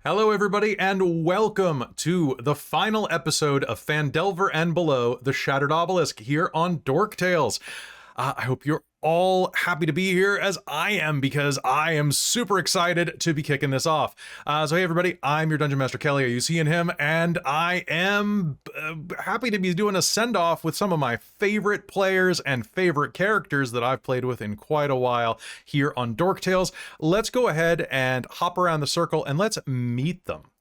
Hello, everybody, and welcome to the final episode of Phandelver and Below, the Shattered Obelisk, here on Dork Tales. I hope you're all happy to be here, as I am, because I am super excited to be kicking this off. So hey, everybody, I'm your Dungeon Master Kelly, you see in him, and I am happy to be doing a send-off with some of my favorite players and favorite characters that I've played with in quite a while here on Dork Tales. Let's go ahead and hop around the circle and let's meet them.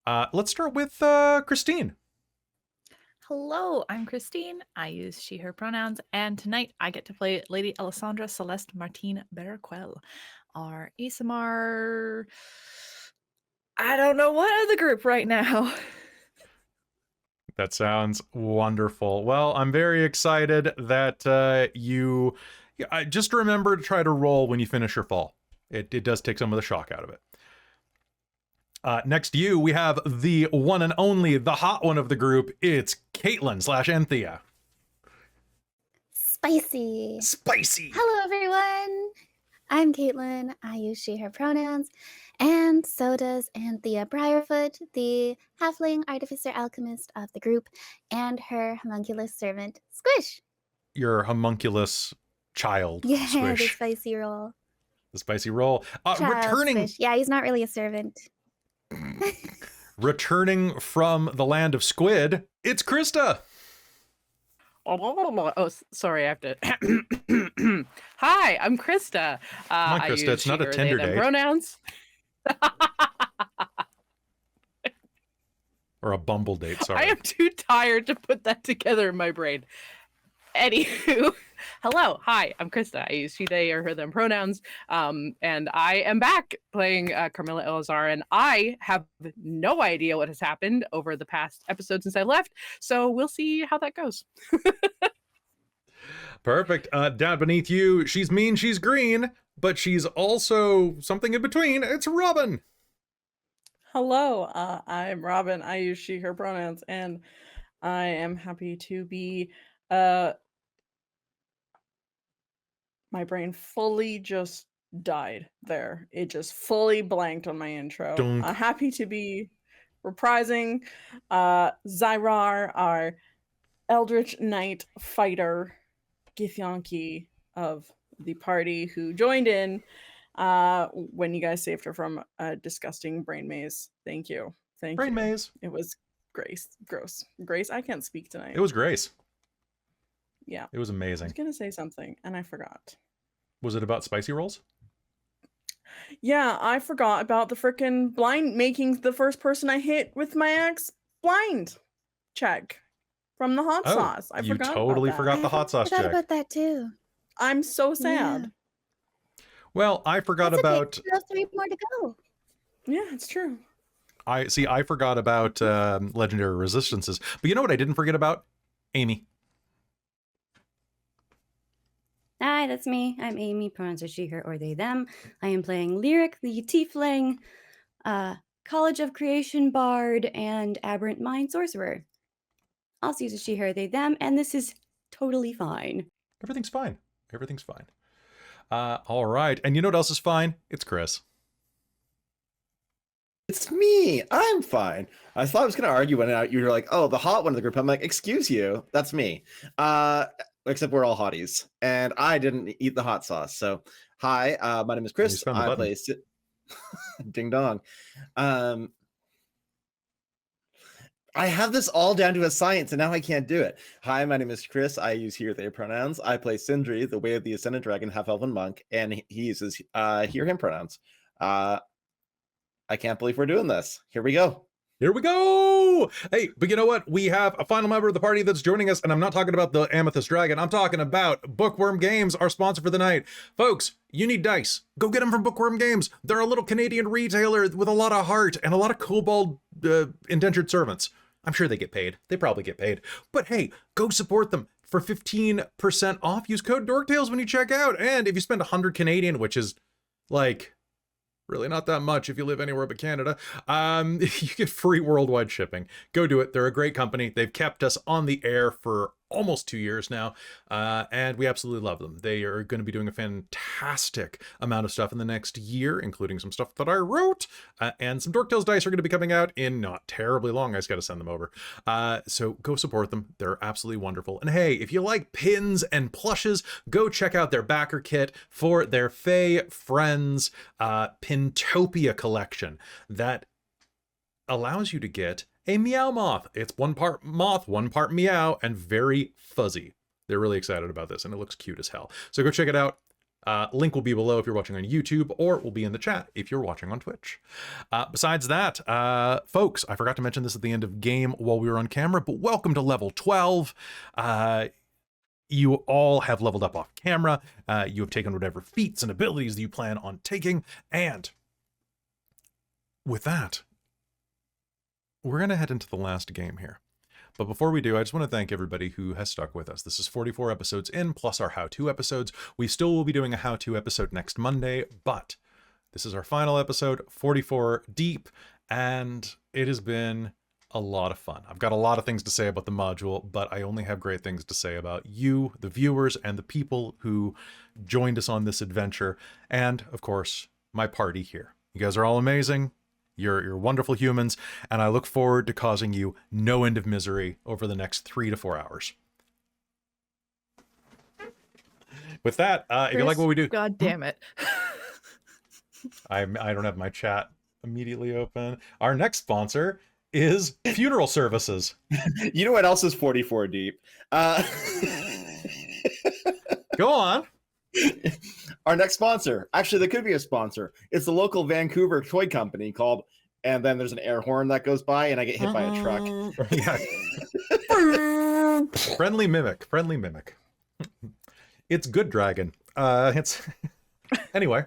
Let's start with Christine. Hello, I'm Christine. I use she, her pronouns, and tonight I get to play Lady Ellasandra Celeste Martine Berquel, our ASMR. I don't know what of the group right now. That sounds wonderful. Well, I'm very excited that you just remember to try to roll when you finish your fall. It does take some of the shock out of it. Next to you, we have the one and only, the hot one of the group. It's Caitlan / Anthea. Spicy. Spicy. Hello, everyone. I'm Caitlan. I use she, her pronouns. And so does Anthea Briarfoot, the halfling artificer alchemist of the group, and her homunculus servant, Squish. Your homunculus child, Yeah, Squish. the spicy roll. The spicy roll. Child Returning. Squish. Yeah, he's not really a servant. Returning from the land of Squid, it's Christa. Oh, sorry, I have to. Hi, I'm Christa. Come on, Christa, it's not a Tinder date. Pronouns. Or a Bumble date, sorry. I am too tired to put that together in my brain. Anywho, hello, hi, I'm Christa. I use she, they, or her, them pronouns, and I am back playing Carmilla Alizarin. I have no idea what has happened over the past episode since I left, so we'll see how that goes. Perfect. Down beneath you, she's mean, she's green, but she's also something in between. It's Robin. Hello, I'm Robin. I use she, her pronouns, and I am happy to be my brain fully just died there. It just fully blanked on my intro. Happy to be reprising Zai'rar, our Eldritch Knight fighter, Githyanki of the party, who joined in when you guys saved her from a disgusting brain maze. Thank you. Thank Brain you. maze. It was Grace. I can't speak tonight. It was Grace. Yeah. It was I amazing. was gonna say something and I forgot. Was it about spicy rolls? Yeah, I forgot about the frickin' blind, making the first person I hit with my axe blind check from the hot sauce. I you forgot totally about that. forgot the hot sauce I forgot check. about that, too. I'm so sad. Well, I forgot That's okay. about... We have 3 more to go. Yeah, it's true. I forgot about legendary resistances. But you know what I didn't forget about? Amy. Hi, that's me. I'm Amy. Pronouns are she, her, or they, them. I am playing Lyric, the Tiefling, College of Creation Bard, and Aberrant Mind Sorcerer. Also use a she, her, they, them, and this is totally fine. Everything's fine. Everything's fine. All right. And you know what else is fine? It's Chris. It's me. I'm fine. I thought I was going to argue when you were like, oh, the hot one of the group. I'm like, excuse you. That's me. Except we're all hotties. And I didn't eat the hot sauce. So, hi. My name is Chris. I play... Ding dong. I have this all down to a science, and now I can't do it. Hi, my name is Chris. I use he, they pronouns. I play Sindri, the Way of the Ascendant Dragon, half-elven monk, and he uses he, him pronouns. I can't believe we're doing this. Here we go. Here we go! Hey, but you know what? We have a final member of the party that's joining us, and I'm not talking about the Amethyst Dragon. I'm talking about Bookwyrm Games, our sponsor for the night. Folks, you need dice. Go get them from Bookwyrm Games. They're a little Canadian retailer with a lot of heart and a lot of kobold indentured servants. I'm sure they get paid. They probably get paid. But hey, go support them. For 15% off, use code DorkTales when you check out. And if you spend 100 Canadian, which is like... really not that much if you live anywhere but Canada, you get free worldwide shipping. Go do it. They're a great company. They've kept us on the air for almost 2 years now, and we absolutely love them. They are going to be doing a fantastic amount of stuff in the next year, including some stuff that I wrote, and some Dork Tales dice are going to be coming out in not terribly long. I just got to send them over. So go support them. They're absolutely wonderful. And hey, if you like pins and plushes, go check out their Backerkit for their Fae Friends Pintopia collection that allows you to get a Meowmoth. It's 1 part moth, 1 part meow, and very fuzzy. They're really excited about this, and it looks cute as hell. So go check it out. Link will be below if you're watching on YouTube, or will be in the chat if you're watching on Twitch. Besides that, folks, I forgot to mention this at the end of game while we were on camera, but welcome to level 12. You all have leveled up off camera. You have taken whatever feats and abilities that you plan on taking, and with that, we're going to head into the last game here. But before we do, I just want to thank everybody who has stuck with us. This is 44 episodes in, plus our how-to episodes. We still will be doing a how-to episode next Monday, but this is our final episode, 44 deep, and it has been a lot of fun. I've got a lot of things to say about the module, but I only have great things to say about you, the viewers, and the people who joined us on this adventure, and, of course, my party here. You guys are all amazing. You're wonderful humans, and I look forward to causing you no end of misery over the next 3 to 4 hours. With that, if you like what we do... God damn it. I don't have my chat immediately open. Our next sponsor is Funeral Services. You know what else is 44 deep? Go on. Our next sponsor, actually, there could be a sponsor. It's the local Vancouver toy company called, and then there's an air horn that goes by, and I get hit by a truck. Friendly mimic. It's Good Dragon. It's anyway.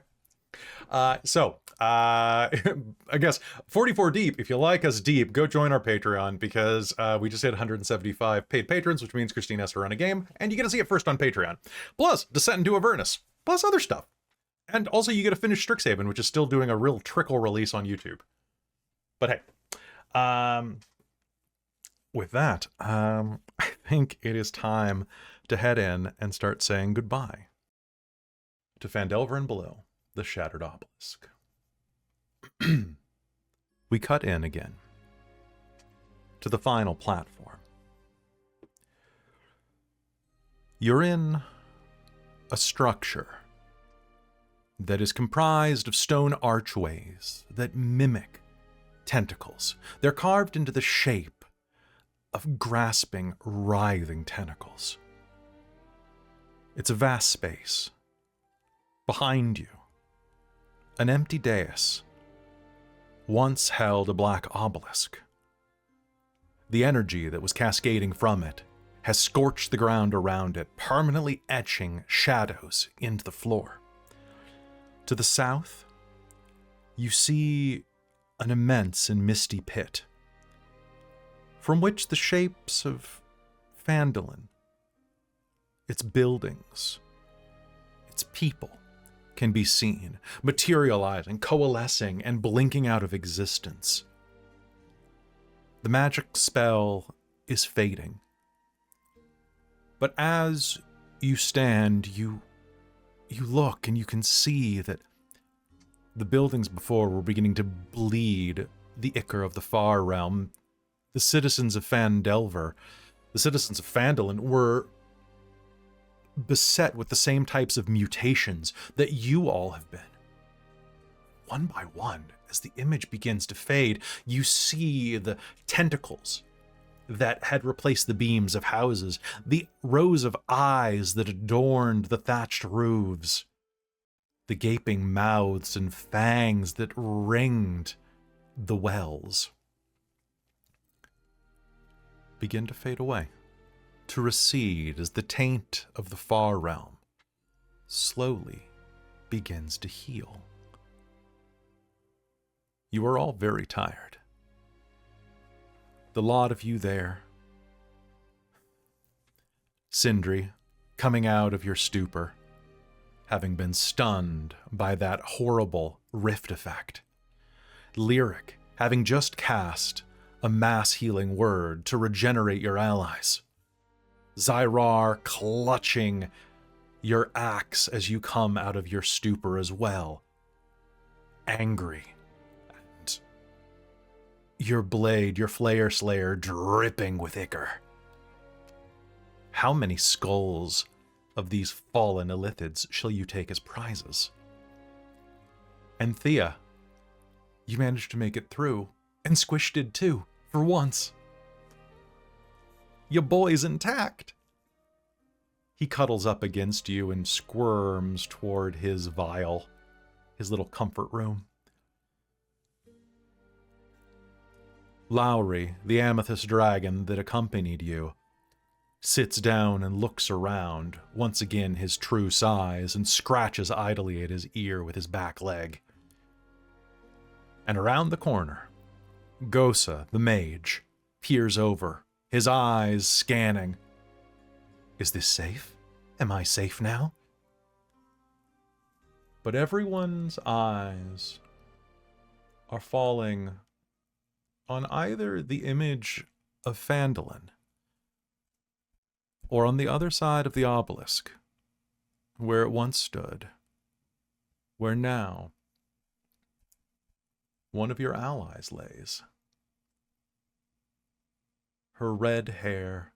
I guess 44 deep. If you like us deep, go join our Patreon, because we just hit 175 paid patrons, which means Christine has to run a game, and you get to see it first on Patreon. Plus Descent into Avernus, plus other stuff. And also you get to finish Strixhaven, which is still doing a real trickle release on YouTube. But hey, with that, I think it is time to head in and start saying goodbye to Phandelver and below, the Shattered Obelisk. We cut in again to the final platform. You're in a structure that is comprised of stone archways that mimic tentacles. They're carved into the shape of grasping, writhing tentacles. It's a vast space. Behind you, an empty dais once held a black obelisk. The energy that was cascading from it has scorched the ground around it, permanently etching shadows into the floor. To the south, you see an immense and misty pit, from which the shapes of Phandelver, its buildings, its people, can be seen, materializing, coalescing, and blinking out of existence. The magic spell is fading. But as you stand, you look and you can see that the buildings before were beginning to bleed the ichor of the far realm. The citizens of Phandelver, the citizens of Phandelver, were beset with the same types of mutations that you all have been. One by one, as the image begins to fade, you see the tentacles that had replaced the beams of houses, the rows of eyes that adorned the thatched roofs, the gaping mouths and fangs that ringed the wells, begin to fade away, to recede as the taint of the far realm slowly begins to heal. You are all very tired. The lot of you there. Sindri, coming out of your stupor, having been stunned by that horrible rift effect. Lyric, having just cast a mass healing word to regenerate your allies. Zai'rar clutching your axe as you come out of your stupor as well. Angry. And your blade, your Flayer Slayer, dripping with ichor. How many skulls of these fallen Illithids shall you take as prizes? Anthea, you managed to make it through, and Squish did too, for once. Your boy's intact. He cuddles up against you and squirms toward his vial, his little comfort room. Lowry, the amethyst dragon that accompanied you, sits down and looks around, once again his true size, and scratches idly at his ear with his back leg. And around the corner, Gosa, the mage, peers over, his eyes scanning. Is this safe? Am I safe now? But everyone's eyes are falling on either the image of Phandelver or on the other side of the obelisk, where it once stood, where now one of your allies lays. Her red hair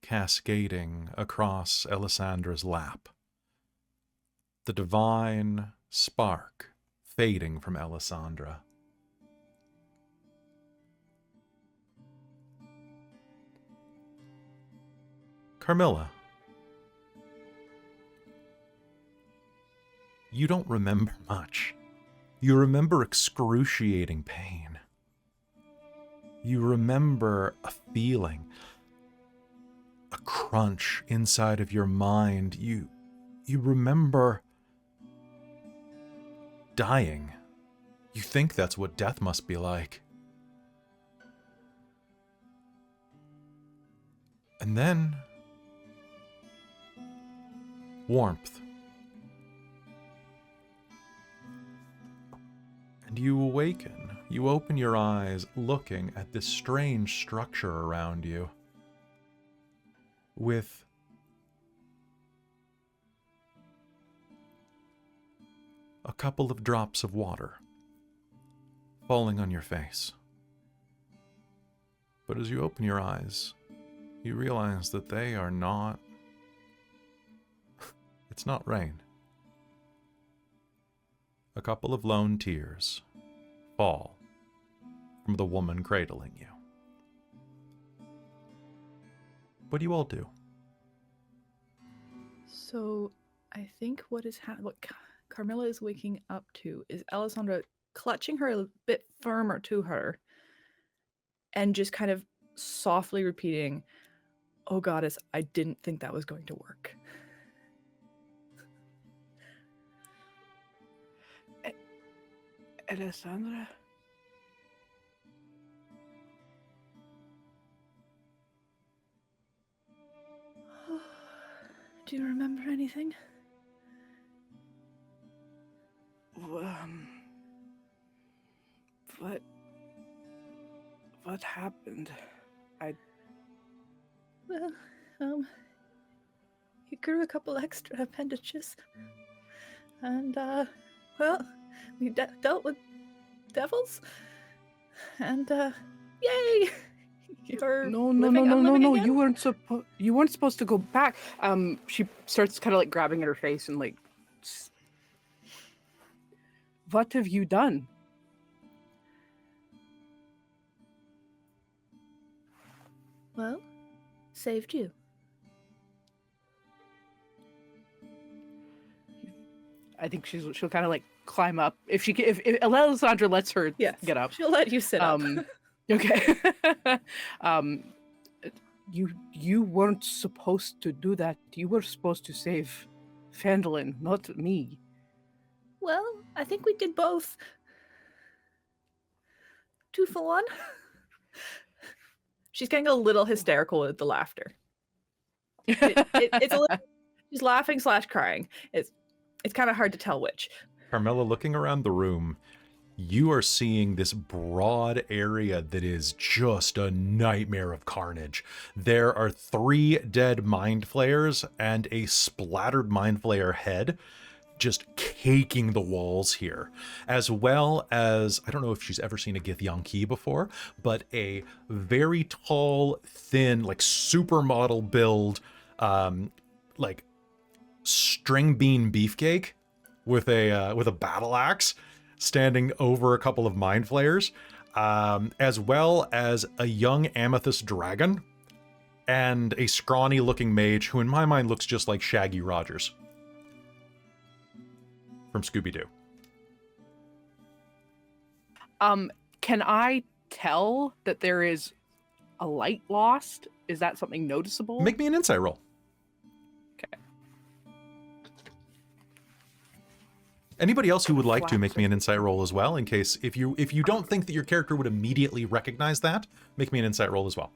cascading across Ellasandra's lap. The divine spark fading from Ellasandra. Carmilla, you don't remember much. You remember excruciating pain. You remember a feeling, a crunch inside of your mind. You remember dying. You think that's what death must be like. And then warmth. And you awaken. You open your eyes looking at this strange structure around you with a couple of drops of water falling on your face. But as you open your eyes, you realize that they are not... It's not rain. A couple of lone tears fall from the woman cradling you. What do you all do? So, I think what Carmilla is waking up to is Alessandra clutching her a bit firmer to her and just kind of softly repeating, "Oh goddess, I didn't think that was going to work." Alessandra? Do you remember anything? What happened? You grew a couple extra appendages. And, we dealt with devils. And, yay! No. You weren't supposed to go back. She starts kind of like grabbing at her face and like, what have you done? Well, saved you. I think she'll kind of like climb up if Alessandra lets her get up. She'll let you sit up. Okay. You weren't supposed to do that. You were supposed to save Phandelver, not me. Well, I think we did both. 2 for 1. She's getting a little hysterical with the laughter. It's a little, she's laughing / crying. It's kind of hard to tell which. Carmilla, looking around the room, you are seeing this broad area that is just a nightmare of carnage. There are 3 dead mind flayers and a splattered mind flayer head just caking the walls here, as well as, I don't know if she's ever seen a Githyanki before, but a very tall, thin, like supermodel build, like string bean beefcake with a battle axe standing over a couple of mind flayers, as well as a young amethyst dragon and a scrawny looking mage who in my mind looks just like Shaggy Rogers from Scooby-Doo. Can I tell that there is a light lost? Is that something noticeable? Make me an insight roll. Okay. Anybody else who would like to make me an insight roll as well, in case if you don't think that your character would immediately recognize that, make me an insight roll as well.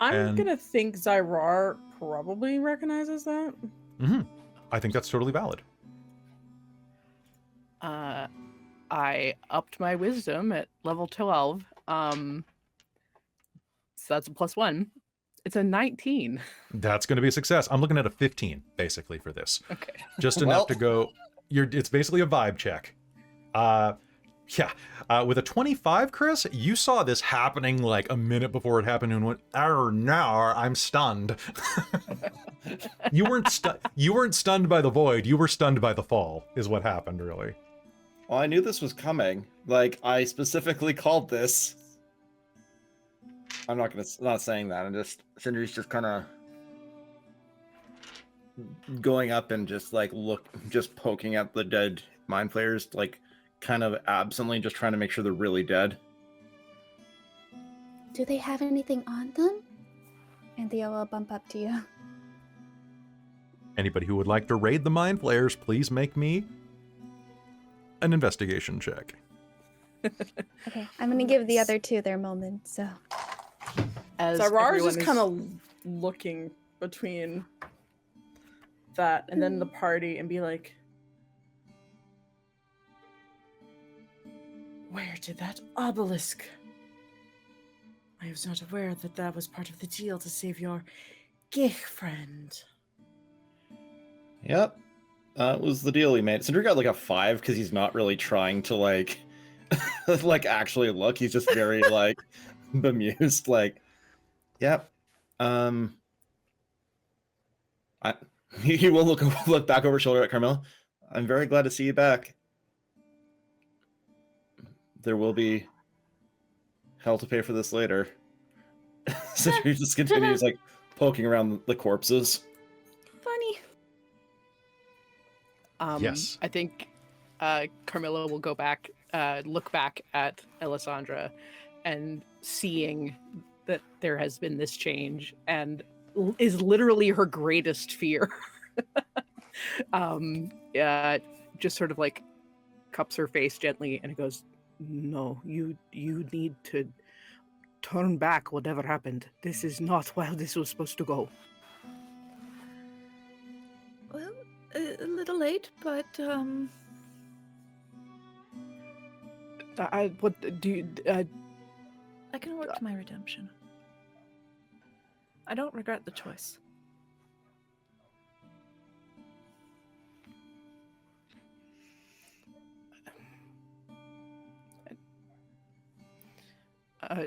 I'm gonna think Zai'rar probably recognizes that. Mm-hmm. I think that's totally valid. I upped my wisdom at level 12. So that's a +1. It's a 19. That's going to be a success. I'm looking at a 15 basically for this. Okay. Just enough to go. It's basically a vibe check. With a 25, Chris, you saw this happening like a minute before it happened and went, "Oh no, I'm stunned." You weren't stunned by the void. You were stunned by the fall. Is what happened, really. Well, I knew this was coming. Like, I specifically called this. I'm not saying that. I'm just, Sindri's just kind of going up and just like just poking at the dead mind flayers, like kind of absently, just trying to make sure they're really dead. Do they have anything on them? Anthea will bump up to you. Anybody who would like to raid the mind flayers, please make me an investigation check. Okay, I'm gonna give the other 2 their moment, so. As Zai'rar's just everyone kind of looking between that and then the party and be like, where did that obelisk? I was not aware that that was part of the deal to save your gich friend. Yep. That was the deal we made. Sindri got like a 5 because he's not really trying to like like actually look. He's just very like bemused, like, yep. He will look back over his shoulder at Carmilla. I'm very glad to see you back. There will be hell to pay for this later. Sindri just continues like poking around the corpses. Funny. Yes. I think Carmilla will go back, look back at Ellasandra and seeing that there has been this change and is literally her greatest fear. Just sort of like cups her face gently and it goes, "No, you need to turn back whatever happened. This is not how this was supposed to go." Well, a little late, but What do you? I can work to my redemption. I don't regret the choice.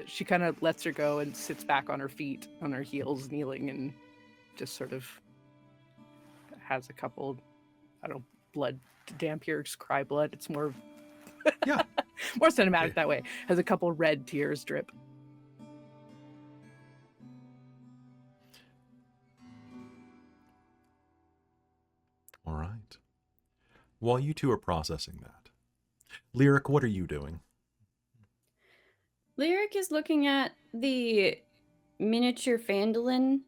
She kind of lets her go and sits back on her feet, on her heels, kneeling, and just sort of has a couple, I don't know, blood Dampier's cry blood. It's more, Yeah, more cinematic that way. Has a couple red tears drip. all right. While you two are processing that, Lyric, what are you doing? Lyric is looking at the miniature Phandelver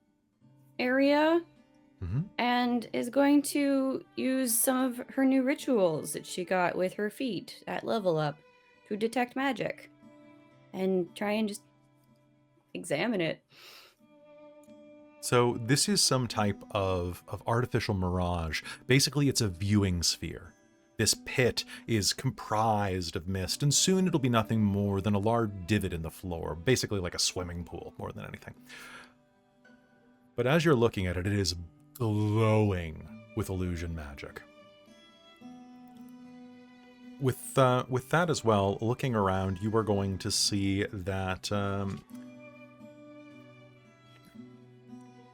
area and is going to use some of her new rituals that she got with her feet at level up to detect magic and try and just examine it. So this is some type of artificial mirage. Basically, it's a viewing sphere. This pit is comprised of mist, and soon it'll be nothing more than a large divot in the floor, basically like a swimming pool more than anything. But as you're looking at it, it is glowing with illusion magic. With that as well, looking around, you are going to see that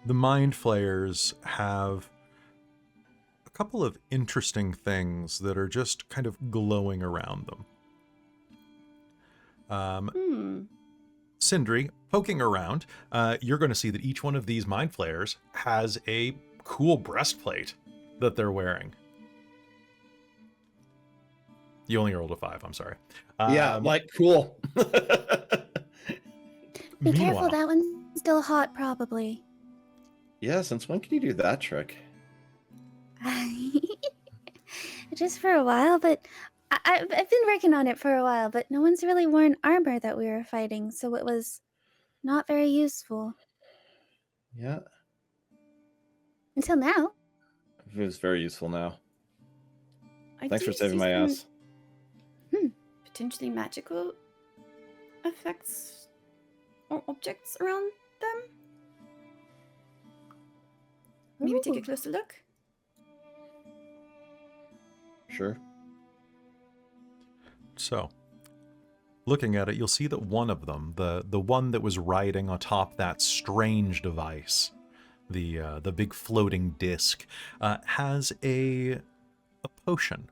the Mind Flayers have a couple of interesting things that are just kind of glowing around them. Sindri, poking around, you're going to see that each one of these Mind Flayers has a cool breastplate that they're wearing. You only rolled a 5, I'm sorry. Yeah, like, cool. Be careful, that one's still hot, probably. Yeah, since when can you do that trick? Just for a while, but I've been working on it for a while, but no one's really worn armor that we were fighting, so it was not very useful. Yeah. Until now. It was very useful now. I Thanks do for saving see my some ass. Potentially magical effects or objects around them. Maybe take a Ooh. closer look. Sure. So, looking at it, you'll see that one of them, the one that was riding atop that strange device, the big floating disc, has a potion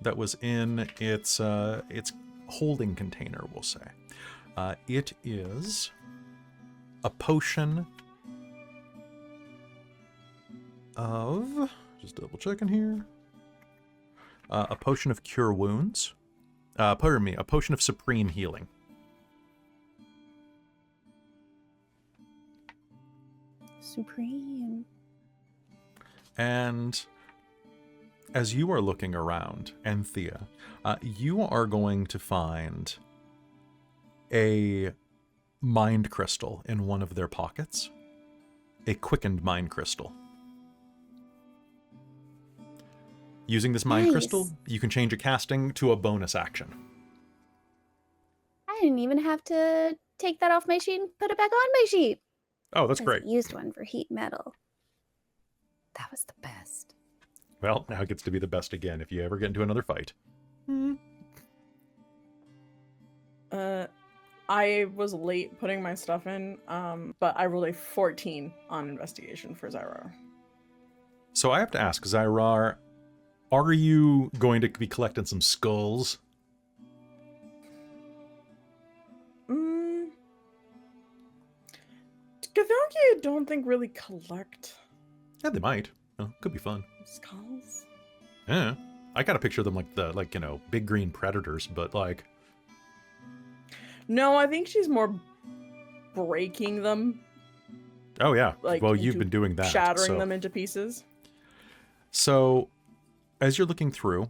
that was in its holding container, we'll say. It is a potion of, just double checking here, a potion of cure wounds. Pardon me, a potion of supreme healing. Supreme. And as you are looking around, Anthea, you are going to find a mind crystal in one of their pockets. A quickened mind crystal. Using this mind crystal, you can change a casting to a bonus action. I didn't even have to take that off my sheet and put it back on my sheet. Oh, that's 'Cause great. I used one for heat metal. That was the best. Well, now it gets to be the best again if you ever get into another fight. I was late putting my stuff in, but I rolled a 14 on investigation for Zai'rar. So I have to ask, Zai'rar, are you going to be collecting some skulls? Gavelki, I don't think really collect Yeah, they might. Oh, could be fun. skulls. Yeah. I gotta picture them like big green predators, but like... No, I think she's more breaking them. Oh, yeah. Like, well, you've been doing that. Shattering them into pieces. So, as you're looking through,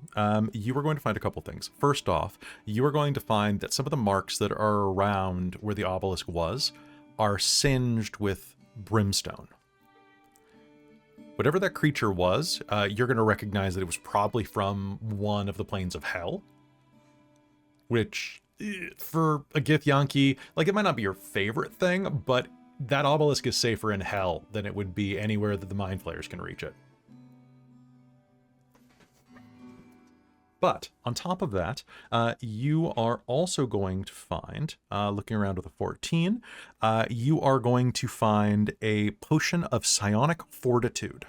you are going to find a couple things. First off, you are going to find that some of the marks that are around where the obelisk was are singed with brimstone. Whatever that creature was, you're going to recognize that it was probably from one of the planes of hell. Which, for a Githyanki, like, it might not be your favorite thing, but that obelisk is safer in hell than it would be anywhere that the Mind Flayers can reach it. But on top of that, you are also going to find, looking around with a 14, you are going to find a potion of psionic fortitude.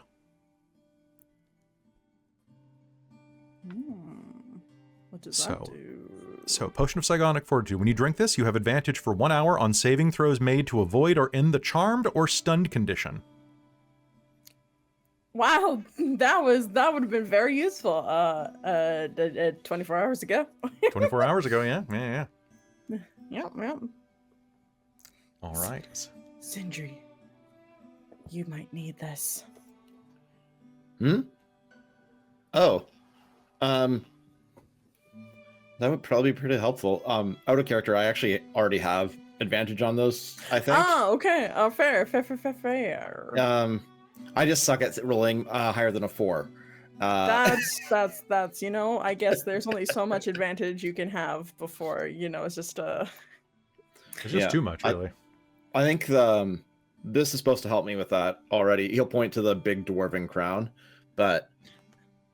What does that do? So, potion of psionic fortitude. When you drink this, you have advantage for 1 hour on saving throws made to avoid or end the charmed or stunned condition. Wow, that would have been very useful. 24 hours ago. 24 hours ago, yeah. Yep. All right. Sindri, you might need this. Oh. That would probably be pretty helpful. Out of character, I actually already have advantage on those, I think. Oh, okay. Oh, fair. I just suck at rolling higher than a 4. That's I guess there's only so much advantage you can have before, it's just It's just too much, really. I think this is supposed to help me with that already. He'll point to the big dwarven crown, but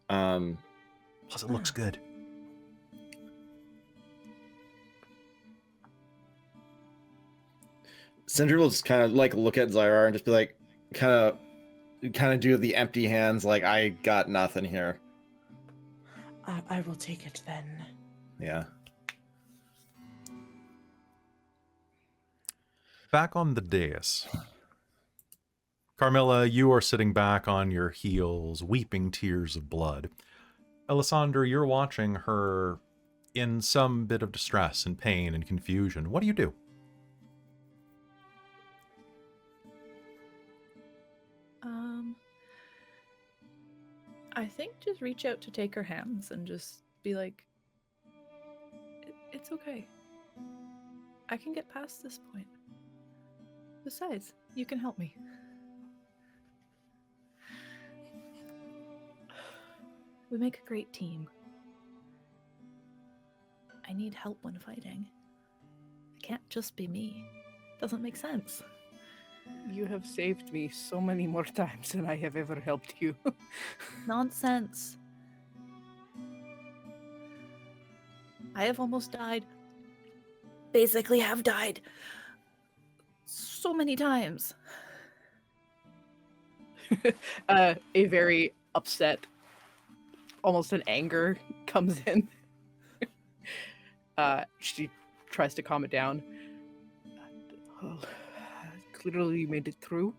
plus it looks good. Sindri will just kind of like look at Zai'rar and just be like, kind of do the empty hands, like, I got nothing here. I will take it then. Yeah. Back on the dais. Carmilla, you are sitting back on your heels, weeping tears of blood. Ellasandra, you're watching her in some bit of distress and pain and confusion. What do you do? I think just reach out to take her hands and just be like, it's okay. I can get past this point. Besides, you can help me. We make a great team. I need help when fighting. It can't just be me. Doesn't make sense. You have saved me so many more times than I have ever helped you. Nonsense. I have almost died. Basically have died. So many times. A very upset, almost an anger comes in. She tries to calm it down. Clearly you made it through.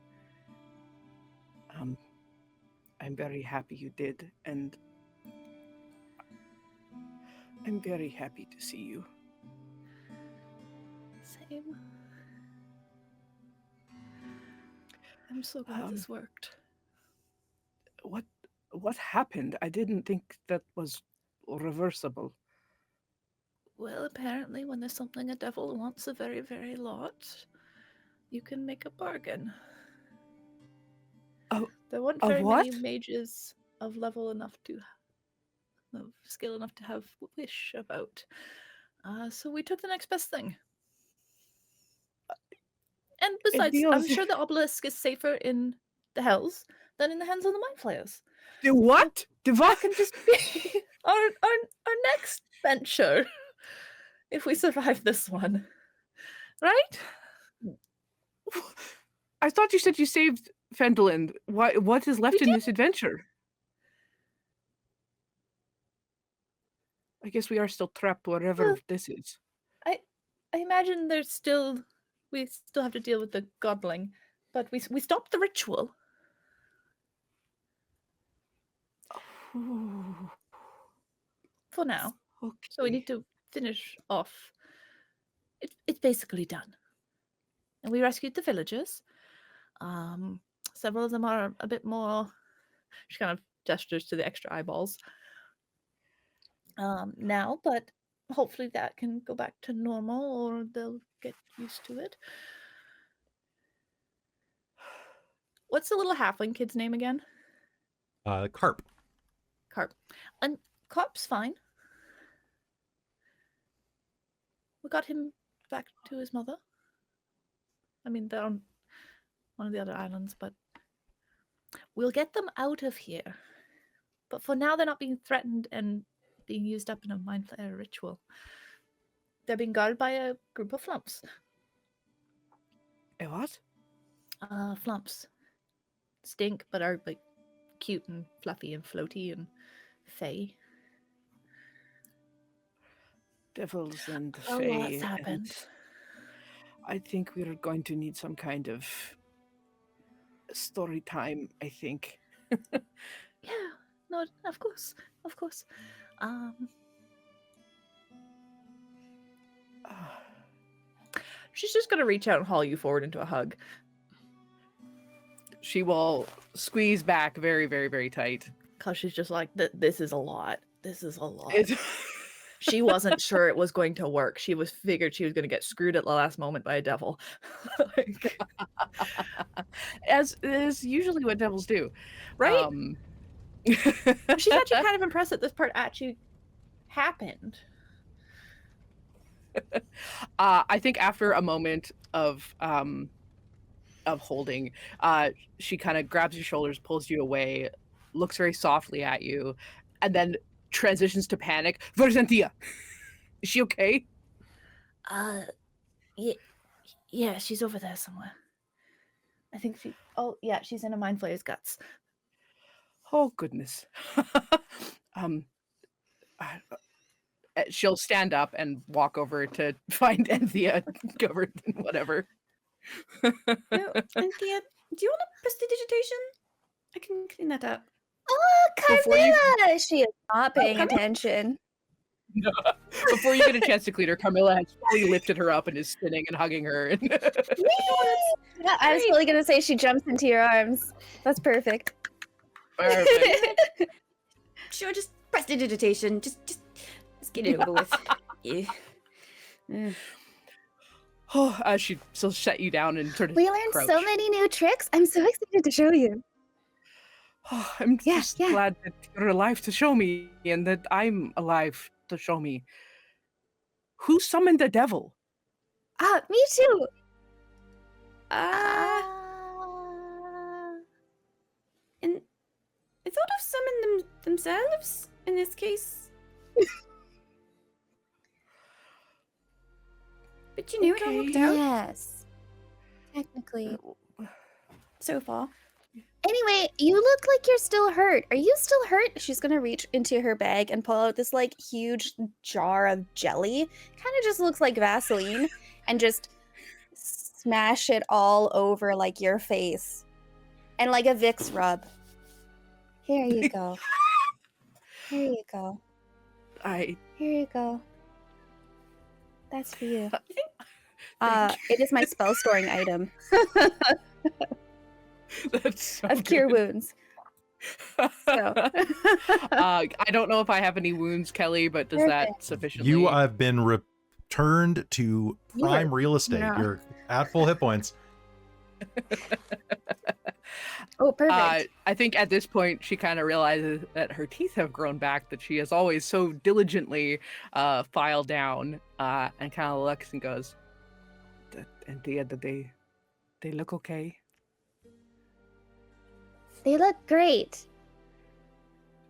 I'm very happy you did, and I'm very happy to see you. Same. I'm so glad this worked. What happened? I didn't think that was reversible. Well, apparently when there's something a devil wants a very, very lot, you can make a bargain. Oh, there weren't a very what? many mages of level enough to, of skill enough to have wish about. So we took the next best thing. And besides, I'm sure the obelisk is safer in the hells than in the hands of the mind flayers. The what? The what? That can just be our next venture if we survive this one, right? I thought you said you saved Phandelver. What is left in this adventure? I guess we are still trapped wherever this is. I imagine we still have to deal with the godling, but we stopped the ritual. For now. Okay. So we need to finish off. It's basically done. And we rescued the villagers. Several of them are a bit more... She kind of gestures to the extra eyeballs. Now, but hopefully that can go back to normal or they'll get used to it. What's the little halfling kid's name again? Carp. Carp. And Carp's fine. We got him back to his mother. I mean, they're on one of the other islands, but we'll get them out of here. But for now, they're not being threatened and being used up in a mind flayer ritual. They're being guarded by a group of flumps. A what? Flumps. Stink, but are like cute and fluffy and floaty and fey. Devils and A fae. lot's happened. I think we're going to need some kind of story time, I think. Yeah, no, of course. She's just gonna reach out and haul you forward into a hug. She will squeeze back very, very, very tight. Cause she's just like, this is a lot. This is a lot. She wasn't sure it was going to work. She figured she was going to get screwed at the last moment by a devil. Like, As is usually what devils do. right? She's actually kind of impressed that this part actually happened. I think after a moment of holding, she kind of grabs your shoulders, pulls you away, looks very softly at you, and then transitions to panic. Where's Anthea? Is she okay? Yeah, she's over there somewhere. I think she's in a Mind Flayer's guts. Oh goodness. She'll stand up and walk over to find Anthea covered in whatever. No, Anthea, do you want a prestidigitation? I can clean that up. Oh, Before you- Carmilla! She is not paying attention. Before you get a chance to clean her, Carmilla has fully lifted her up and is spinning and hugging her. Yeah, I was totally gonna say she jumps into your arms. That's perfect. Perfect. Sure, just prestidigitation. Just get it over with. Yeah. She'll shut you down and sort of We learned crouch. so many new tricks. I'm so excited to show you. I'm Yeah, just yeah. glad that you're alive to show me, and that I'm alive to show me. Who summoned the devil? Me too. And I thought of summon themselves in this case. But you know, it all worked out Yes. Technically. so far. Anyway, you look like you're still hurt. Are you still hurt? She's gonna reach into her bag and pull out this like huge jar of jelly. Kind of just looks like Vaseline, and just smash it all over like your face, and like a Vicks rub. Here you go. Here you go. I Here you go. That's for you. Thank It is my spell storing item that's so of cure good. wounds. So. I don't know if I have any wounds, Kelly, but does that Perfect. sufficiently? You have been returned to You prime are- real estate. yeah. You're at full hit points. Oh, perfect. I think at this point she kind of realizes that her teeth have grown back that she has always so diligently filed down, and kind of looks and goes, Anthea, did they look okay? They look great.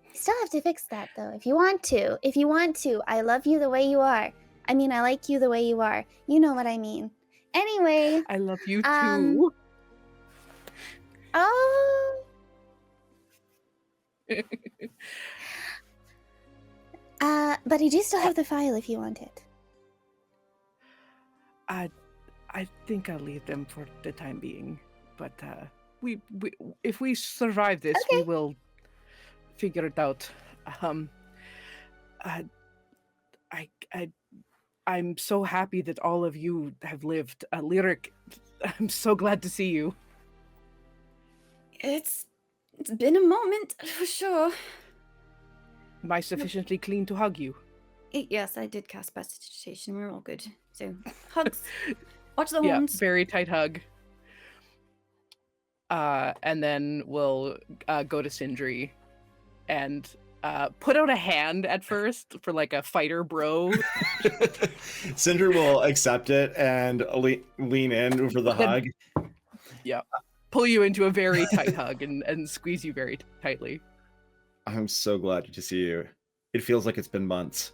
You still have to fix that though, if you want to. If you want to. I love you the way you are. I mean, I like you the way you are. You know what I mean. Anyway, I love you too. oh. But I do still have the file if you want it. I think I'll leave them for the time being, but we if we survive this, we Okay. will figure it out. I'm so happy that all of you have lived. Lyric, I'm so glad to see you. It's been a moment for sure. Am I sufficiently clean to hug you? Yes, I did cast prestidigitation. We're all good. So hugs. Watch the Yeah, horns. very tight hug. And then we'll go to Sindri and put out a hand at first for like a fighter bro. Sindri will accept it and lean in for the hug. Pull you into a very tight hug and squeeze you very tightly. I'm so glad to see you. It feels like it's been months.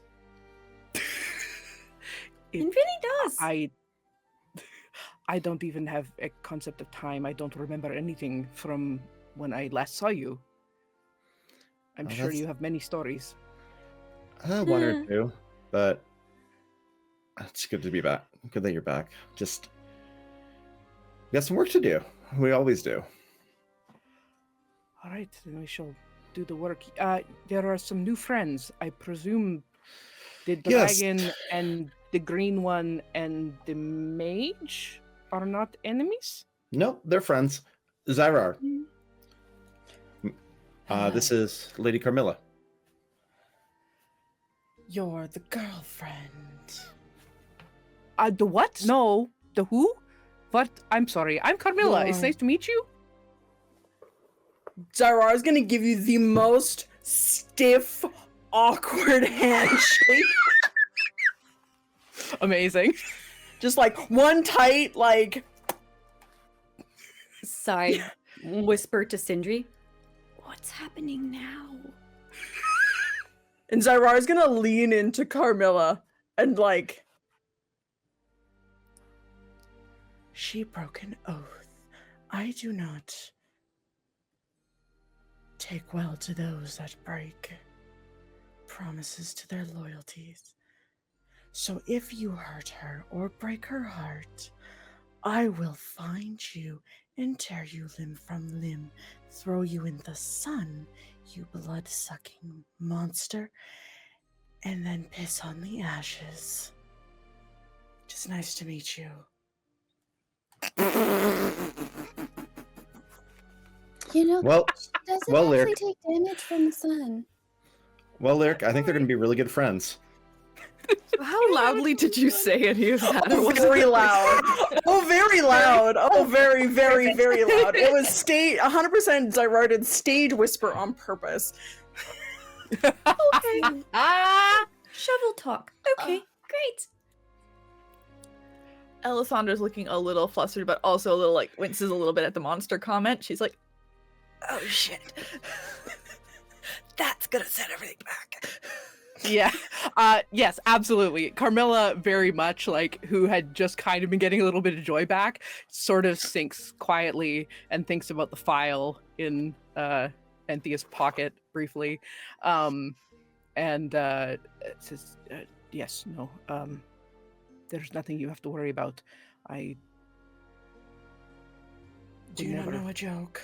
It really does. I don't even have a concept of time. I don't remember anything from when I last saw you. I'm Oh, sure that's- you have many stories. One or two, but it's good to be back. Good that you're back. Just we got some work to do. We always do. All right, then we shall do the work. There are some new friends. I presume the Yes. dragon and the green one and the mage are not enemies? Nope, they're friends. Zai'rar. Ah. This is Lady Carmilla. You're the girlfriend. The what? No. The who? What? I'm sorry. I'm Carmilla. It's nice to meet you. Zai'rar is gonna give you the most stiff, awkward handshake. Amazing. Just like one tight, like. Sigh, whisper to Sindri. What's happening now? And Zai'rar is gonna lean into Carmilla and like. She broke an oath. I do not take well to those that break promises to their loyalties. So if you hurt her or break her heart, I will find you and tear you limb from limb, throw you in the sun, you blood-sucking monster, and then piss on the ashes. Just nice to meet you. You know, Well, doesn't well, actually Lyric. take damage from the sun. Well, Lyric, I think they're going to be really good friends. How loudly did you say any of that? Oh, very loud. Oh, very loud. Oh, very, very, very loud. It was 100% Zai'rar did stage whisper on purpose. Okay. Ah! Shovel talk. Okay, great. Elisandra's looking a little flustered, but also a little like winces a little bit at the monster comment. She's like, "Oh shit, that's gonna set everything back." Yeah. Yes, absolutely. Carmilla, very much like who had just kind of been getting a little bit of joy back, sort of sinks quietly and thinks about the file in Anthea's pocket briefly. Says, yes, no, there's nothing you have to worry about. I Do you not know a joke?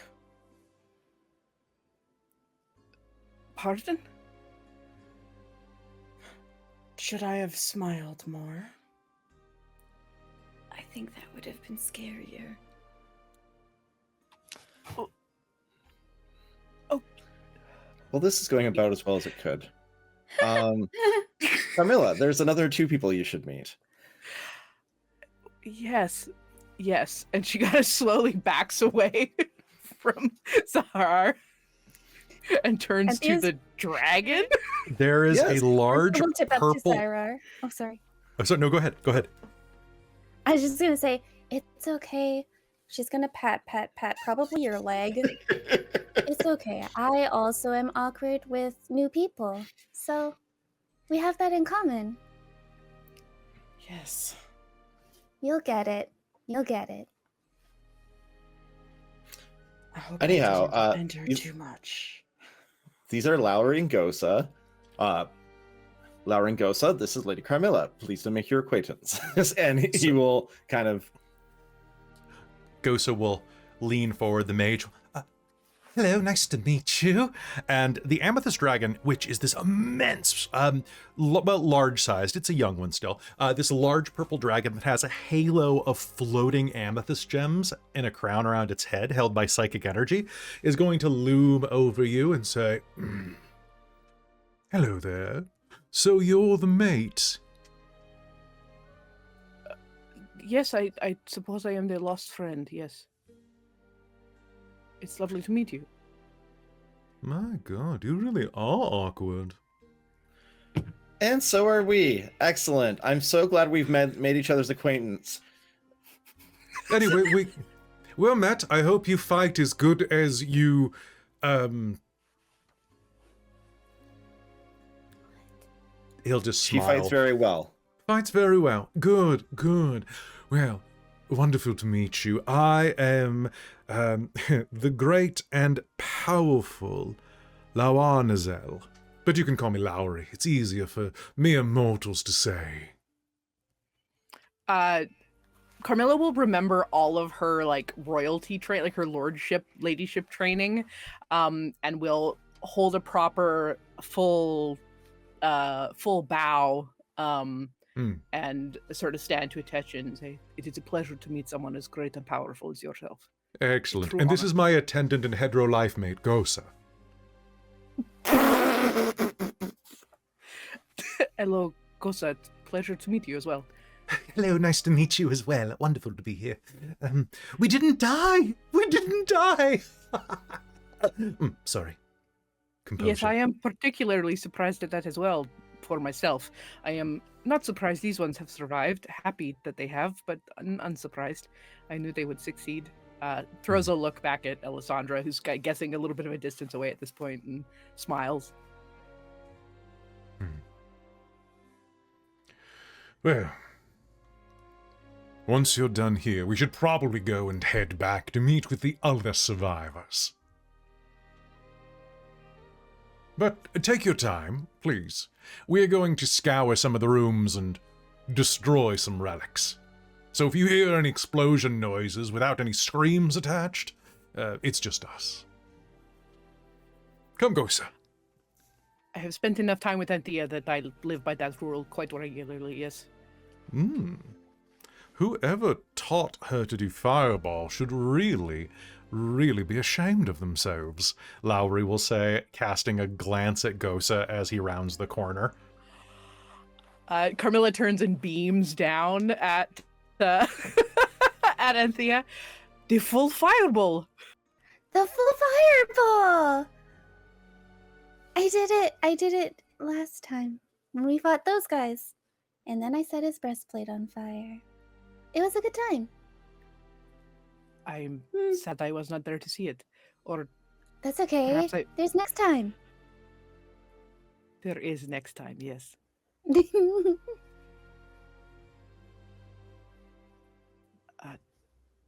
Pardon? Should I have smiled more? I think that would have been scarier. Well, this is going about as well as it could. Carmilla, there's another 2 people you should meet. Yes. And she kind of slowly backs away from Zai'rar and turns to Anthea's- the dragon. There is Yes. a large We'll tip up to purple. Zai'rar. Oh, sorry. Oh, sorry, no, go ahead. Go ahead. I was just gonna say, it's okay. She's gonna pat probably your leg. It's okay. I also am awkward with new people. So we have that in common. Yes. You'll get it. You'll get it. I hope Anyhow, I didn't enter you- too much. These are Lowry and Gosa. Lowry and Gosa, this is Lady Carmilla. Pleased to make your acquaintance. And he will kind of... Gosa will lean forward, the mage. Hello, nice to meet you. And the amethyst dragon, which is this immense, large-sized, it's a young one still, this large purple dragon that has a halo of floating amethyst gems and a crown around its head held by psychic energy, is going to loom over you and say, hello there. So you're the mate? Yes, I suppose I am their lost friend, yes. It's lovely to meet you. My God, you really are awkward. And so are we. Excellent. I'm so glad we've made each other's acquaintance. Anyway, we're met. I hope you fight as good as you, He'll just She smile. fights very well. Fights very well. Good, good. Well, wonderful to meet you. I am the great and powerful Lawarnazel. But you can call me Lowry. It's easier for mere mortals to say. Carmilla will remember all of her like royalty like her lordship, ladyship training, and will hold a proper full bow, and sort of stand to attention and say, "It is a pleasure to meet someone as great and powerful as yourself." Excellent. True And this honor. is my attendant and hetero life mate, Gosa. Hello, Gosa. Pleasure to meet you as well. Hello, nice to meet you as well. Wonderful to be here. We didn't die! We didn't die! Sorry. Composure. Yes, I am particularly surprised at that as well, for myself. I am not surprised these ones have survived. Happy that they have, but unsurprised. I knew they would succeed. Throws a look back at Ellasandra, who's guessing a little bit of a distance away at this point, and smiles. Well, once you're done here, we should probably go and head back to meet with the other survivors. But take your time, please. We're going to scour some of the rooms and destroy some relics. So if you hear any explosion noises without any screams attached, it's just us. Come, Gosa. I have spent enough time with Anthea that I live by that rule quite regularly, yes. Whoever taught her to do fireball should really be ashamed of themselves, Lowry will say, casting a glance at Gosa as he rounds the corner. Carmilla turns and beams down at at Anthea. The full fireball! The full fireball! I did it last time when we fought those guys. And then I set his breastplate on fire. It was a good time. I'm sad I was not there to see it. Or That's okay. There's next time. there is next time, yes.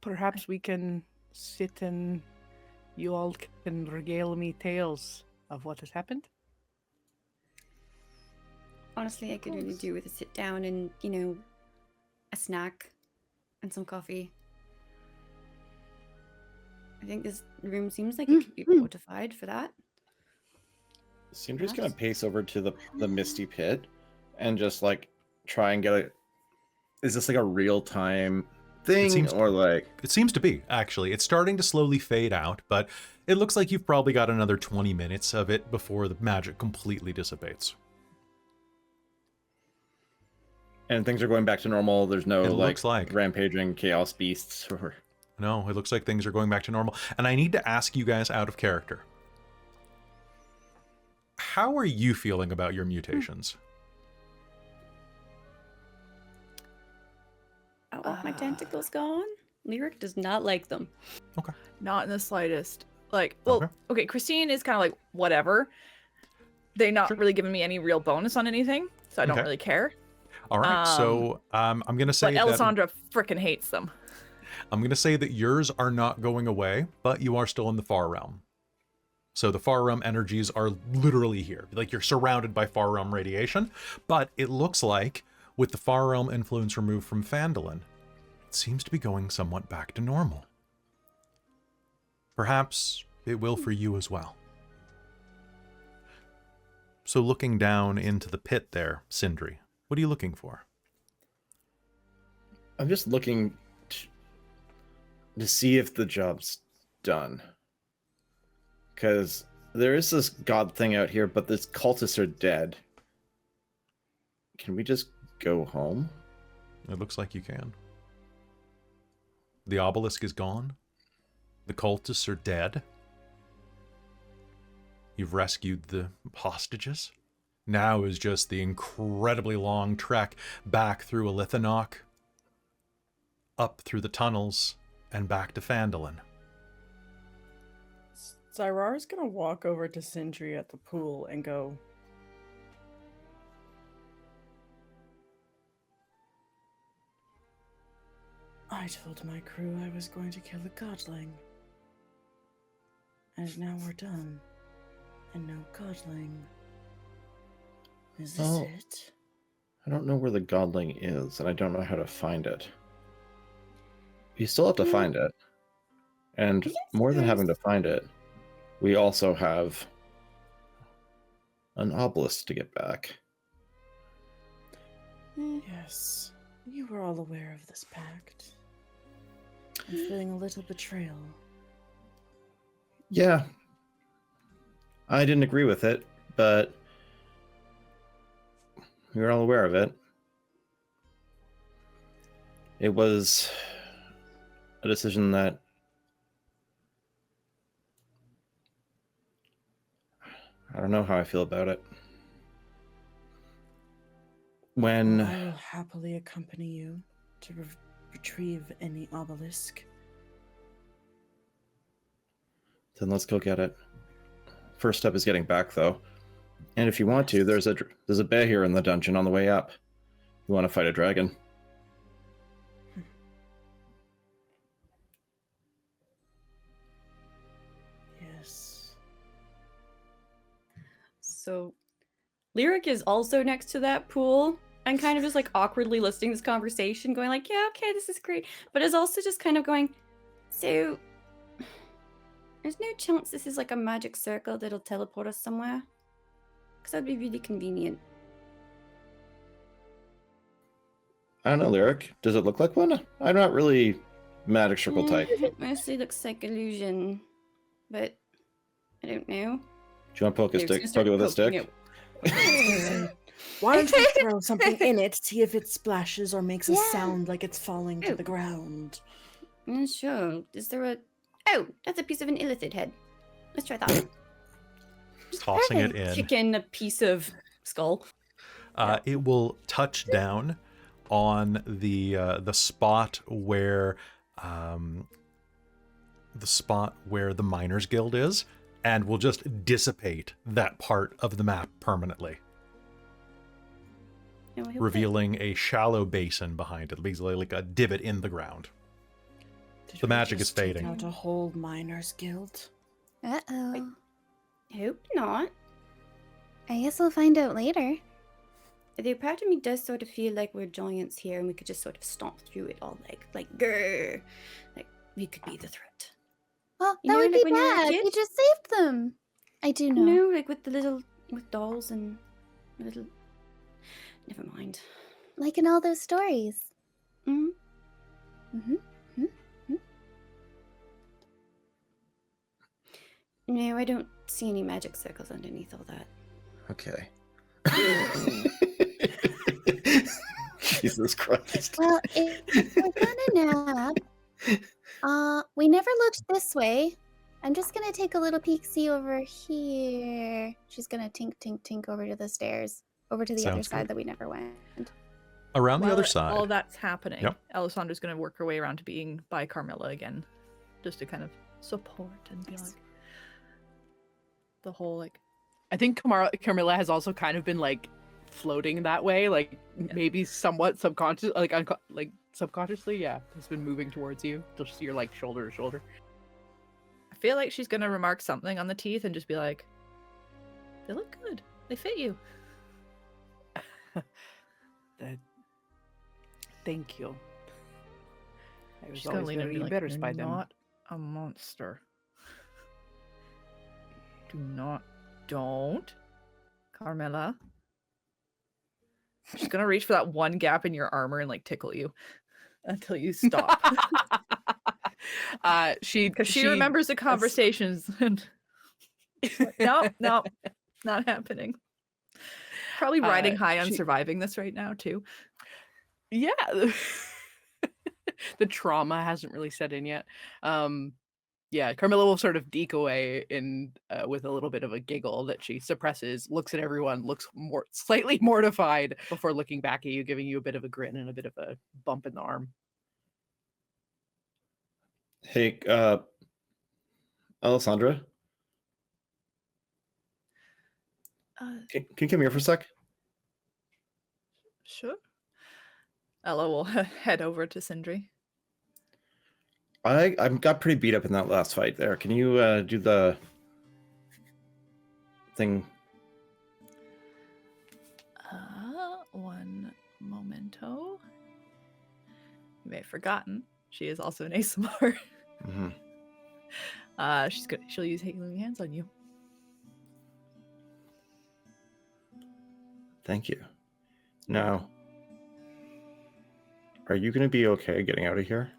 Perhaps we can sit and you all can regale me tales of what has happened. Honestly, I could really do with a sit down and, a snack and some coffee. I think this room seems like it could be fortified for that. Sindri's gonna pace over to the Misty Pit and just try and get is this a real time thing or It seems to be, actually. It's starting to slowly fade out, but it looks like you've probably got another 20 minutes of it before the magic completely dissipates. And things are going back to normal. There's no rampaging chaos beasts or... No, it looks like things are going back to normal. And I need to ask you guys out of character. How are you feeling about your mutations? I want my tentacles gone. Lyric does not like them. Okay. Not in the slightest. Okay, Christine is kind of whatever. They're not really giving me any real bonus on anything, so I don't really care. All right, so I'm going to say but Ellasandra frickin' hates them. I'm going to say that yours are not going away, but you are still in the far realm. So the far realm energies are literally here. You're surrounded by far realm radiation, but it looks like with the far realm influence removed from Phandelver, it seems to be going somewhat back to normal. Perhaps it will for you as well. So looking down into the pit there, Sindri, what are you looking for? I'm just looking to see if the job's done. Because there is this god thing out here, but the cultists are dead. Can we just go home? It looks like you can. The obelisk is gone. The cultists are dead. You've rescued the hostages. Now is just the incredibly long trek back through Elithanok, up through the tunnels, and back to Phandelver. Zai'rar is gonna walk over to Sindri at the pool and go, I told my crew I was going to kill a godling. And now we're done. And no godling. Is this it? I don't know where the godling is, and I don't know how to find it. You still have to find it. And more than having to find it, we also have an obelisk to get back. Yes, you were all aware of this pact. I'm feeling a little betrayal. Yeah. I didn't agree with it, but We were all aware of it. It was a decision that I don't know how I feel about it. When I will happily accompany you to retrieve any obelisk. Then let's go get it. First step is getting back, though. And if you want to, there's a bear here in the dungeon on the way up. You want to fight a dragon? Yes. So, Lyric is also next to that pool and kind of just like awkwardly listening to this conversation, going like, yeah, okay, this is great. But is also just kind of going, so there's no chance this is like a magic circle that'll teleport us somewhere? Because that'd be really convenient. I don't know, Lyric. Does it look like one? I'm not really magic circle type. It mostly looks like illusion, but I don't know. Do you want to poke a Lyrics stick? gonna start Poke it with a poking stick? Why don't you throw something in it, see if it splashes or makes a Yeah. sound like it's falling to the ground? Sure. Is there a... Oh, that's a piece of an illithid head. Let's try that. Tossing it in. Kick in a piece of skull. It will touch down on the spot where the Miners Guild is, and will just dissipate that part of the map permanently, revealing a shallow basin behind it, basically like a divot in the ground. Did The we magic just is fading. Take out a whole miners guild. Uh-oh. Hope not. I guess we'll find out later. The part of me does sort of feel like we're giants here and we could just sort of stomp through it all like grrr. Like we could be the threat. Well, You that know, would like be when you were a bad. kid? We just saved them. I do know. No, like with dolls and little... Never mind. Like in all those stories. Mm. Mm-hmm. No, I don't see any magic circles underneath all that. Okay. Jesus Christ. Well, if we're gonna nap, we never looked this way. I'm just gonna take a little peek-see over here. She's gonna tink over to the stairs, over to the other Sounds side good. that we never went. Around the While other side. all that's happening, Yep. Alisandra's going to work her way around to being by Carmilla again, just to kind of support and be like the whole like. I think Carmilla has also kind of been like floating that way, like maybe somewhat subconscious, like subconsciously, yeah, has been moving towards you, just your like shoulder to shoulder. I feel like she's going to remark something on the teeth and just be like, "They look good. They fit you." Thank you. I was She's going to always lean over very and be like, embarrassed by "You're them. not a monster. Don't, Carmilla." She's gonna reach for that one gap in your armor and like tickle you until you stop. Because she remembers the conversations and no, not happening. Probably riding high on surviving this right now too. Yeah. The trauma hasn't really set in yet. Yeah, Carmilla will sort of deke away in with a little bit of a giggle that she suppresses, looks at everyone, looks slightly mortified before looking back at you, giving you a bit of a grin and a bit of a bump in the arm. Hey, Alessandra, can you come here for a sec? Sure. Ella will head over to Sindri. I got pretty beat up in that last fight there. Can you do the thing? One momento. You may have forgotten. She is also an ASMR. Mm-hmm. She'll use healing hands on you. Thank you. Now, are you going to be okay getting out of here?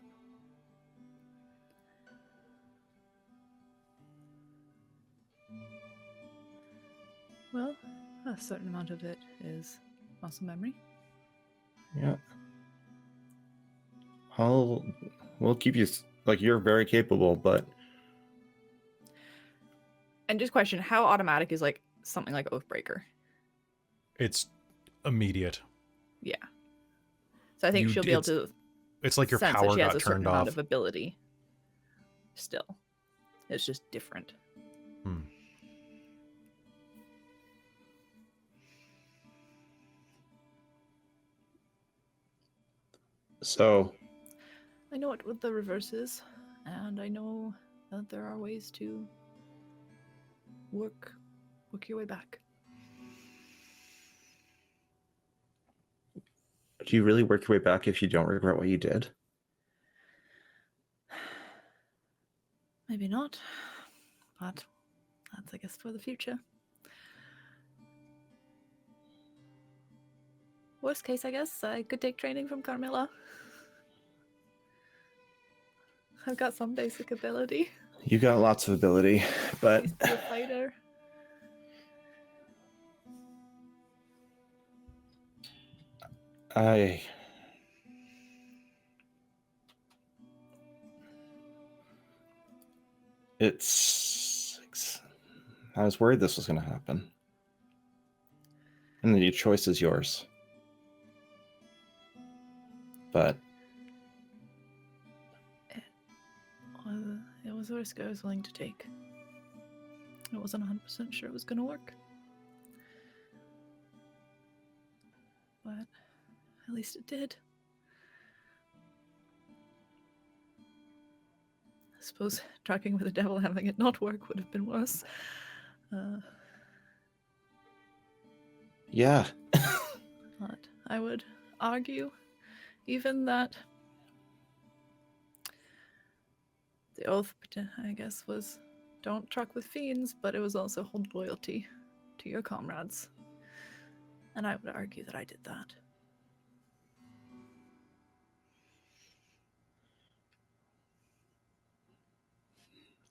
Well, a certain amount of it is muscle memory. Yeah. We'll keep you, like, you're very capable, but... And just question, how automatic is like something like Oathbreaker? It's immediate. Yeah. So I think she'll be able to It's like your sense power that she has got a certain turned amount off. of ability. Still. It's just different. So... I know what the reverse is, and I know that there are ways to work your way back. Do you really work your way back if you don't regret what you did? Maybe not, but that's, I guess, for the future. Worst case, I guess, I could take training from Carmilla. I've got some basic ability. You got lots of ability, but... She's a fighter. I was worried this was going to happen. And the choice is yours. But... It was a risk I was willing to take. I wasn't 100% sure it was going to work. But at least it did. I suppose tracking with the devil and having it not work would have been worse. Yeah. But I would argue even that the oath, I guess, was don't truck with fiends, but it was also hold loyalty to your comrades. And I would argue that I did that.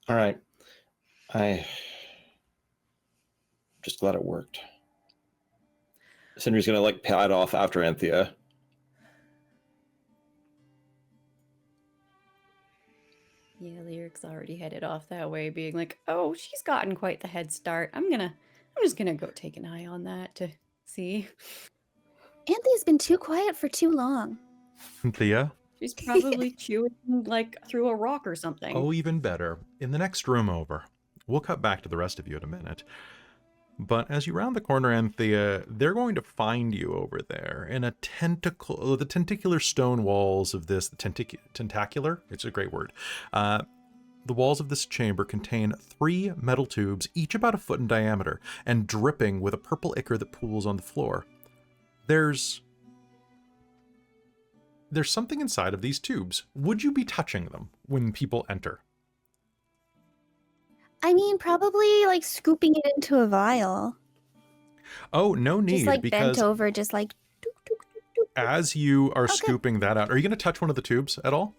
All right. I'm just glad it worked. Sindri's gonna, like, pad off after Anthea. Yeah, Lyric's already headed off that way, being like, oh, she's gotten quite the head start. I'm just gonna go take an eye on that to see. Anthea's been too quiet for too long. Thea? She's probably chewing like through a rock or something. Oh, even better. In the next room over. We'll cut back to the rest of you in a minute. But as you round the corner, Anthea, they're going to find you over there in a the tentacular stone walls of this, tentacular? It's a great word. The walls of this chamber contain 3 metal tubes, each about a foot in diameter, and dripping with a purple ichor that pools on the floor. There's something inside of these tubes. Would you be touching them when people enter? I mean, probably like scooping it into a vial. Oh, no need. Just like because bent over, just like. Dook, dook, dook, dook. as you are Okay. scooping that out, are you going to touch one of the tubes at all?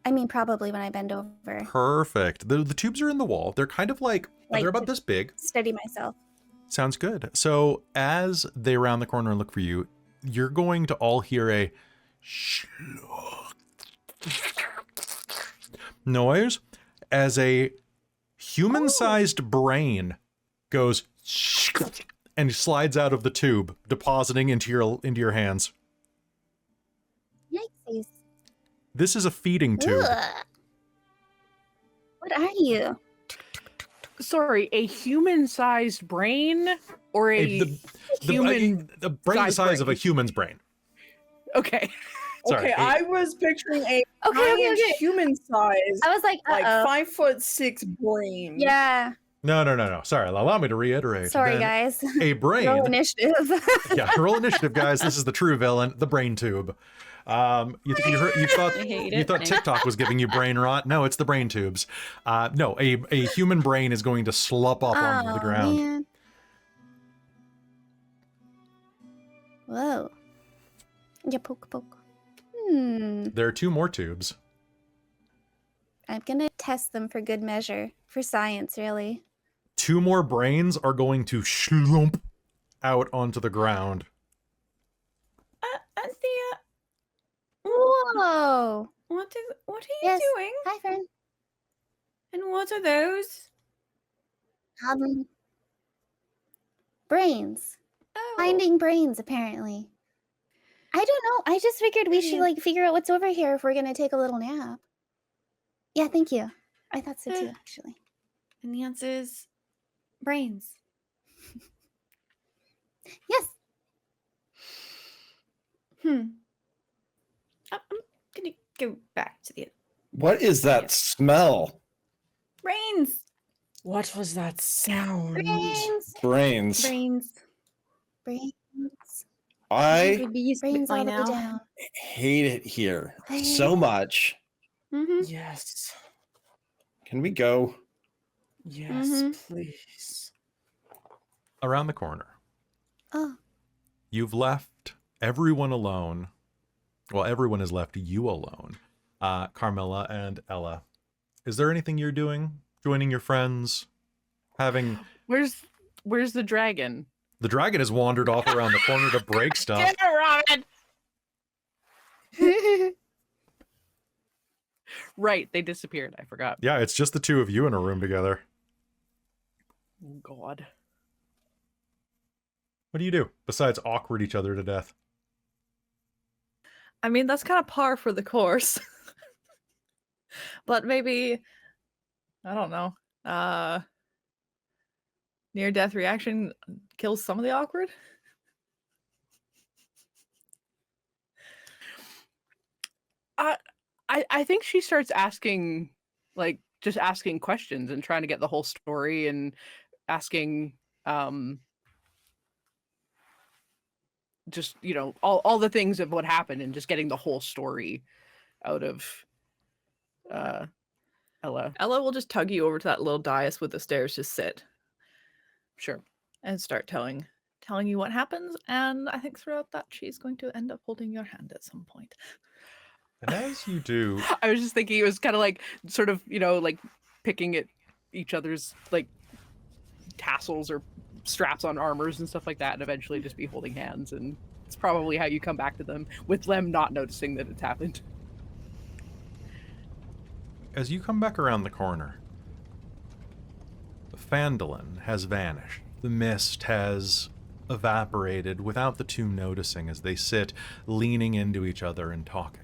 I mean, probably when I bend over. Perfect. The tubes are in the wall. They're kind of like Like they're about to- this big. Steady myself. Sounds good. So as they round the corner and look for you, you're going to all hear a noise as a human-sized brain goes and slides out of the tube, depositing into your hands. Yikesies. This is a feeding tube. Ugh. What are you? Sorry, a human-sized brain or The human? brain the size of a brain. human's brain. Okay. Sorry, Okay, I was picturing a Okay. human size, I was like, like uh-oh. 5'6" brain. Yeah. No. Sorry, allow me to reiterate. Sorry, Then guys. A brain. Roll initiative. Yeah, roll initiative, guys. This is the true villain, the brain tube. You thought I hate you it. thought TikTok was giving you brain rot? No, it's the brain tubes. No, a human brain is going to slop up onto the ground. Man. Whoa. Yeah, poke. There are 2 more tubes. I'm gonna test them for good measure. For science, really. 2 more brains are going to slump out onto the ground. Anthea, Whoa! what are you Yes. doing? Hi, friend. And what are those? Brains. Oh, Finding brains, apparently. I don't know. I just figured we should like figure out what's over here if we're gonna take a little nap. Yeah, thank you. I thought so too, actually. and the answer is brains. Yes. I'm gonna go back to the What is that smell? brains. What was that sound? Brains. Brains. Brains. Brains. I Would be used to it Brains by all the way now. down. hate it here I so much. Yes. Can we go? Yes, please. Around the corner, Oh. you've left everyone alone. Well, everyone has left you alone. Carmilla and Ella. Is there anything you're doing? Joining your friends? Having... Where's the dragon? The dragon has wandered off around the corner to break stuff. Dinner, Robin! Right, they disappeared. I forgot. Yeah, it's just the two of you in a room together. Oh, God. What do you do besides awkward each other to death? I mean, that's kind of par for the course. But maybe, I don't know, near-death reaction kills some of the awkward? I think she starts asking, like, just asking questions and trying to get the whole story and asking, just, you know, all the things of what happened and just getting the whole story out of Ella. Ella will just tug you over to that little dais with the stairs, just sit Sure. and start telling you what happens. And I think throughout that, she's going to end up holding your hand at some point. And as you do... I was just thinking it was kind of like, sort of, you know, like picking at each other's, like, tassels or straps on armors and stuff like that, and eventually just be holding hands. And it's probably how you come back to them, with them not noticing that it's happened. As you come back around the corner, Phandelver has vanished. The mist has evaporated without the two noticing as they sit leaning into each other and talking.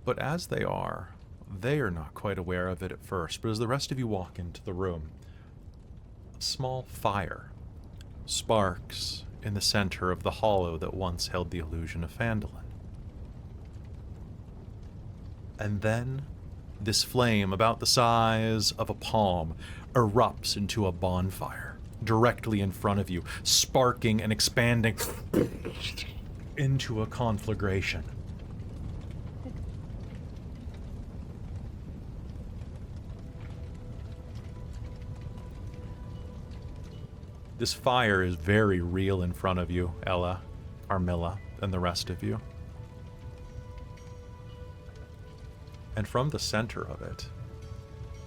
But as they are not quite aware of it at first, but as the rest of you walk into the room, a small fire sparks in the center of the hollow that once held the illusion of Phandelver. And then this flame, about the size of a palm, erupts into a bonfire directly in front of you, sparking and expanding into a conflagration. This fire is very real in front of you, Ella, Carmilla, and the rest of you. And from the center of it,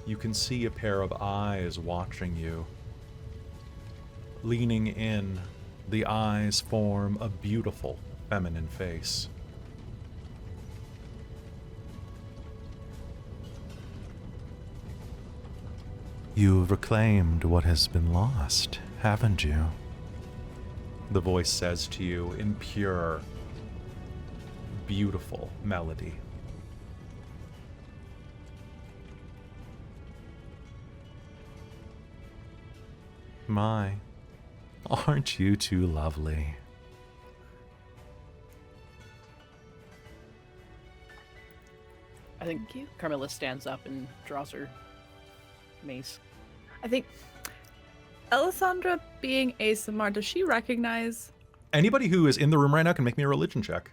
you can see a pair of eyes watching you. Leaning in, the eyes form a beautiful feminine face. You've reclaimed what has been lost, haven't you? The voice says to you in pure, beautiful melody. My, aren't you two lovely? I think Carmilla stands up and draws her mace. I think Ellasandra, being ASMR, does she recognize? Anybody who is in the room right now can make me a religion check.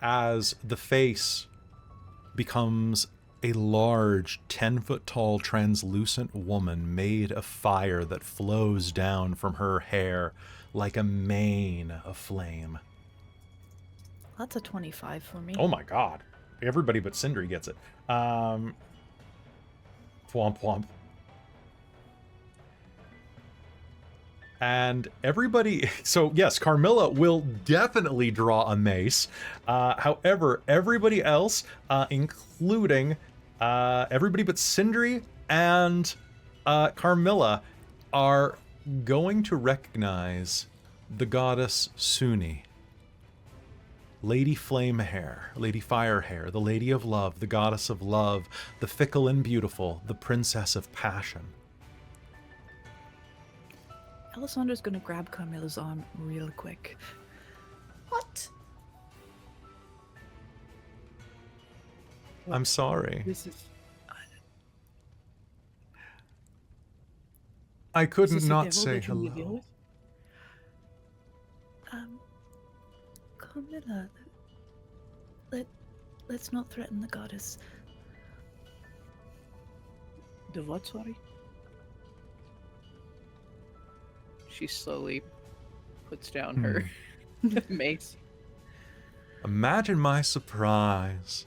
As the face becomes a large, 10-foot-tall, translucent woman made of fire that flows down from her hair like a mane of flame. That's a 25 for me. Oh my god. Everybody but Sindri gets it. Thwomp thwomp. And everybody, so yes, Carmilla will definitely draw a mace. However, everybody else, including everybody but Sindri and Carmilla, are going to recognize the goddess Suni. Lady Flame Hair, Lady Fire Hair, the Lady of Love, the goddess of love, the fickle and beautiful, the princess of passion. Alisandra's gonna grab Carmilla's arm real quick. What? I'm sorry. This is I is couldn't this a not devil say that you live hello. with? Carmilla, let's not threaten the goddess. The what, sorry? She slowly puts down her mace. Imagine my surprise.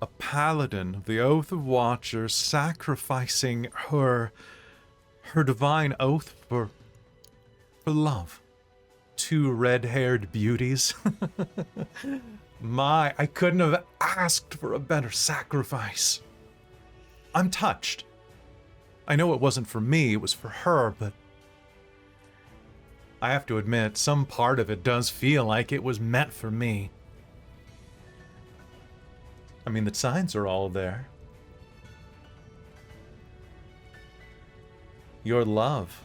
A paladin of the Oath of Watchers sacrificing her divine oath for love. Two red-haired beauties. I couldn't have asked for a better sacrifice. I'm touched. I know it wasn't for me, it was for her, but I have to admit, some part of it does feel like it was meant for me. I mean, the signs are all there. Your love.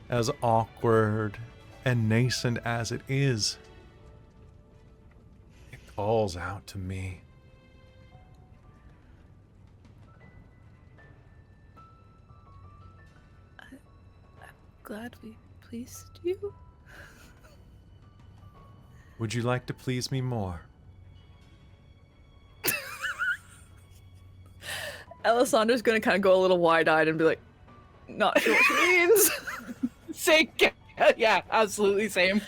As awkward and nascent as it is, it calls out to me. Glad we pleased you. Would you like to please me more? Alisandra's gonna kind of go a little wide-eyed and be like, not sure what she means. Same. Yeah, absolutely same.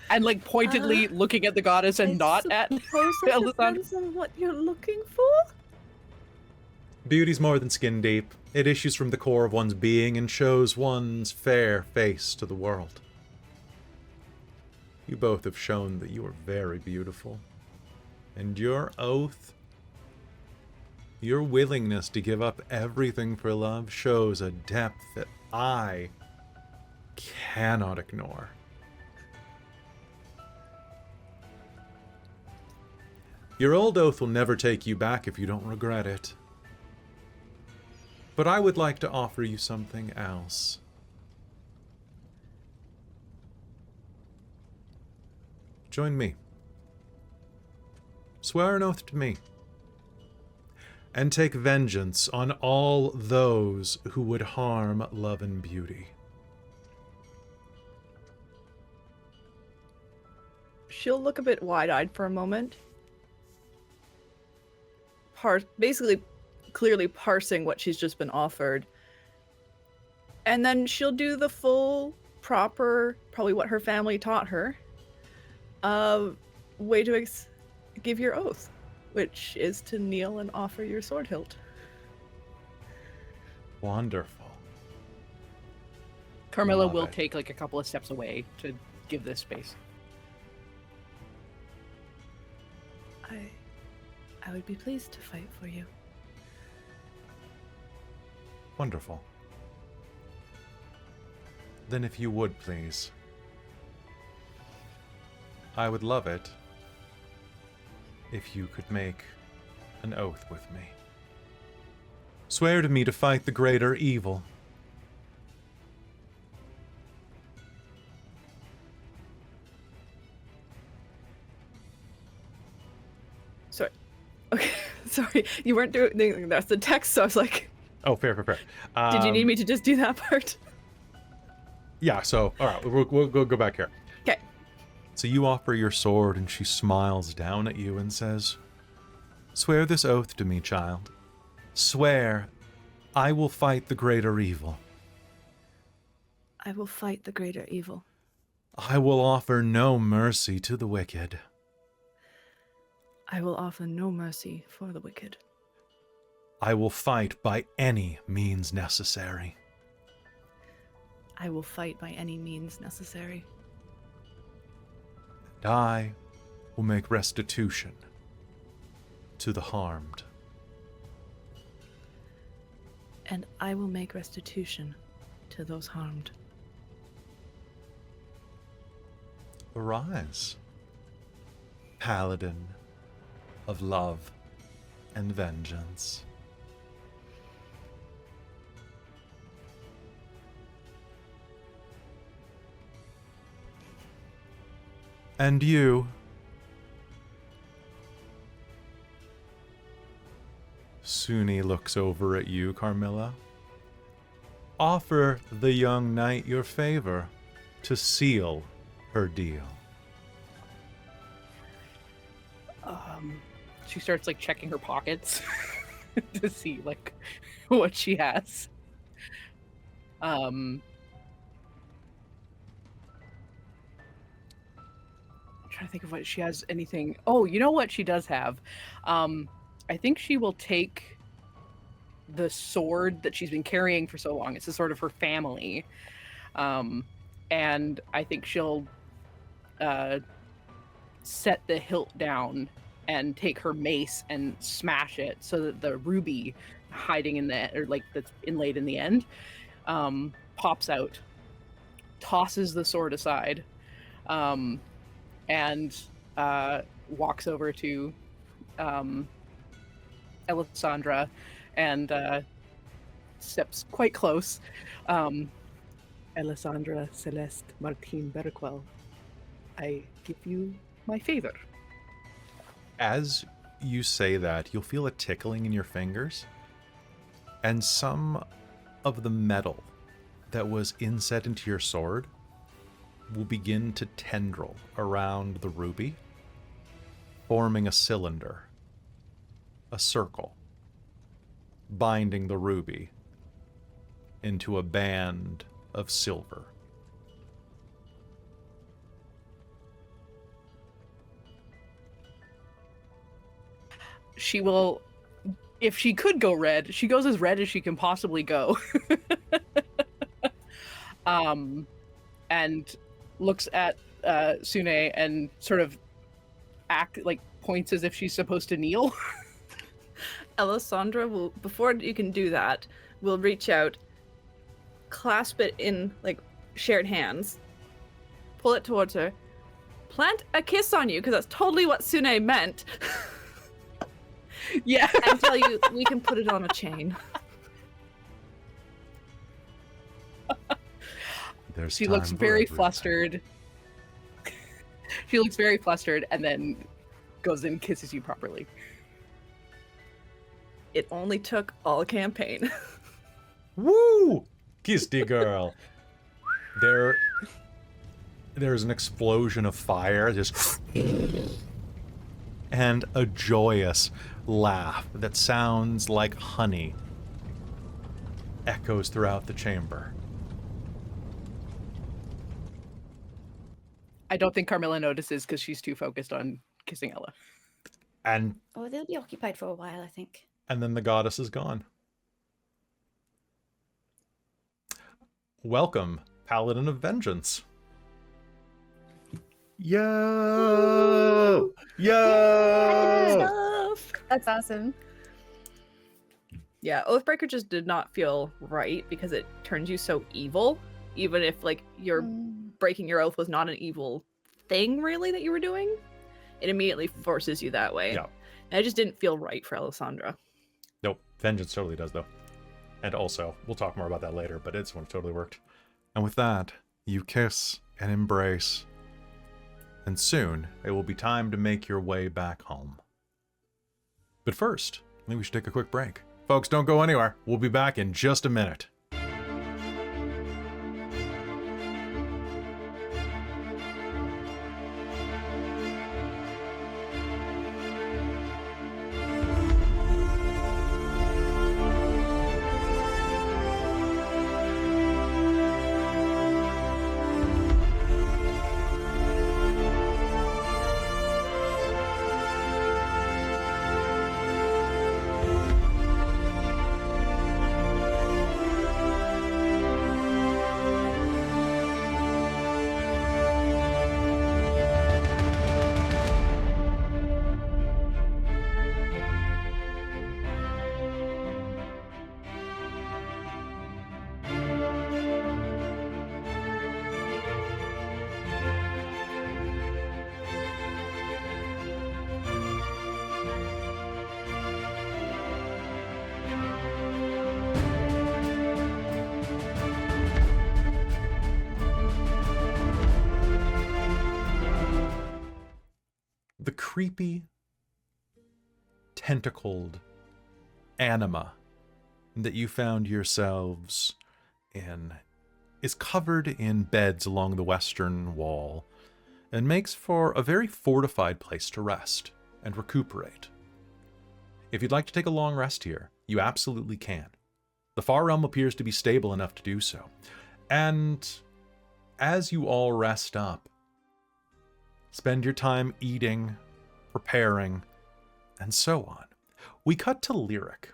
And like pointedly looking at the goddess and not at Suppose it Alessandra. depends on what you're looking for. Beauty's more than skin deep. It issues from the core of one's being and shows one's fair face to the world. You both have shown that you are very beautiful. And your oath, your willingness to give up everything for love shows a depth that I cannot ignore. Your old oath will never take you back if you don't regret it. But I would like to offer you something else. Join me. Swear an oath to me. And take vengeance on all those who would harm love and beauty. She'll look a bit wide-eyed for a moment. Basically, clearly parsing what she's just been offered. And then she'll do the full, proper, probably what her family taught her, way to give your oath, which is to kneel and offer your sword hilt. Wonderful. Carmilla Love will it. take like a couple of steps away to give this space. I would be pleased to fight for you. Wonderful. Then if you would, please. I would love it if you could make an oath with me. Swear to me to fight the greater evil. Sorry. Okay, sorry. You weren't doing that's the text, so I was like, Oh, fair. did you need me to just do that part? Yeah, so, alright, we'll go back here. Okay. So you offer your sword, and she smiles down at you and says, "Swear this oath to me, child. Swear I will fight the greater evil. I will fight the greater evil. I will offer no mercy to the wicked. I will offer no mercy for the wicked. I will fight by any means necessary. I will fight by any means necessary. And I will make restitution to the harmed. And I will make restitution to those harmed. Arise, paladin of love and vengeance. And you, Suni looks over at you, Carmilla. Offer the young knight your favor to seal her deal. She starts like checking her pockets to see like what she has. I'm trying to think of what she has. Anything? Oh, you know what she does have? I think she will take the sword that she's been carrying for so long. It's the sword of her family, and I think she'll set the hilt down and take her mace and smash it so that the ruby hiding in the, or like that's inlaid in the end, pops out, tosses the sword aside, and walks over to Ellasandra and steps quite close. Ellasandra Celeste Martin Berquel, I give you my favor. As you say that, you'll feel a tickling in your fingers, and some of the metal that was inset into your sword will begin to tendril around the ruby, forming a cylinder, a circle, binding the ruby into a band of silver. She will, if she could go red, she goes as red as she can possibly go. And looks at Sune and sort of points as if she's supposed to kneel. Ellasandra will, before you can do that, will reach out, clasp it in like shared hands, pull it towards her, plant a kiss on you, because that's totally what Sune meant. Yeah. And tell you we can put it on a chain. She looks very flustered. She looks very flustered and then goes and kisses you properly. It only took all campaign. Woo! Kiss the girl. There's an explosion of fire, just and a joyous laugh that sounds like honey echoes throughout the chamber. I don't think Carmilla notices because she's too focused on kissing Ella. And Oh, they'll be occupied for a while, I think. then the goddess is gone. Welcome, Paladin of Vengeance. Yo! Yo! That's awesome. Yeah, Oathbreaker just did not feel right because it turns you so evil, even if like your breaking your oath was not an evil thing really that you were doing. It immediately forces you that way. Yeah. And it just didn't feel right for Ellasandra. Nope, Vengeance totally does, though. And also, we'll talk more about that later, but it's one totally worked. And with that, you kiss and embrace, and soon it will be time to make your way back home. But first, I think we should take a quick break. Folks, don't go anywhere. We'll be back in just a minute. the creepy, tentacled anima that you found yourselves in is covered in beds along the western wall and makes for a very fortified place to rest and recuperate. If you'd like to take a long rest here, you absolutely can. The Far Realm appears to be stable enough to do so. And as you all rest up, spend your time eating, preparing, and so on, we cut to Lyric.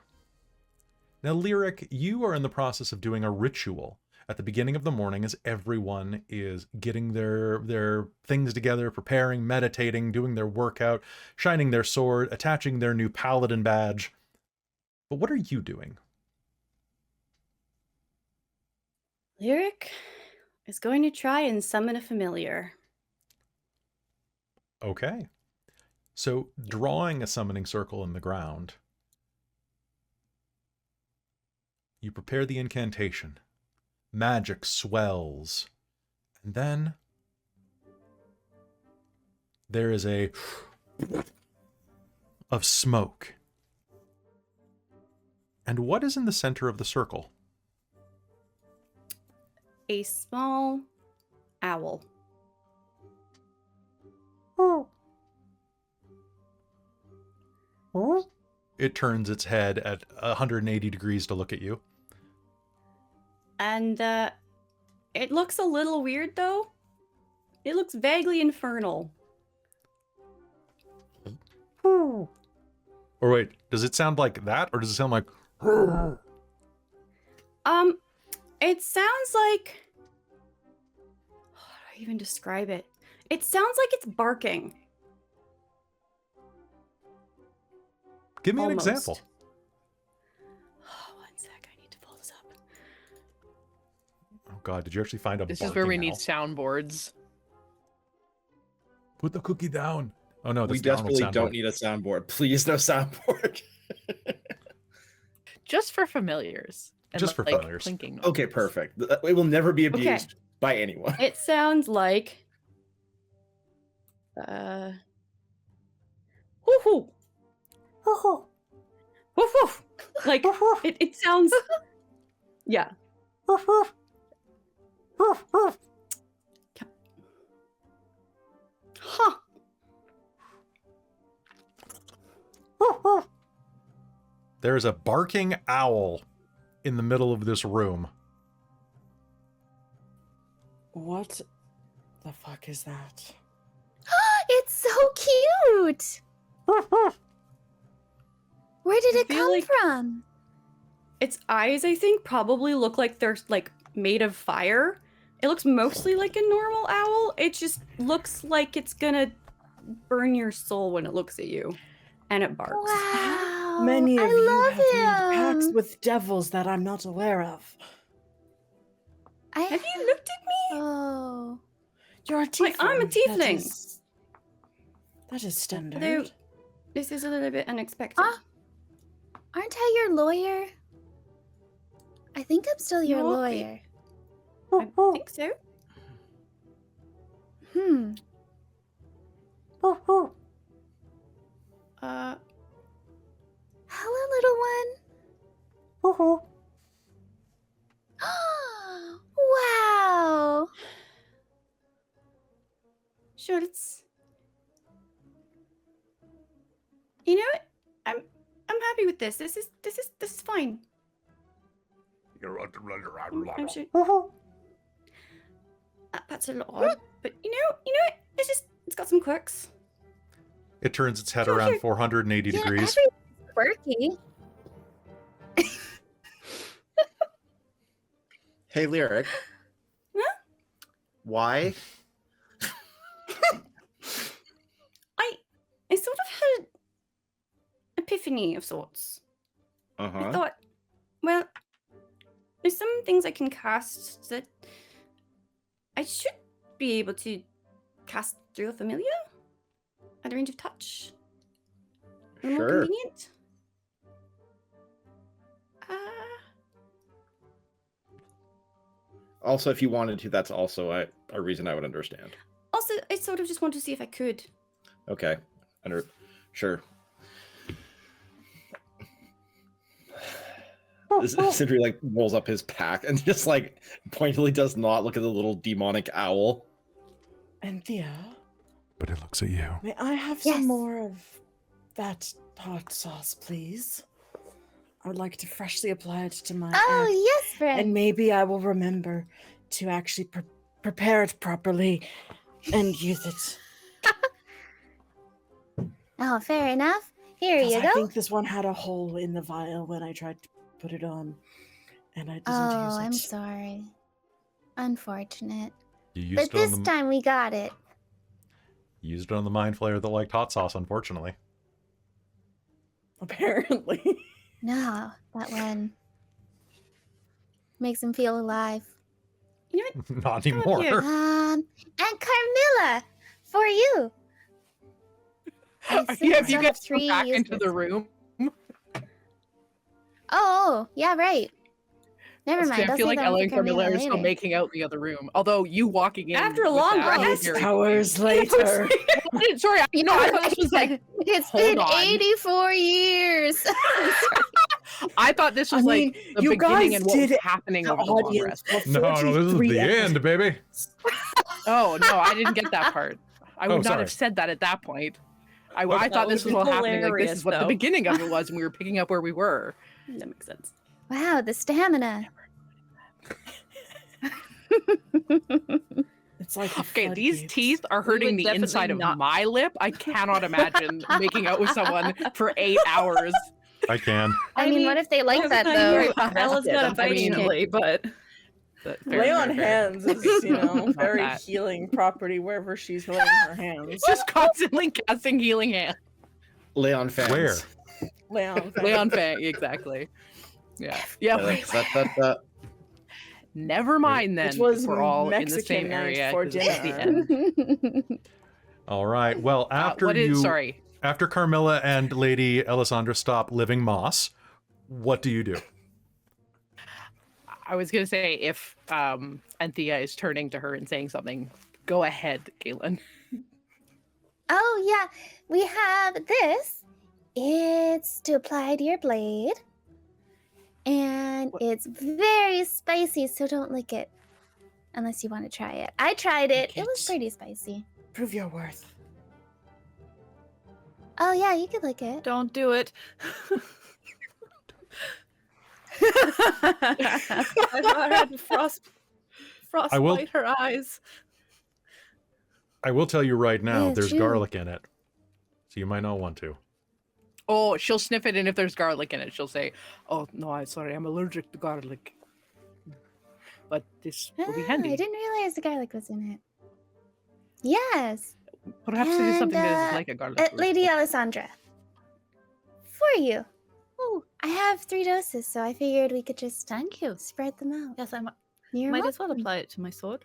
Now, Lyric, you are in the process of doing a ritual at the beginning of the morning as everyone is getting their things together, preparing, meditating, doing their workout, shining their sword, attaching their new paladin badge. But what are you doing? Lyric is going to try and summon a familiar. Okay. So, drawing a summoning circle in the ground, you prepare the incantation. Magic swells. And then there is a of smoke. And what is in the center of the circle? A small owl. It turns its head at 180 degrees to look at you. And it looks a little weird, though. It looks vaguely infernal. Or wait, does it sound like that, or does it sound like... It sounds like... How do I even describe it? It sounds like it's barking. Give me Almost. an example. Oh, 1 sec, I need to pull this up. Oh god, did you actually find a This is where we barking need owl? soundboards. Put the cookie down. Oh no, We that's the Arnold desperately don't soundboard. need a soundboard. Please, no soundboard. Just for familiars. And Just for like, familiars. Clinking Okay, noises. perfect. It will never be Okay. abused by anyone. It sounds like... Woohoo! Woohoo! Woof Like, it sounds... Yeah. Huh. There is a barking owl in the middle of this room. What the fuck is that? It's so cute. Where did it feel come like- from? Its eyes, I think, probably look like they're, like, made of fire. It looks mostly like a normal owl. It just looks like it's gonna burn your soul when it looks at you. And it barks. Wow. Many of I you love have made pacts him. with devils that I'm not aware of. Have you looked at me? Oh. You're a Like, tiefling. I'm a tiefling. That is standard. Although, this is a little bit unexpected. Aren't I your lawyer? I think I'm still your No, lawyer. I think so. Hmm. Hello, little one. Wow. Sure, it's... You know what? I'm happy with this. This is fine. I'm sure. That's a lot odd, but you know what? It's got some quirks. It turns its head Sure, around sure. 480 Yeah, degrees. everything's quirky. Hey, Lyric. Huh? Why? I sort of had an epiphany of sorts. I Uh-huh. thought, well, there's some things I can cast that I should be able to cast through a familiar at a range of touch. A little more Sure. convenient. Also, if you wanted to, that's also a reason I would understand. Also, I sort of just want to see if I could. Okay. Sure. Sindri like rolls up his pack and just like pointedly does not look at the little demonic owl. Anthea, But it looks at you. may I have Yes. some more of that hot sauce, please? I would like to freshly apply it to my Oh, axe, yes, friend. and maybe I will remember to actually prepare it properly and use it. Oh, fair enough. Here 'Cause you I go. think this one had a hole in the vial when I tried to put it on, and I didn't use Oh, it. I'm sorry. Unfortunate. You used But it on this the time we got it. used it on the mind flayer that liked hot sauce, unfortunately. Apparently. No, that one makes him feel alive. You know what? Not Come up here. anymore. And Carmilla, for you. I Yeah, think if you still get have thrown back into uses. the room. Oh, yeah, right. Never mind. I I'll feel say like that Ella one and for Carmilla Carmilla are still later. making out in the other room. Although you walking in After a with long that rest. was very- Hours later. Sorry, I thought this was like It's hold been on. 84 years. I thought this was I mean, like the you beginning guys and what was did happening the over the long audience rest. for No, this is 43 the episodes. end, baby. Oh no, I didn't get that part. I would Oh, not sorry. have said that at that point. I Okay. thought this was all happening. Like this is hilarious, what the though. beginning of it was, and we were picking up where we were. That makes sense. Wow, the stamina. It's like the Okay, these floodgates. teeth are hurting would the inside definitely of not- my lip. I cannot imagine making out with someone for 8 hours. I can. I mean, what if they like that though? Ella's got a I bite mean, unfortunately, but But Lay on hands is, you know, Not very that. healing property wherever she's laying her hands. Just constantly casting healing hand. Lay on fans. Where? Lay on Lay on fang, exactly. Yeah. Yeah. Never mind then. Which was if we're all in the Mexican same night area for 'cause it's the dinner. end. All right. Well, after Sorry. after Carmilla and Lady Ellasandra stop living moss, what do you do? I was gonna say if Anthea is turning to her and saying something, go ahead, Caitlan. Oh yeah, we have this. It's to apply to your blade. And it's very spicy, so don't lick it. Unless you want to try it. I tried it. It was pretty spicy. Prove your worth. Oh yeah, you could lick it. Don't do it. I thought I had I will- frostbite her eyes. I will tell you right now, Yeah, there's chew. garlic in it. So you might not want to. Oh, she'll sniff it, and if there's garlic in it, she'll say, "Oh no, I'm sorry, I'm allergic to garlic." But this will be Ah, handy. I didn't realize the garlic was in it. Yes. Perhaps it is something that And, is like a garlic. root. Lady Alessandra. For you. Oh, I have 3 doses, so I figured we could just Thank you. spread them out. Yes, I You're might as well welcome. apply it to my sword.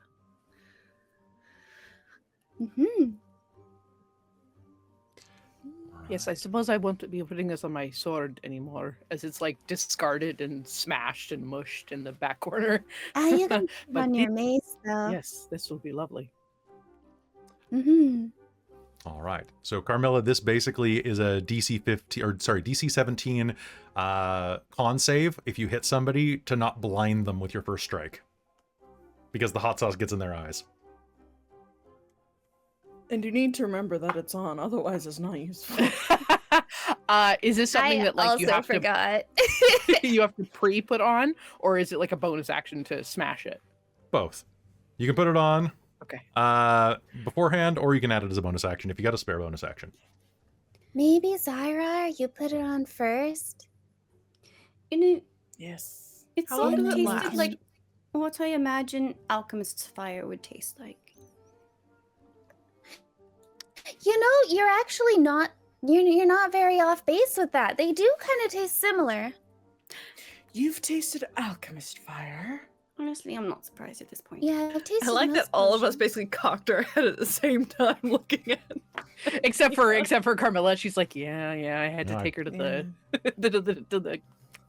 Mhm. Yes, I suppose I won't be putting this on my sword anymore, as it's like discarded and smashed and mushed in the back corner. You can put But on your mace, though. Yes, this will be lovely. Mm-hmm. All right. So Carmilla, this basically is a DC 15 or sorry, DC 17 con save if you hit somebody to not blind them with your first strike. Because the hot sauce gets in their eyes. And you need to remember that it's on, otherwise it's not useful. Is this something I that like you also have forgot. to you have to pre-put on, or is it like a bonus action to smash it? Both. You can put it on Okay. beforehand, or you can add it as a bonus action if you got a spare bonus action. Maybe Zai'rar, you put it on first. you know, Yes. it How sort long of does it tasted last? like what I imagine alchemist's fire would taste like. You know, you're actually not you're not very off base with that. They do kind of taste similar. You've tasted alchemist fire. Honestly, I'm not surprised at this point. Yeah, I've tasted I like that most all of us potions. basically cocked our head at the same time looking at except for Carmilla, she's like, yeah, I had to No, take her to Yeah. the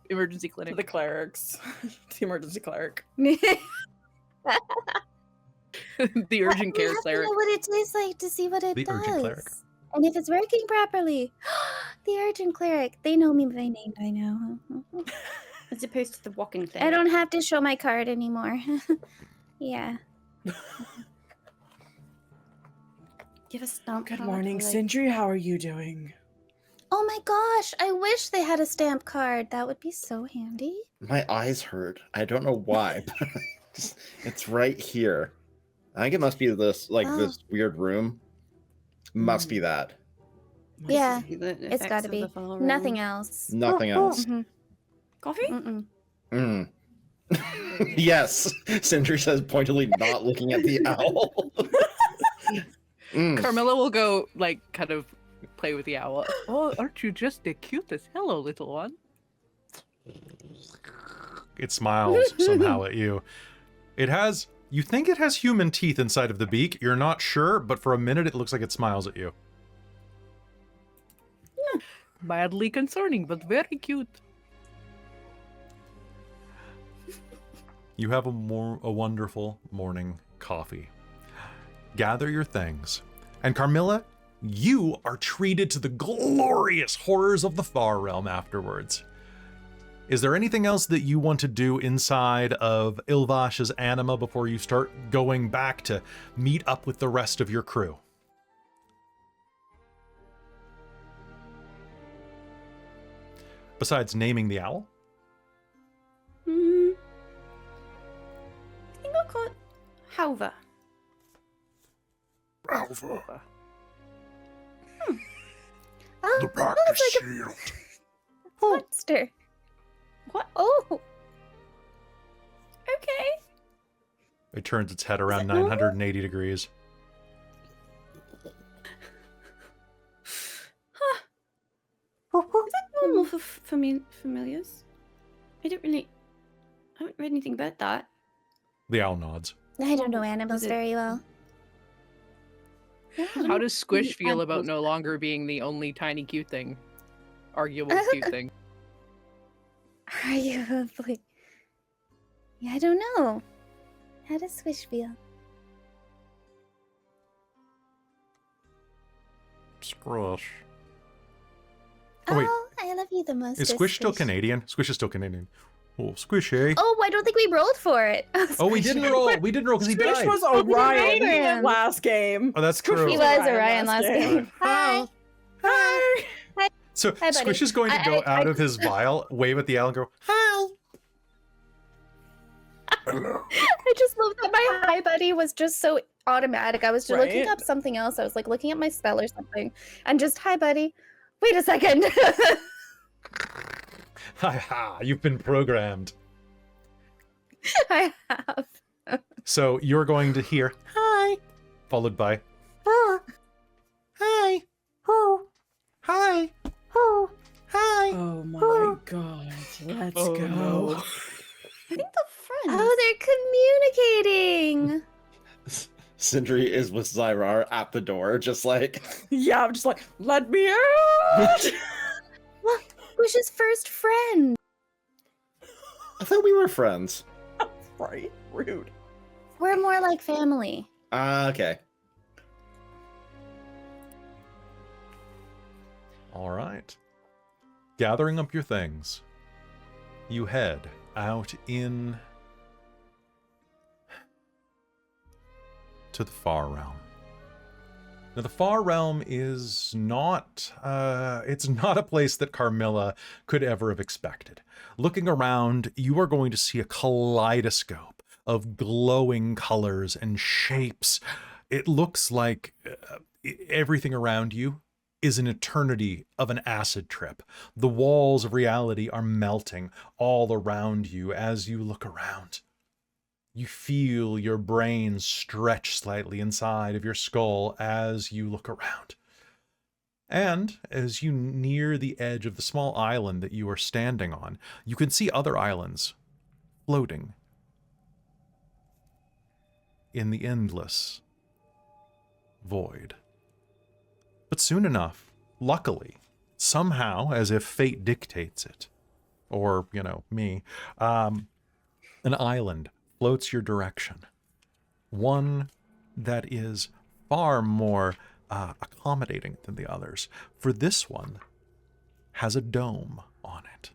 emergency To clinic. the clerics. The emergency cleric. The urgent We care have to cleric. know what it tastes like to see what it The does. urgent cleric. And if it's working properly, the Urgent Cleric. They know me by name by now. As opposed to the walking thing. I don't have to show my card anymore. Yeah. Give a stomp. Good card morning, for, like- Sindri. How are you doing? Oh my gosh, I wish they had a stamp card. That would be so handy. My eyes hurt. I don't know why, but it's right here. I think it must be this this weird room. Must be that. Yeah, The it's effects got to of be. the fall Nothing round. else. Nothing else. Mhm. Coffee? Mm-mm. Mm. Yes, Sindri says pointedly, not looking at the owl. Mm. Carmilla will go, like, kind of play with the owl. Oh, aren't you just the cutest? Hello, little one. It smiles somehow at you. You think it has human teeth inside of the beak. You're not sure, but for a minute it looks like it smiles at you. Mildly concerning, but very cute. You have a wonderful morning coffee. Gather your things. And Carmilla, you are treated to the glorious horrors of the Far Realm afterwards. Is there anything else that you want to do inside of Ilvaash's anima before you start going back to meet up with the rest of your crew? Besides naming the owl? I think I'll call it Halva. Oh, The back looks is like sealed. a monster. What? Oh, Okay. It turns its head around it normal? 980 degrees. Is that normal for familiars? I haven't read anything about that. The owl nods. I don't know animals Is it- very well. How does Squish feel about animals. no longer being the only tiny cute thing? Arguable cute thing. Arguably. Yeah, I don't know. How does Squish feel? Squish. Oh, wait. Oh, I love you the most. Is Squish still Canadian? Squish is still Canadian. Oh, Squishy. Oh, I don't think we rolled for it. Oh, we didn't roll. We didn't roll because he Squish died. was Orion. Orion last game. Oh, that's true. He was Orion last game. Hi. Hi. So Hi, buddy. Squish is going to go out of his vial, wave at the owl, and go, "Hi." Hello. I just love that my hi buddy was just so automatic. I was just looking Right? up something else. I was like looking at my spell or something, and just hi buddy. Wait a second. Ha ha! You've been programmed. I have. So you're going to hear "Hi," followed by "Oh, hi, oh, hi, oh, hi." Oh my god. Let's Oh, go. no. I think they're friends. Oh, they're communicating. Sindri is with Zai'rar at the door, just like Yeah, I'm just like, let me out. Wish's first friend. I thought we were friends. Right? Rude. We're more like family. Okay. All right. Gathering up your things, you head out in to the Far Realm. Now, the Far Realm is not, it's not a place that Carmilla could ever have expected. Looking around, you are going to see a kaleidoscope of glowing colors and shapes. It looks like everything around you is an eternity of an acid trip. The walls of reality are melting all around you as you look around. You feel your brain stretch slightly inside of your skull as you look around. And as you near the edge of the small island that you are standing on, you can see other islands floating in the endless void. But soon enough, luckily, somehow, as if fate dictates it, or, me, an island floats your direction. One that is far more accommodating than the others, for this one has a dome on it.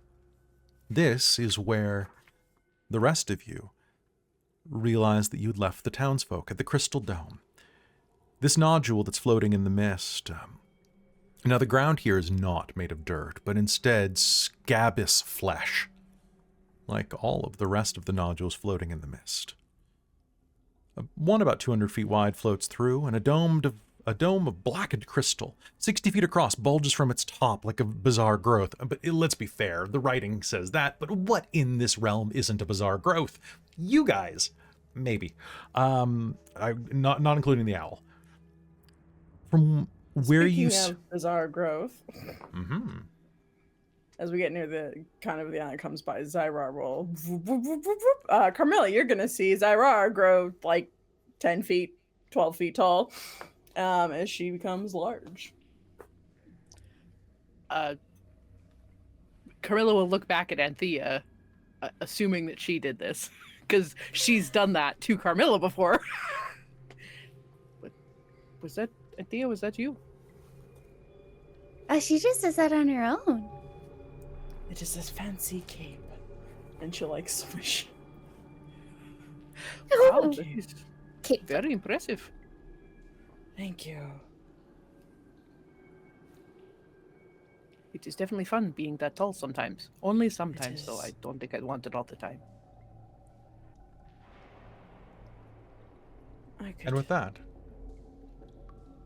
This is where the rest of you realize that you'd left the townsfolk at the Crystal Dome. This nodule that's floating in the mist. Now, the ground here is not made of dirt, but instead scabrous flesh, like all of the rest of the nodules floating in the mist. One about 200 feet wide floats through, and a dome of blackened crystal, 60 feet across, bulges from its top like a bizarre growth. But let's be fair, the writing says that, but what in this realm isn't a bizarre growth? You guys, maybe. Not including the owl. From where Speaking of bizarre growth, Mm-hmm. as we get near the island comes by, Zai'rar will. Carmilla, you're gonna see Zai'rar grow like 10 feet, 12 feet tall, as she becomes large. Carmilla will look back at Anthea, assuming that she did this, because she's done that to Carmilla before. Was that Anthea? Was that you? She just does that on her own. It is this fancy cape, and she'll like swish. Wow, Ooh. jeez. Cape. Very impressive. Thank you. It is definitely fun being that tall sometimes. Only sometimes, though. is. I don't think I'd want it all the time. And with that,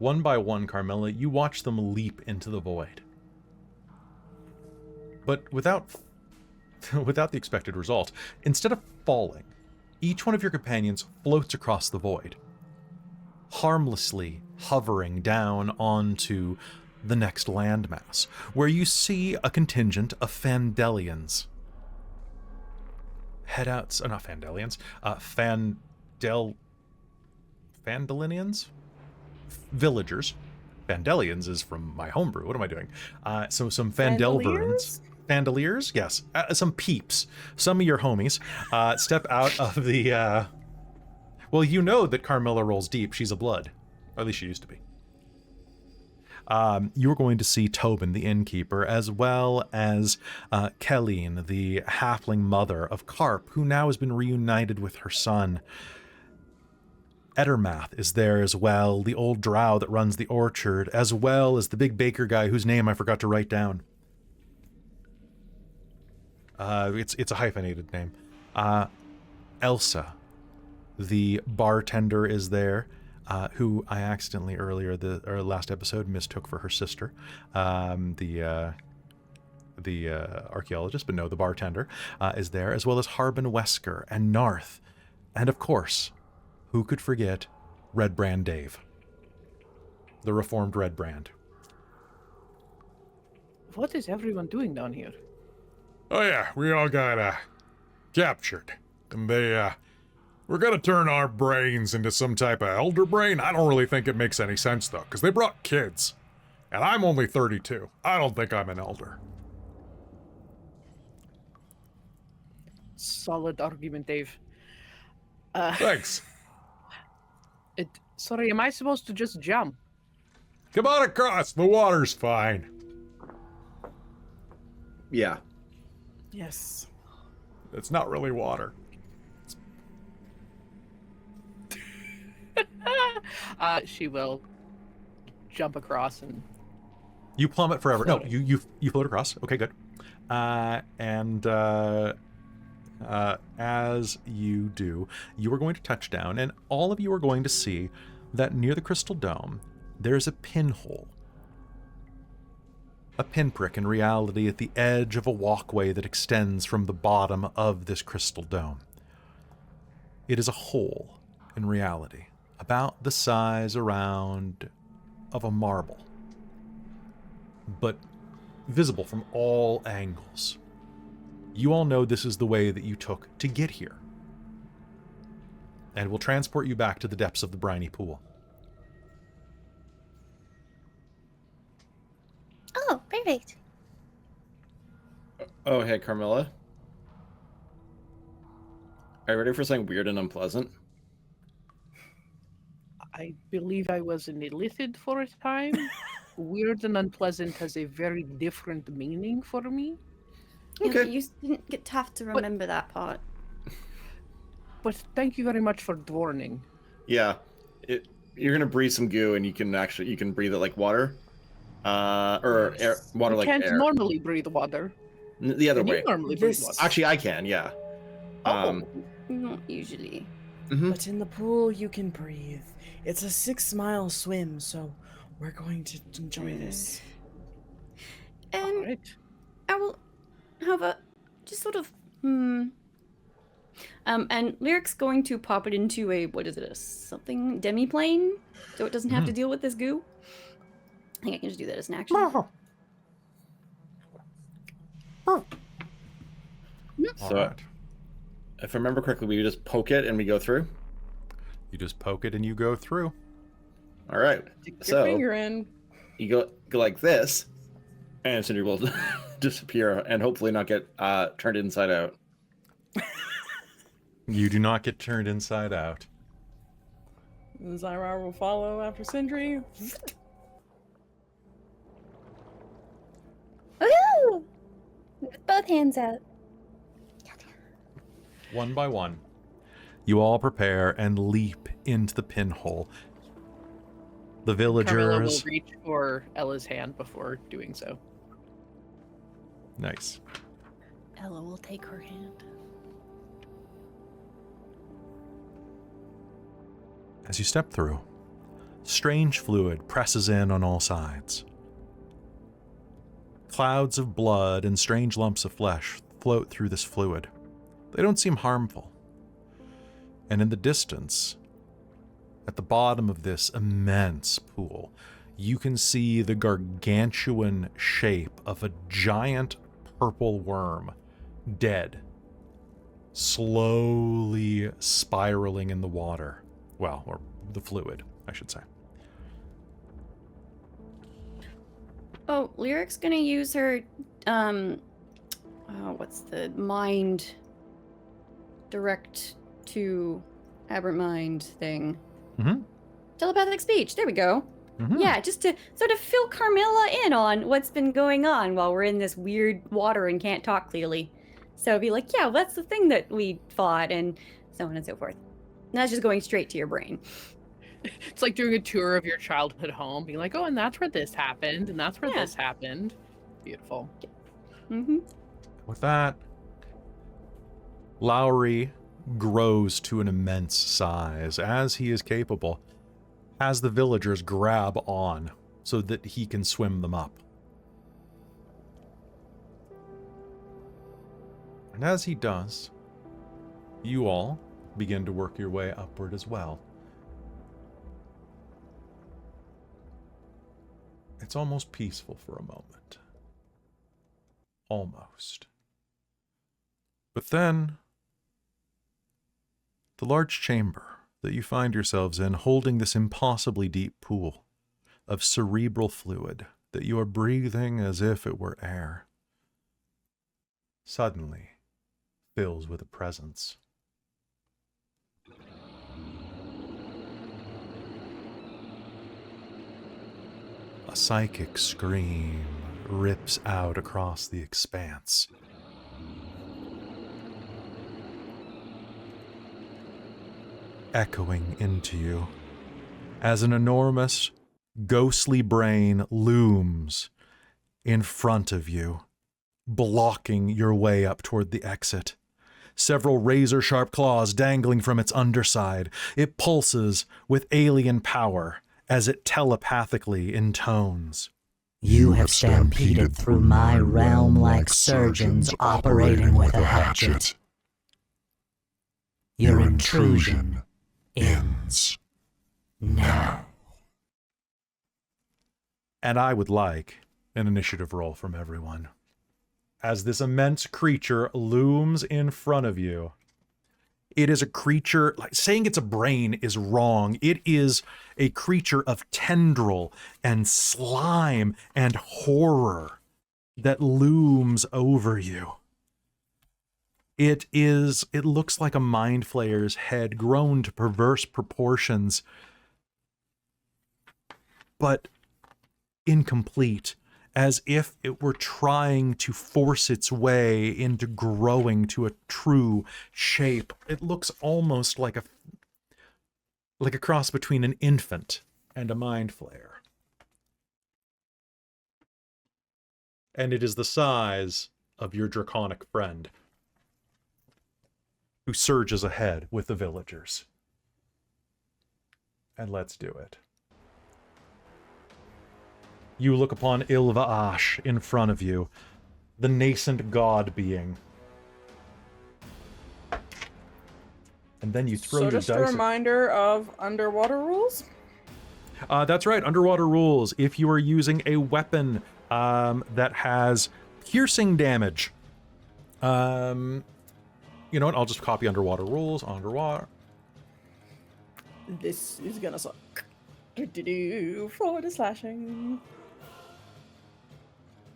one by one, Carmilla, you watch them leap into the void. But without the expected result, instead of falling, each one of your companions floats across the void, harmlessly hovering down onto the next landmass, where you see a contingent of Phandelians head out. Not Phandelians, Phandelinians? Villagers. Phandelians is from my homebrew. What am I doing? So some Phandelverans. Phandeliers? Yes. Some peeps. Some of your homies step out of the... Well, you know that Carmilla rolls deep. She's a blood. Or at least she used to be. You're going to see Tobin, the innkeeper, as well as Caitlan, the halfling mother of Carp, who now has been reunited with her son. Ettermath is there as well, the old drow that runs the orchard, as well as the big baker guy whose name I forgot to write down. It's a hyphenated name. Elsa, the bartender, is there, who I accidentally last episode mistook for her sister, the archaeologist, but no, the bartender is there, as well as Harbin Wesker and Narth, and of course, who could forget Red Brand Dave, the reformed Red Brand. What is everyone doing down here? Oh yeah, we all got captured. And we're gonna turn our brains into some type of elder brain. I don't really think it makes any sense though, because they brought kids. And I'm only 32. I don't think I'm an elder. Solid argument, Dave. Thanks. Sorry, am I supposed to just jump? Come on across, the water's fine. Yeah. Yes. It's not really water. She will jump across and... You plummet forever. No, Floating. you float across. Okay, good. As you do, you are going to touch down, and all of you are going to see that near the Crystal Dome, there's a pinhole. A pinprick, in reality, at the edge of a walkway that extends from the bottom of this Crystal Dome. It is a hole, in reality, about the size around of a marble, but visible from all angles. You all know this is the way that you took to get here, and will transport you back to the depths of the briny pool. Oh, perfect. Oh, hey, Carmilla. Are you ready for something weird and unpleasant? I believe I was an illithid for a time. Weird and unpleasant has a very different meaning for me. Okay. You didn't get tough to remember that part. But thank you very much for warning. Yeah. You're gonna breathe some goo, and you can breathe it like water, or air, water like air. You can't normally breathe water. The other Can way. you normally breathe water? Actually, I can. Yeah. Not usually. But in the pool, you can breathe. It's a 6-mile swim, so we're going to enjoy this. And Right. I will have a just sort of and Lyric's going to pop it into a something demi-plane, so it doesn't have to deal with this goo. I think I can just do that as an action. So, if I remember correctly, we just poke it and we go through. You just poke it and you go through. All right. Stick your So finger in. you go like this, and Sindri will disappear and hopefully not get turned inside out. You do not get turned inside out. And Zai'rar will follow after Sindri. Woohoo! With both hands out. One by one, you all prepare and leap into the pinhole. The Carmilla will villagers... reach for Ella's hand before doing so. Nice. Ella will take her hand. As you step through, strange fluid presses in on all sides. Clouds of blood and strange lumps of flesh float through this fluid. They don't seem harmful. And in the distance, at the bottom of this immense pool, you can see the gargantuan shape of a giant purple worm, dead, slowly spiraling in the water. Well, or the fluid, I should say. Oh, Lyric's gonna use her, what's the mind direct to aberrant mind thing? Telepathic speech, there we go. Yeah, just to sort of fill Carmilla in on what's been going on while we're in this weird water and can't talk clearly. So be like, yeah, well, that's the thing that we fought, and so on and so forth. And that's just going straight to your brain. It's like doing a tour of your childhood home, being like, oh, and that's where this happened, and that's where this happened. Beautiful. With that, Lowry grows to an immense size, as he is capable, as the villagers grab on so that he can swim them up. And as he does, you all begin to work your way upward as well. It's almost peaceful for a moment. Almost. But then, the large chamber that you find yourselves in, holding this impossibly deep pool of cerebral fluid that you are breathing as if it were air, suddenly fills with a presence. A psychic scream rips out across the expanse. Echoing into you as an enormous, ghostly brain looms in front of you, blocking your way up toward the exit. Several razor-sharp claws dangling from its underside. It pulses with alien power as it telepathically intones. You have stampeded through my realm like surgeons operating with a hatchet. Your intrusion ends now. And I would like an initiative roll from everyone. As this immense creature looms in front of you, it is a creature, like saying it's a brain is wrong. It is a creature of tendril and slime and horror that looms over you. It looks like a mind flayer's head grown to perverse proportions. but incomplete, as if it were trying to force its way into growing to a true shape. It looks almost like a cross between an infant and a mind flayer. And it is the size of your draconic friend, who surges ahead with the villagers. And let's do it. You look upon Ilvaash in front of you, the nascent god being. And then you throw So your just dice. a reminder of underwater rules? That's right, underwater rules. If you are using a weapon that has piercing damage, you know what? I'll just copy underwater rules. Underwater. This is gonna suck. For the slashing.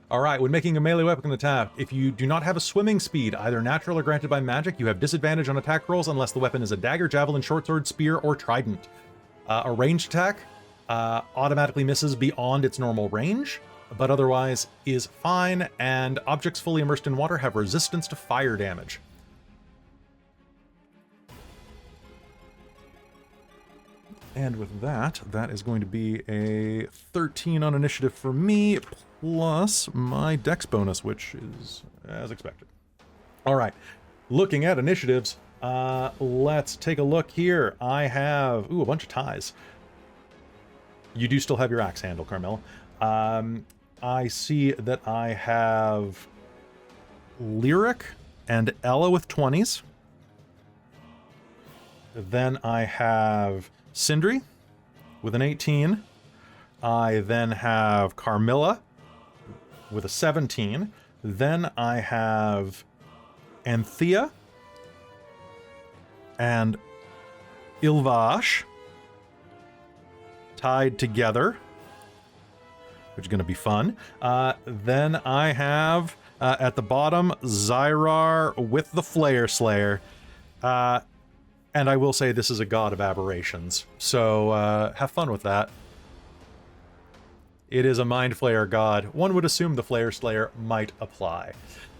All right, when making a melee weapon attack, if you do not have a swimming speed, either natural or granted by magic, you have disadvantage on attack rolls unless the weapon is a dagger, javelin, short sword, spear, or trident. A ranged attack automatically misses beyond its normal range, but otherwise is fine, and objects fully immersed in water have resistance to fire damage. And with that, that is going to be a 13 on initiative for me, plus my dex bonus, which is as expected. All right, looking at initiatives, let's take a look here. I have, a bunch of ties. You do still have your axe handle, Carmilla. I see that I have Lyric and Ella with 20s. Then I have Sindri with an 18. I then have Carmilla with a 17. Then I have Anthea and Ilvaash tied together, which is going to be fun. Then I have, at the bottom, Zai'rar with the Flare Slayer. And I will say this is a god of aberrations, so have fun with that. It is a Mind Flayer god. One would assume the Flare Slayer might apply.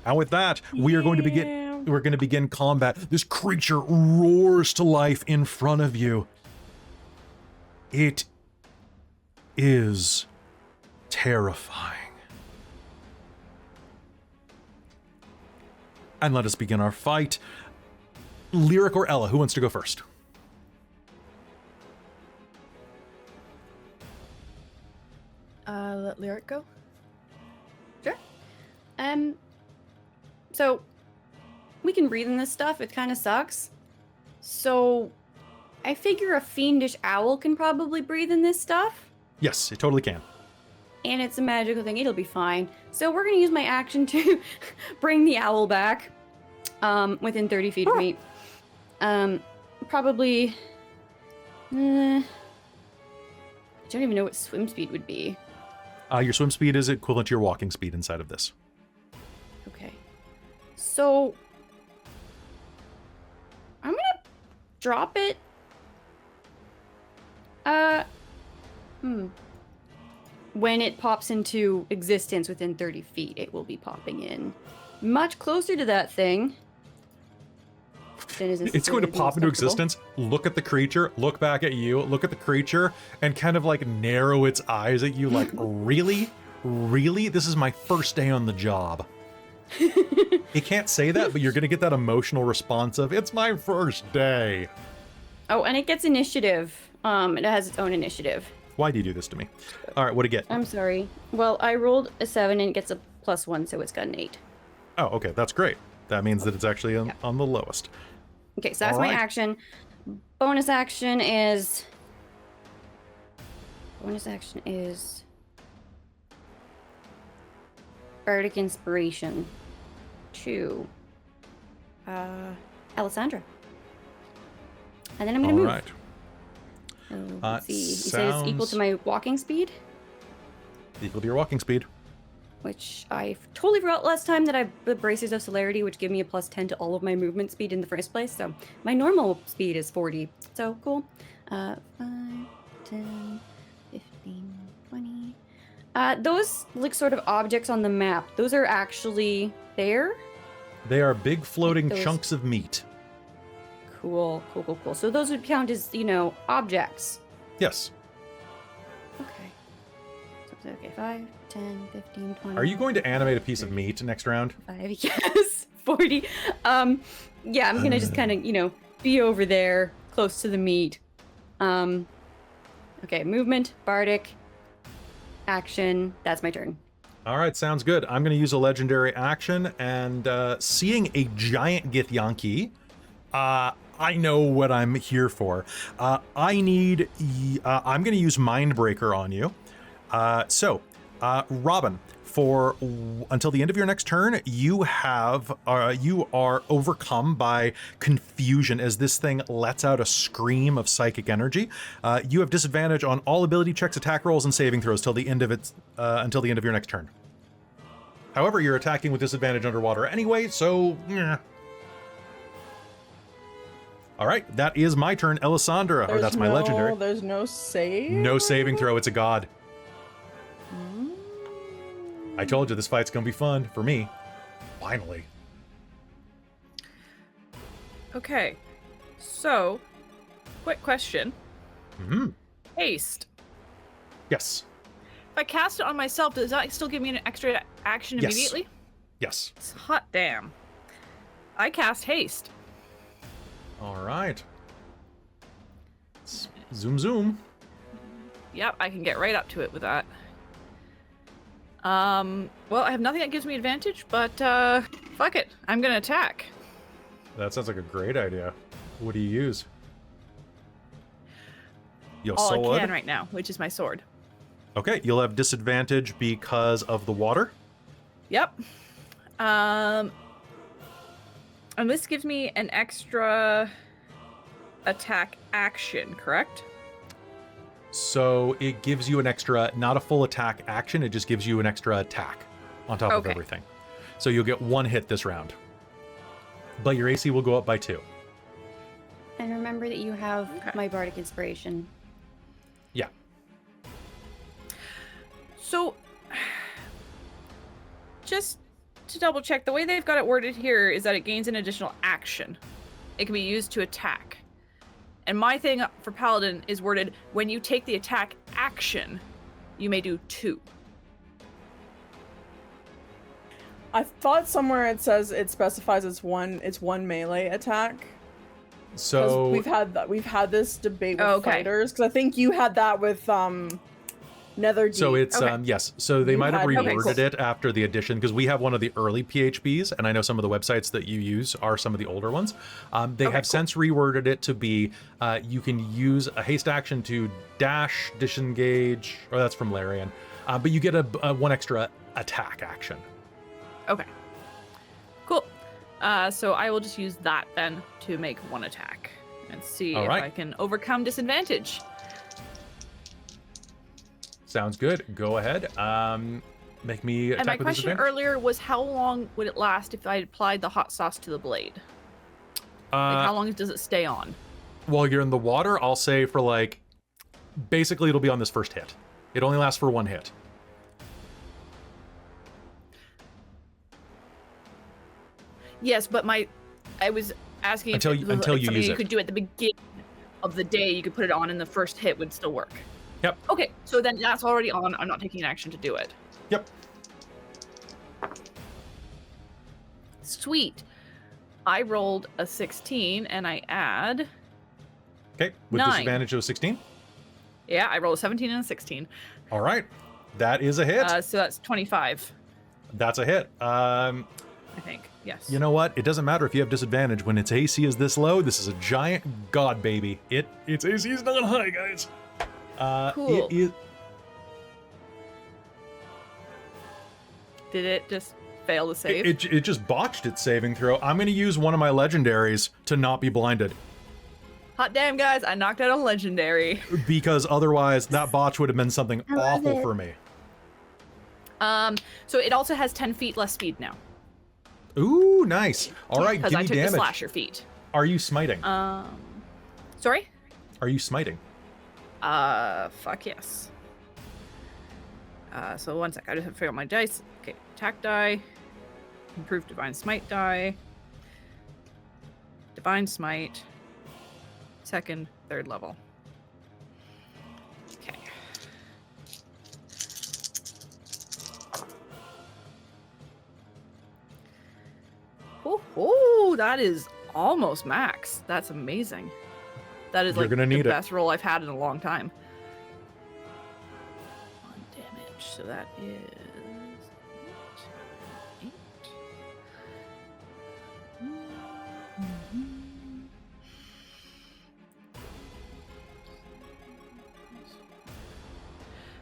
And with that, we are going to begin. We're going to begin combat. This creature roars to life in front of you. It is terrifying. And let us begin our fight. Lyric or Ella, who wants to go first? Let Lyric go. Sure. So we can breathe in this stuff. It kind of sucks. So I figure a fiendish owl can probably breathe in this stuff. Yes, it totally can. And it's a magical thing. It'll be fine. So we're going to use my action to bring the owl back within 30 feet of me. Probably... I don't even know what swim speed would be. Your swim speed is equivalent to your walking speed inside of this. Okay. So... I'm gonna drop it. When it pops into existence within 30 feet, it will be popping in much closer to that thing. It's going to pop into existence, look at the creature, look back at you, look at the creature, and kind of like narrow its eyes at you like, really? Really? This is my first day on the job. It can't say that, but you're going to get that emotional response of, it's my first day. Oh, and it gets initiative. It has its own initiative. Why do you do this to me? All right, what'd it get? I'm sorry. Well, I rolled a 7 and it gets a +1, so it's got an 8. Oh, okay, that's great. That means that it's actually on the lowest. Okay, so that's All my right. action. Bonus action is... Bardic Inspiration to Ellasandra. And then I'm going to All move. right. So, let's see. You said it's equal to sounds- my walking speed, Equal to your walking speed. which I totally forgot last time that I the Braces of Celerity, which give me a +10 to all of my movement speed in the first place. So my normal speed is 40. So cool. 5, 10, 15, Those like sort of objects on the map, those are actually there? They are big floating those- chunks of meat. Cool. So those would count as, objects. Yes. Okay. So, okay, 5, 10, 15, 20. Are you going to animate a piece of meat next round? 5, yes, 40. Yeah, I'm gonna just kind of, be over there, close to the meat. Okay, movement, bardic, action. That's my turn. All right, sounds good. I'm going to use a legendary action, and seeing a giant Githyanki, I know what I'm here for. I'm going to use Mindbreaker on you. Robin, until the end of your next turn, you are overcome by confusion as this thing lets out a scream of psychic energy. You have disadvantage on all ability checks, attack rolls, and saving throws until the end of your next turn. However, you're attacking with disadvantage underwater anyway, so all right, that is my turn, Ellasandra, or that's my legendary. There's no save? No saving throw, it's a god. I told you this fight's gonna be fun for me. Finally. Okay, so quick question. Haste. Yes. If I cast it on myself, does that still give me an extra action Yes. immediately? Yes. It's hot damn. I cast haste. All right. Zoom, zoom. Yep, I can get right up to it with that. Well, I have nothing that gives me advantage, but fuck it. I'm gonna attack. That sounds like a great idea. What do you use? Your All sword? I can right now, which is my sword. Okay, you'll have disadvantage because of the water. Yep. And this gives me an extra attack action, correct? So it gives you an extra, not a full attack action, it just gives you an extra attack on top of Okay. everything. So you'll get 1 hit this round. But your AC will go up by 2. And remember that you have Okay. my bardic inspiration. Yeah. So, just to double check, the way they've got it worded here is that it gains an additional action. It can be used to attack. And my thing for Paladin is worded, when you take the attack action, you may do 2. I thought somewhere it says it specifies it's one melee attack. 'Cause So we've had this debate with Okay. fighters, because I think you had that with Netherdeep. So it's Okay. yes. So they You might have had- okay, reworded cool. it after the addition because we have one of the early PHBs, and I know some of the websites that you use are some of the older ones. They Okay, have cool. since reworded it to be you can use a haste action to dash, disengage, or that's from Larian, but you get a 1 extra attack action. Okay. Cool. So I will just use that then to make 1 attack and see All if right. I can overcome disadvantage. Sounds good. Go ahead. Make me attack And my with question disadvantage. earlier was how long would it last if I applied the hot sauce to the blade? Like how long does it stay on? While you're in the water, I'll say for basically it'll be on this first hit. It only lasts for 1 hit. Yes, but I was asking Until if you- it was until like you something use you it. could do at the beginning of the day. You could put it on, and the first hit would still work. Yep. Okay, so then that's already on. I'm not taking an action to do it. Yep. Sweet. I rolled a 16, and I add. Okay. With 9. disadvantage of 16. Yeah, I rolled a 17 and a 16. All right. That is a hit. So that's 25, That's a hit. I think. Yes. You know what? It doesn't matter if you have disadvantage when its AC is this low. This is a giant god baby. Its AC is not high, guys. Cool. It is. Did it just fail to save? It just botched its saving throw. I'm going to use one of my legendaries to not be blinded Hot damn, guys! I knocked out a legendary. because otherwise that botch would have been something I love awful it. for me. So it also has 10 feet less speed now. Ooh, nice. All right, Because give I me took the damage. slasher feat. Are you smiting? Sorry? Are you smiting? Fuck yes. So 1 sec. I just have to figure out my dice. Okay, attack die. Improved Divine Smite die. Divine Smite. 2nd, 3rd level. Okay. Oh, that is almost max. That's amazing. That is like the best roll I've had in a long time. 1 damage. So that is 8.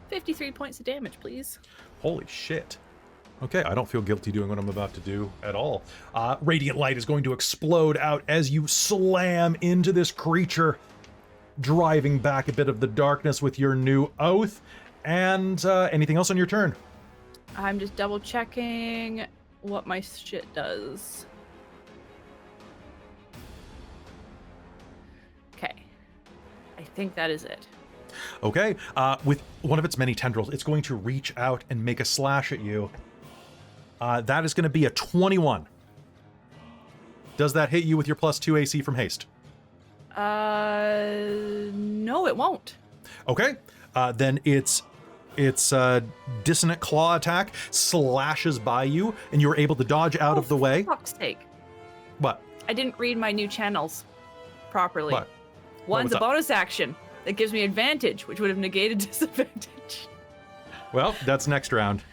53 points of damage, please. Holy shit. Okay, I don't feel guilty doing what I'm about to do at all. Radiant light is going to explode out as you slam into this creature, driving back a bit of the darkness with your new oath. And anything else on your turn? I'm just double checking what my shit does. Okay. I think that is it. Okay, with one of its many tendrils, it's going to reach out and make a slash at you. That is going to be a 21. Does that hit you with your +2 AC from haste? No, it won't. Okay, then its dissonant claw attack slashes by you, and you're able to dodge out of the way. For fuck's sake. What? I didn't read my new channels properly. What? One's a bonus action that gives me advantage, which would have negated disadvantage. Well, that's next round.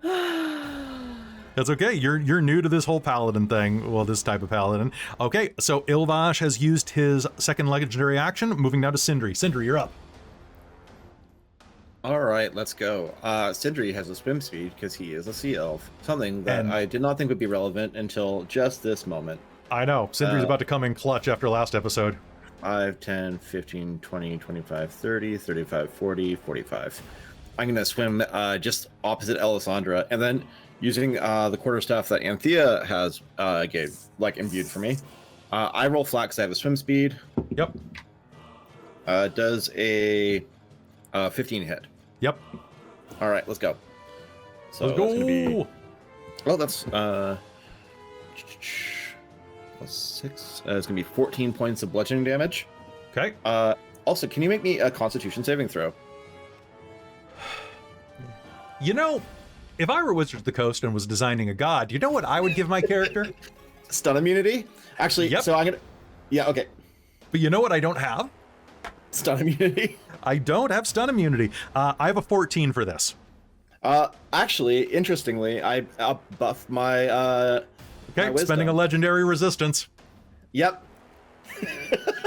That's okay. You're new to this whole paladin thing. Well, this type of paladin. Okay, so Ilvaash has used his 2nd legendary action. Moving now to Sindri. Sindri, you're up. All right, let's go. Sindri has a swim speed because he is a sea elf. Something that I did not think would be relevant until just this moment. I know. Sindri's about to come in clutch after last episode. 5, 10, 15, 20, 25, 30, 35, 40, 45. I'm going to swim just opposite Ellasandra, and then using the quarterstaff that Anthea has imbued for me. I roll flat because I have a swim speed. Yep. Does a 15 hit. Yep. All right, let's go. So let's go. That's gonna be, well, that's +6. It's going to be 14 points of bludgeoning damage. Okay. Also, can you make me a Constitution saving throw? You know, if I were Wizards of the Coast and was designing a god, you know what I would give my character? Stun immunity? Actually, yep. So I'm going to... Yeah, okay. But you know what I don't have? Stun immunity? I don't have stun immunity. I have a 14 for this. Actually, interestingly, I buffed my... okay, my spending a legendary resistance. Yep.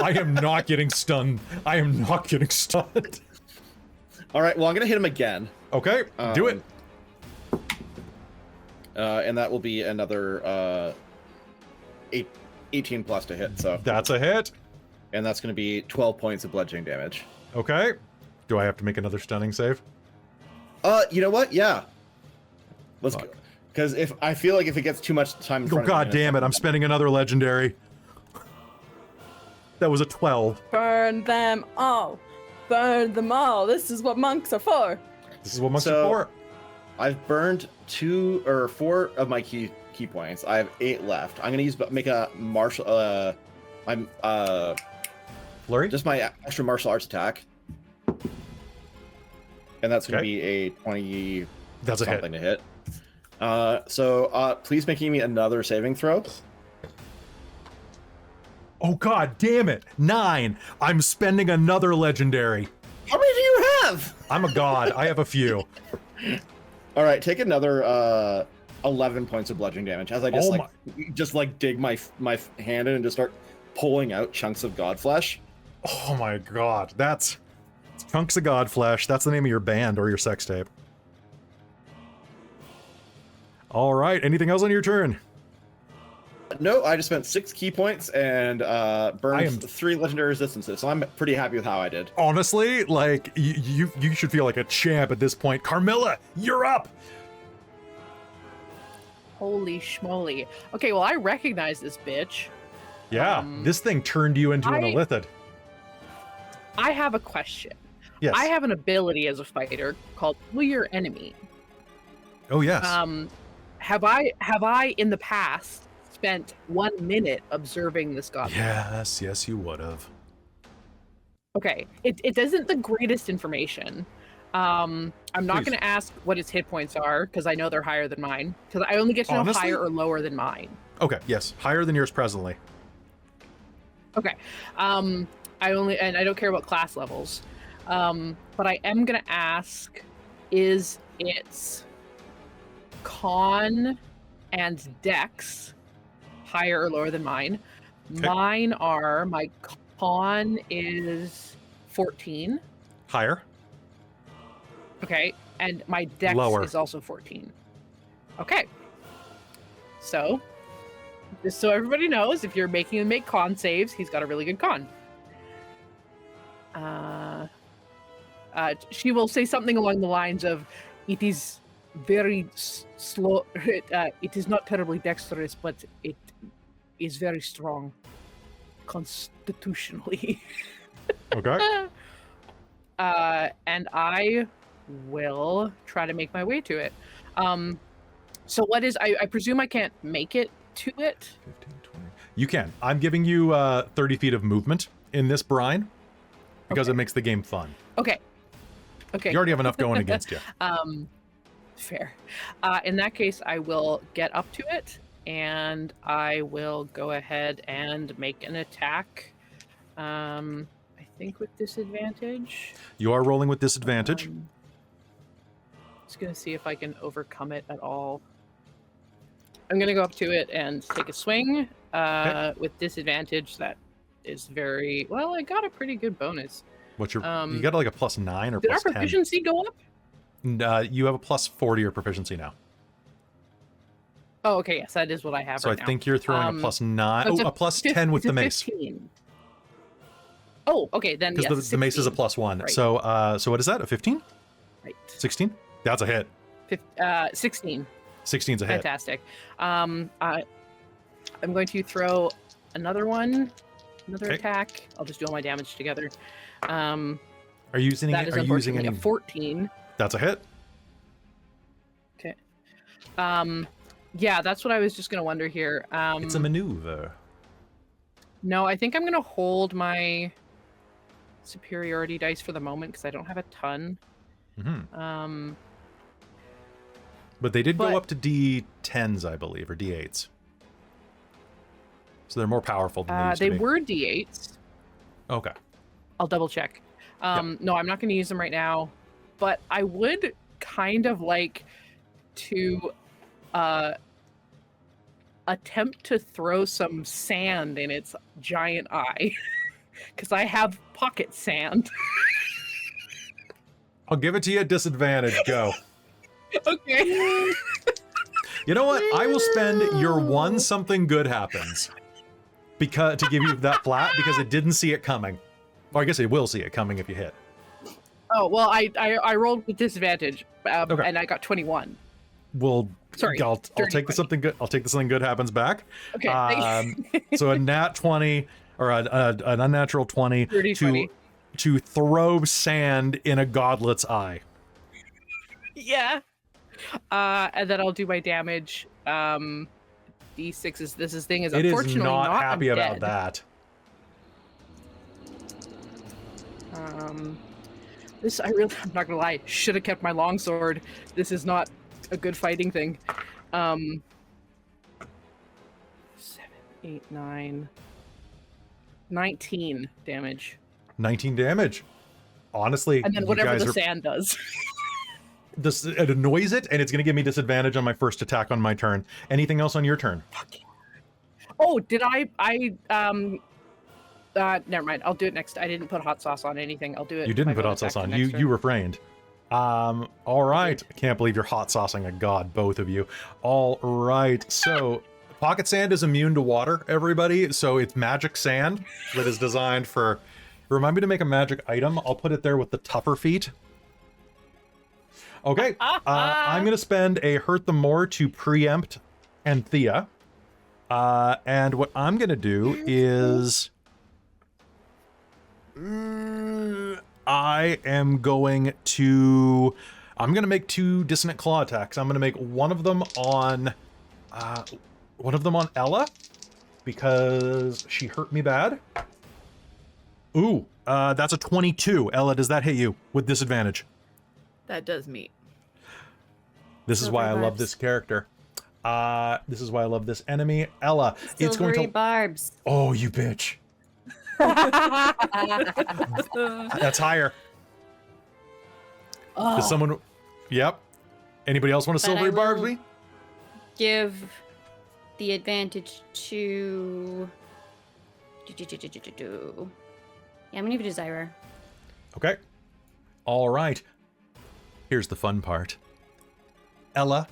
I am not getting stunned. I am not getting stunned. All right, well, I'm going to hit him again. Okay, do it. And that will be another 18 plus to hit. So that's a hit. And that's going to be 12 points of bludgeoning damage. Okay. Do I have to make another stunning save? You know what? Yeah. Let's go. Because if I feel like if it gets too much time in front God damn it, I'm spending another legendary. That was a 12. Burn them all. Burn them all. This is what monks are for. This is what monks are for. I've burned 2 or 4 of my key points. I have 8 left. I'm gonna make a martial flurry? Just my extra martial arts attack. And that's gonna be a 20 that's something to hit. So please make me another saving throw. Oh god damn it. 9. I'm spending another legendary. How many do you have? I'm a god. I have a few. All right, take another 11 points of bludgeoning damage as I just dig my hand in and just start pulling out chunks of god flesh. Oh my god. That's chunks of god flesh. That's the name of your band or your sex tape. All right, anything else on your turn? No, I just spent 6 key points and burned 3 legendary resistances, so I'm pretty happy with how I did. Honestly, like, you should feel like a champ at this point. Carmilla, you're up! Holy schmoly. Okay, well, I recognize this bitch. Yeah, this thing turned you into an Illithid. I have a question. Yes. I have an ability as a fighter called Know Your Enemy. Oh yes. Have I in the past spent 1 minute observing this god? Yes, you would have. Okay, it isn't the greatest information. I'm not Please. going to ask what its hit points are because I know they're higher than mine. Because I only get to know Honestly? higher or lower than mine. Okay, yes, higher than yours presently. Okay, and I don't care about class levels. But I am going to ask, is its con and dex higher or lower than mine? Okay. Mine are, my con is 14. Higher. Okay, and my dex Lower. is also 14. Okay. So, just so everybody knows, if you're making him make con saves, he's got a really good con. She will say something along the lines of, it is very slow, it is not terribly dexterous, but it is very strong constitutionally. Okay. And I will try to make my way to it. So what is, I presume I can't make it to it? 15, 20. You can. I'm giving you 30 feet of movement in this brine because it makes the game fun. Okay. Okay. You already have enough going against you. Fair. In that case, I will get up to it and I will go ahead and make an attack. I think with disadvantage. You are rolling with disadvantage. Just gonna see if I can overcome it at all. I'm gonna go up to it and take a swing. With disadvantage, that is very well. I got a pretty good bonus. What's your? You got like a +9 or Did our +10. proficiency go up? You have a +40 your proficiency now. Oh, okay. Yes, that is what I have. So right I now. think you're throwing a +9. so it's Oh, a +10 with it's the a mace. 15. Oh, okay. Then Because yes, the mace is a 16. +1. Right. So what is that? A 15? Right. 16? That's a hit. 16. 16's a hit. Fantastic. I'm going to throw another one, another Okay. attack. I'll just do all my damage together. Are you using? That is Are you using unfortunately any? a 14. That's a hit. Okay. Yeah, that's what I was just gonna wonder here. It's a maneuver. No, I think I'm gonna hold my superiority dice for the moment because I don't have a ton. Mm-hmm. But they did go but- up to D10s, I believe, or D8s. So they're more powerful than they used They to be. were D8s. Okay. I'll double check. No, I'm not going to use them right now, but I would kind of like to attempt to throw some sand in its giant eye because I have pocket sand. I'll give it to you at disadvantage. Go. Okay. You know what? I will spend your one something good happens because to give you that flat because it didn't see it coming. Or I guess it will see it coming if you hit. Oh well, I rolled with disadvantage, Okay. and I got 21. Well, Sorry, I'll dirty take the 20. something good. I'll take the something good happens back. Okay. So a nat 20 or an unnatural 20 Dirty 20. to throw sand in a godlet's eye. Yeah. And then I'll do my damage. D6 is this thing is It is unfortunately not not happy about undead. that. This I'm not gonna lie, should have kept my longsword. This is not a good fighting thing. 7, 8, 9, 19 damage. 19 damage. Honestly, And then you whatever guys the are, sand does. this it annoys it, and it's going to give me disadvantage on my first attack on my turn. Anything else on your turn? Oh, did never mind. I'll do it next. I didn't put hot sauce on anything. I'll do it. You didn't my put hot bonus sauce on. action You next turn. you refrained. All right. I can't believe you're hot saucing a god, both of you. All right. So pocket sand is immune to water, everybody. So it's magic sand that is designed for. Remind me to make a magic item. I'll put it there with the tougher feet. Okay. I'm gonna spend a hurt them more to preempt Anthea. And what I'm gonna do is. I am going to make 2 dissonant claw attacks. I'm going to make one of them on Ella because she hurt me bad. Ooh, that's a 22. Ella, does that hit you with disadvantage? That does meet. This is why I love this character. This is why I love this enemy. Ella, it's going to... barbs. Oh, you bitch. That's higher. Oh. Does someone... Yep. Anybody else want to But I silvery barbs will- me? Give the advantage to... Yeah, I'm gonna give it to Zai'rar. Okay. All right. Here's the fun part. Ella,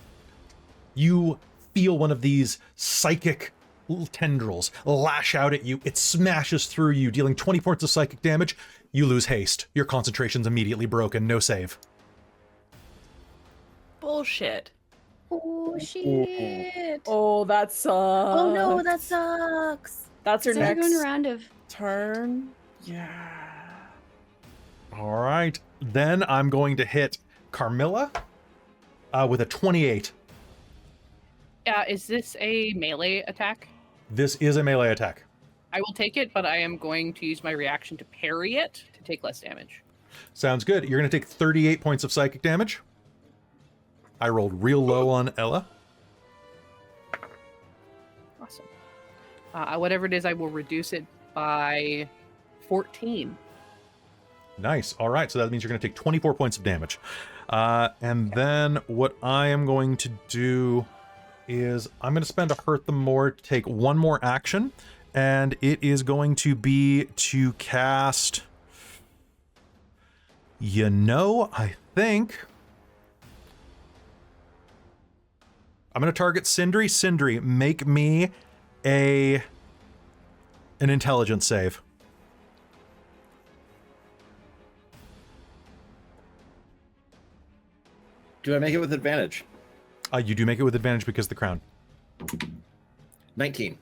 you feel one of these psychic little tendrils lash out at you. It smashes through you, dealing 20 points of psychic damage. You lose haste. Your concentration's immediately broken. No save. Bullshit. Oh shit. Oh, that sucks. Oh no, that sucks. That's her So next we're going round of... turn. Yeah. All right. Then I'm going to hit Carmilla with a 28. Is this a melee attack? This is a melee attack. I will take it, but I am going to use my reaction to parry it to take less damage. Sounds good. You're going to take 38 points of psychic damage. I rolled real low on Ella. Awesome. Whatever it is, I will reduce it by 14. Nice. All right. So that means you're going to take 24 points of damage. And then what I am going to do is I'm going to spend a hurt them more to take one more action. And it is going to be to cast... I think... I'm going to target Sindri. Sindri, make me an intelligence save. Do I make it with advantage? You do make it with advantage because of the crown. 19.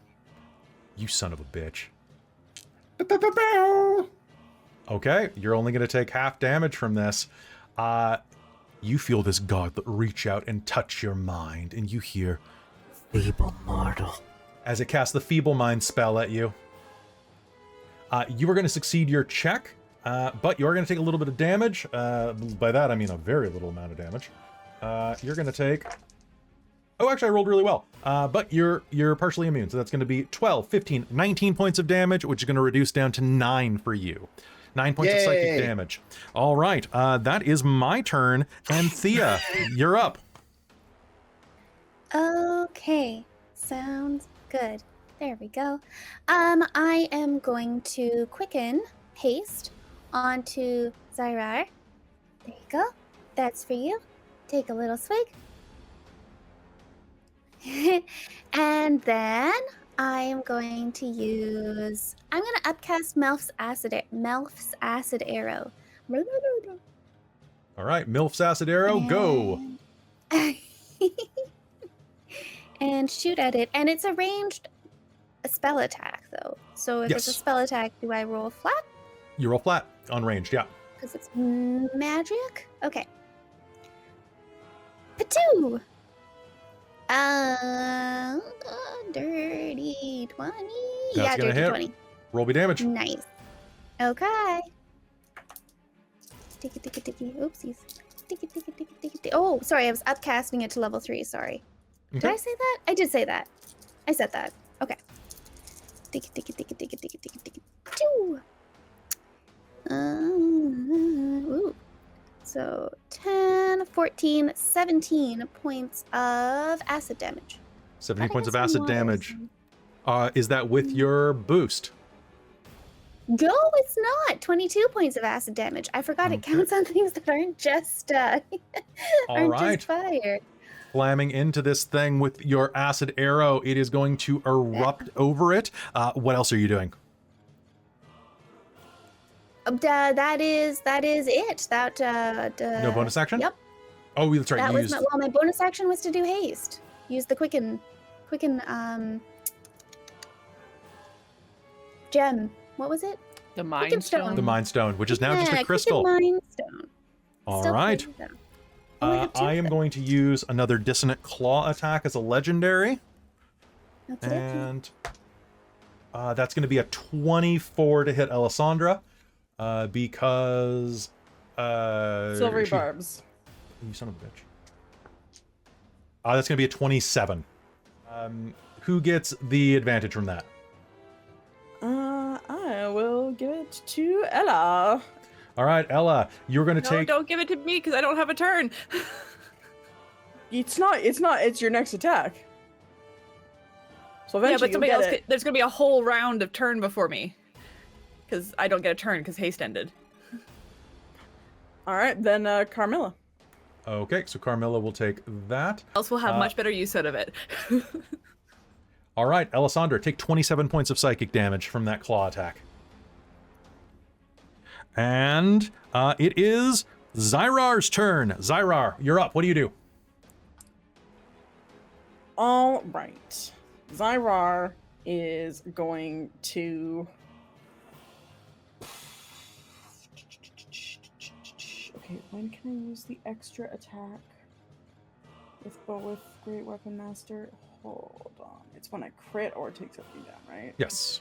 You son of a bitch. Okay, you're only going to take half damage from this. You feel this god reach out and touch your mind, and you hear, Feeble mortal. as it casts the Feeble Mind spell at you. You are going to succeed your check, but you are going to take a little bit of damage. By that, I mean a very little amount of damage. You're going to take... Oh, actually, I rolled really well. But you're partially immune, so that's going to be 12, 15, 19 points of damage, which is going to reduce down to 9 for you. 9 points of psychic damage. All right, that is my turn. Anthea, you're up. Okay, sounds good. There we go. I am going to quicken haste onto Zai'rar. There you go. That's for you. Take a little swig. And then I am going to use... I'm going to upcast Melf's Acid Arrow. All right, Milf's Acid Arrow, go. And shoot at it. And it's a ranged spell attack, though. So if it's a Yes. spell attack, do I roll flat? You roll flat on ranged, yeah. Because it's magic? Okay. Patoo! Dirty 20. That's gonna dirty hit. 20. Roll me damage. Nice. Okay. Ticky, ticky, ticky. Oopsies. Ticky, ticky, ticky, ticky, ticky. Oh, sorry. I was upcasting it to level 3. Sorry. Did Okay. I say that? I did say that. I said that. Okay. Ticky, ticky, ticky, ticky, ticky, ticky, ticky. Choo! Ooh. So 10, 14, 17 points of acid damage. 17 I points of guess acid more damage. Is that with your boost? No, it's not. 22 points of acid damage. I forgot it Okay. counts on things that aren't just All right. just fire. Slamming into this thing with your acid arrow, it is going to erupt over it. What else are you doing? That is it. No bonus action? Yep. Oh, that's right. That You was used... my bonus action was to do haste. Use the quicken gem. What was it? The Mind Stone. The Mind Stone, which is now just a Yeah, crystal. Mind Stone. All Still right. pretty, though. Only have two I of am them. going to use another Dissonant Claw attack as a legendary. Okey-dokey. And that's going to be a 24 to hit Ellasandra. Because... Silvery barbs. You son of a bitch. That's going to be a 27. Who gets the advantage from that? I will give it to Ella. All right, Ella, you're going to No, take... don't give it to me because I don't have a turn. It's not. It's your next attack. So Yeah, eventually but somebody you'll else. get it. There's gonna be a whole round of turn before me, because I don't get a turn because haste ended. All right, then Carmilla. Okay, so Carmilla will take that. Else will have much better use out of it. All right, Ellasandra, take 27 points of psychic damage from that claw attack. And it is Zai'rar's turn. Zai'rar, you're up. What do you do? All right. Zai'rar is going to... Okay, when can I use the extra attack with Great Weapon Master? Hold on. It's when I crit or it takes something down, right? Yes.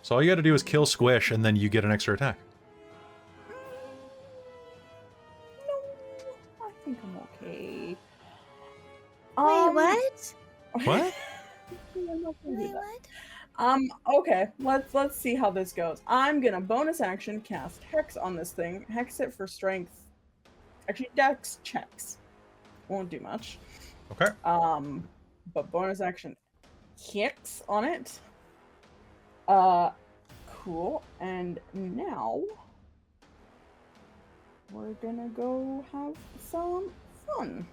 So all you got to do is kill Squish, and then you get an extra attack. No, I think I'm okay. Wait, what? What? I'm not gonna do Wait, that. what? Okay, let's see how this goes. I'm gonna bonus action cast Hex on this thing. Hex it for strength. Actually, Dex checks. Won't do much. Okay. But bonus action Hex on it. Cool. And now we're gonna go have some fun.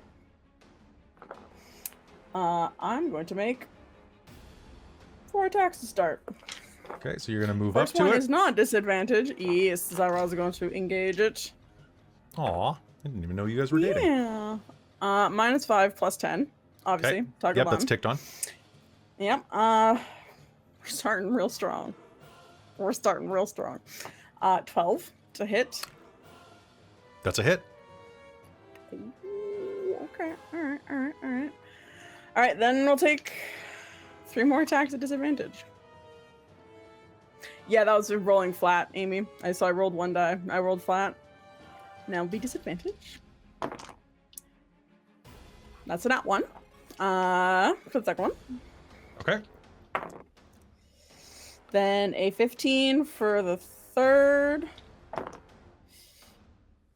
I'm going to make 4 attacks to start. Okay, so you're going to move First up to one it. is not disadvantage. Yes, Zai'rar is going to engage it. Aw, I didn't even know you guys were dating. Yeah. -5 plus 10. Obviously. Okay. Toggle Yep, bomb. that's ticked on. Yep. We're starting real strong. 12 to hit. That's a hit. Ooh, okay. Alright, then we'll take 3 more attacks at disadvantage. Yeah, that was rolling flat, Amy. I rolled 1 die. I rolled flat. Now be disadvantage. That's a nat 1. For the second one. Okay. Then a 15 for the third.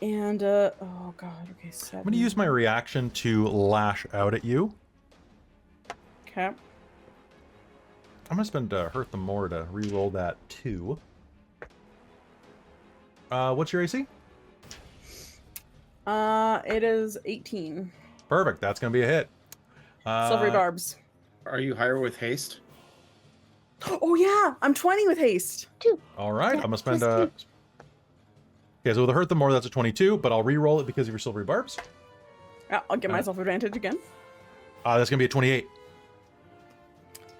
And, oh god, okay, 7. I'm going to use my reaction to lash out at you. Okay. I'm going to spend Hurt the More to re-roll that 2. What's your AC? It is 18. Perfect. That's going to be a hit. Silvery barbs. Are you higher with haste? Oh yeah, I'm 20 with haste. All right. Yeah, I'm going to spend... plus Okay, so with a Hurt the More, that's a 22, but I'll re-roll it because of your Silvery Barbs. Yeah, I'll give myself advantage again. That's going to be a 28.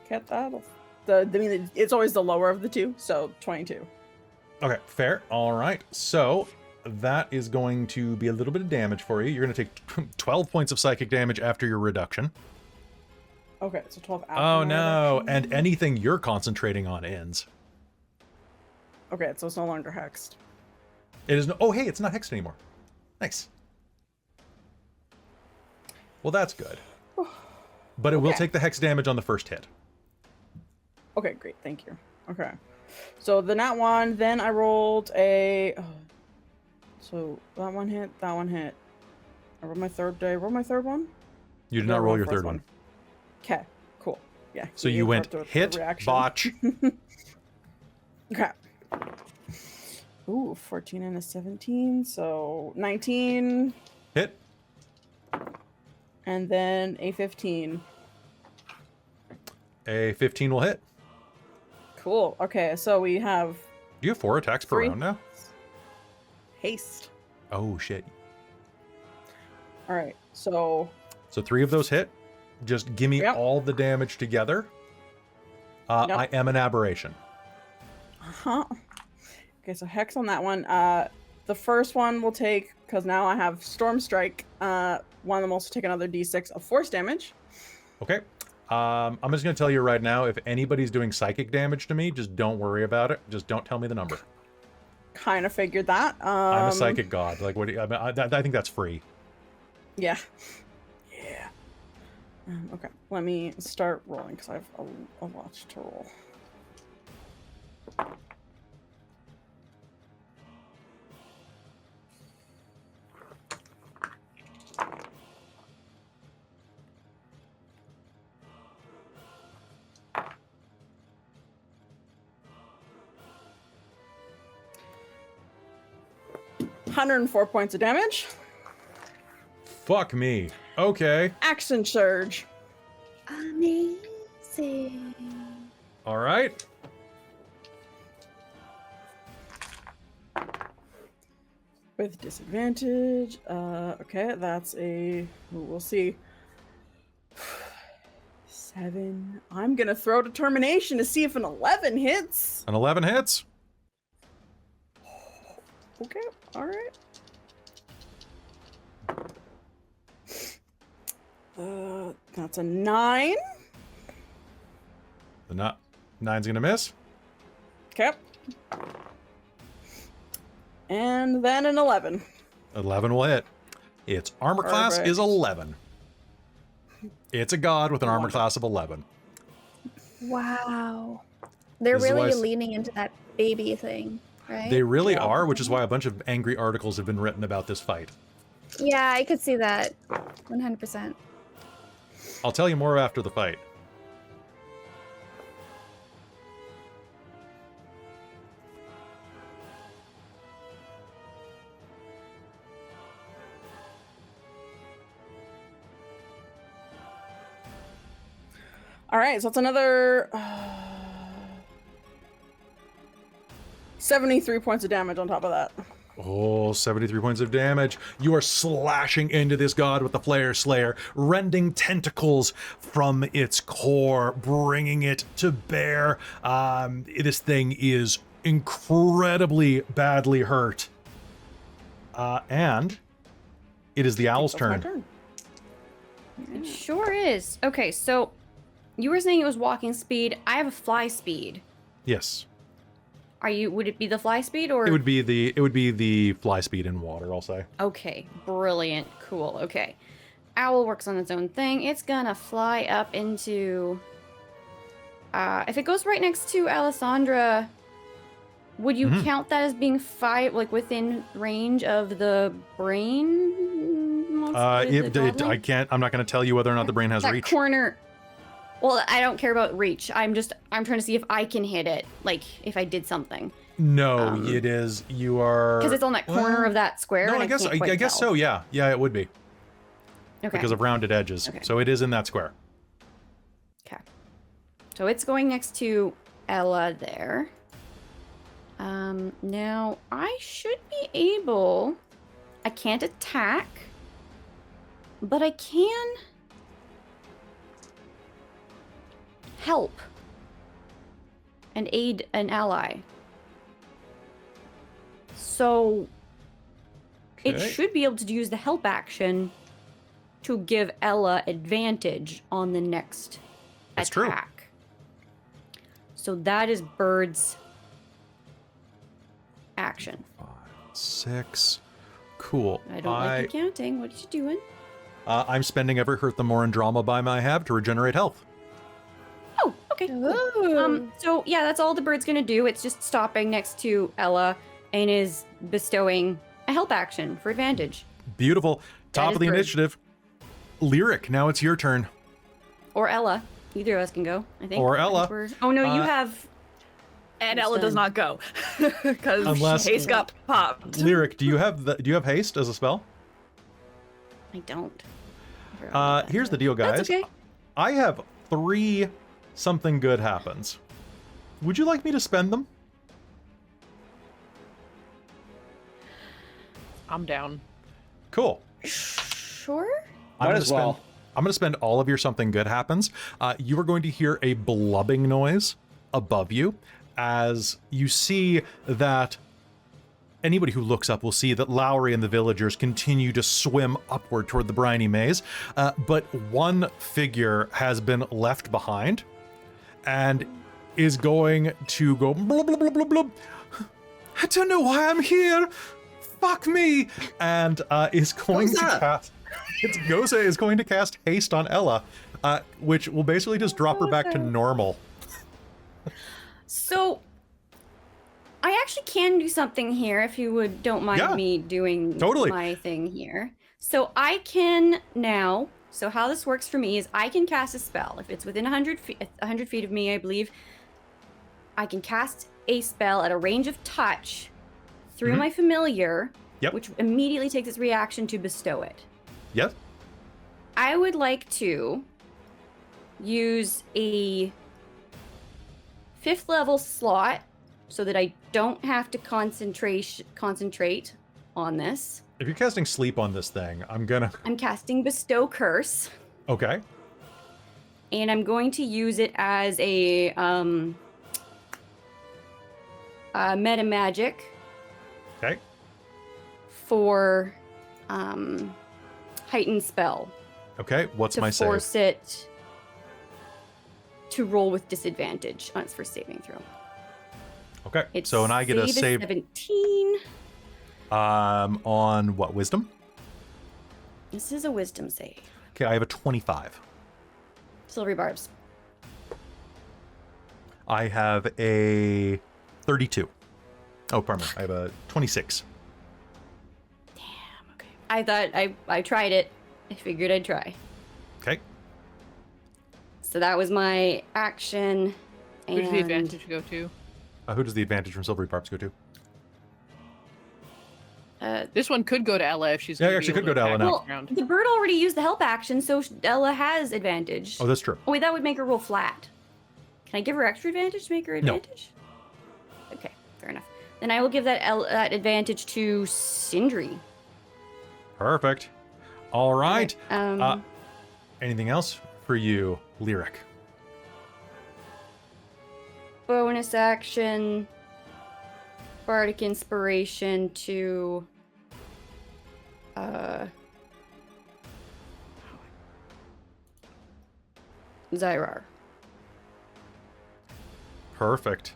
Get that. I mean, it's always the lower of the two, so 22. Okay, fair. All right. So that is going to be a little bit of damage for you. You're going to take 12 points of psychic damage after your reduction. Okay, so 12 after Oh, my no. reduction. And anything you're concentrating on ends. Okay, so it's no longer hexed. It is no... Oh, hey, it's not hexed anymore. Nice. Well, that's good. But it will Okay. take the hex damage on the first hit. Okay, great, thank you. Okay. So the nat 1, then I rolled a... So that one hit, that one hit. I rolled my third day. Roll my third one? You did Or not roll my your first third one. Okay, cool. Yeah. So you went hit, reaction. botch. Okay. Ooh, 14 and a 17, so 19, Hit. and then a 15. A 15 will hit. Cool. Okay, so we have Do you have 4 attacks per 3. round now? Haste. Oh, shit. All right, so So 3 of those hit. Just give me Yep. all the damage together. Nope. I am an aberration. Uh-huh. Okay, so Hex on that one. The first one will take, because now I have Storm Strike, one of them also take another d6 of force damage. Okay. I'm just going to tell you right now, if anybody's doing psychic damage to me, just don't worry about it. Just don't tell me the number. Kind of figured that. I'm a psychic god. Like, what do you, I think that's free. Yeah. Yeah. Okay, let me start rolling, because I have a lot to roll. $104 points of damage. Fuck me. Okay. Action surge. Amazing. All right. With disadvantage. Okay, that's a. We'll see. 7. I'm gonna throw determination to see if an 11 hits. An 11 hits. Okay, all right. That's a 9. The 9's gonna miss. Okay. And then an 11. 11 will hit. Its armor class is 11. It's a god with an armor class of 11. Wow. They're This is really why leaning into that baby thing, right? They really are, which is why a bunch of angry articles have been written about this fight. Yeah, I could see that. 100%. I'll tell you more after the fight. All right, so it's another 73 points of damage on top of that. Oh, 73 points of damage. You are slashing into this god with the Flare Slayer, rending tentacles from its core, bringing it to bear. This thing is incredibly badly hurt. And it is the owl's That's my turn. It sure is. Okay, so you were saying it was walking speed. I have a fly speed. Yes. Would it be the fly speed or? It would be the fly speed in water, I'll say. Okay, brilliant, cool, okay. Owl works on its own thing. It's gonna fly up into... if it goes right next to Alessandra, would you count that as being within range of the brain? I can't, I'm not going to tell you whether or not the brain has that reach. corner... Well, I don't care about reach. I'm trying to see if I can hit it, like, if I did something. No, it is, you are... Because it's on that corner of that square. No, and I guess can't quite I guess tell. so, yeah. Yeah, it would be. Okay. Because of rounded edges. Okay. So it is in that square. Okay. So it's going next to Ella there. Now, I should be able... I can't attack, but I can... help and aid an ally. So it Okay. should be able to use the help action to give Ella advantage on the next That's true. attack. So that is Bird's action. 5, 6. Cool. I don't like you counting. What are you doing? I'm spending every hurt the more and drama bomb I have to regenerate health. Oh, okay. Cool. So yeah, that's all the bird's gonna do. It's just stopping next to Ella and is bestowing a help action for advantage. Beautiful. Top is of the Bird. initiative. Lyric, now it's your turn. Or Ella. Either of us can go, I think. Or I think Ella. Oh no, you have... And It's Ella does done. not go because Unless- haste got popped. Lyric, do you have haste as a spell? I don't. I forgot about that. Here's the deal, guys. That's okay. I have 3 something good happens. Would you like me to spend them? I'm down. Cool. Sure? I'm Might gonna as well. I'm going to spend all of your something good happens. You are going to hear a blubbing noise above you as you see that anybody who looks up will see that Lowry and the villagers continue to swim upward toward the briny maze. But one figure has been left behind and is going to go blub, blub, blub, blub, blub. I don't know why I'm here. Fuck me. And is going to cast... It's Goza is going to cast Haste on Ella, which will basically just drop her back to normal. So, I actually can do something here if you don't mind me doing my thing here. So I can now, so how this works for me is I can cast a spell. If it's within 100 feet of me, I believe, I can cast a spell at a range of touch through my familiar, which immediately takes its reaction to bestow it. Yep. I would like to use a 5th level slot so that I don't have to concentrate on this. If you're casting sleep on this thing, I'm casting Bestow Curse. Okay. And I'm going to use it as a meta magic. Okay. For heightened spell. Okay, what's my save? To force it to roll with disadvantage on its first saving throw. Okay, so and I get a save 17. On what, wisdom? This is a wisdom save. Okay, I have a 25. Silvery barbs. I have a 32. Oh, pardon me. I have a 26. Damn, okay. I thought I tried it. I figured I'd try. Okay. So that was my action. Who does the advantage go to? Who does the advantage from Silvery Barbs go to? This one could go to Ella if she's. Yeah, actually could go to Ella now. Well, the bird already used the help action, so Ella has advantage. Oh, that's true. Oh wait, that would make her roll flat. Can I give her extra advantage to make her advantage? No. Okay, fair enough. Then I will give that advantage to Sindri. Perfect. All right. Okay, anything else for you, Lyric? Bonus action. Bardic Inspiration to Zai'rar. Perfect.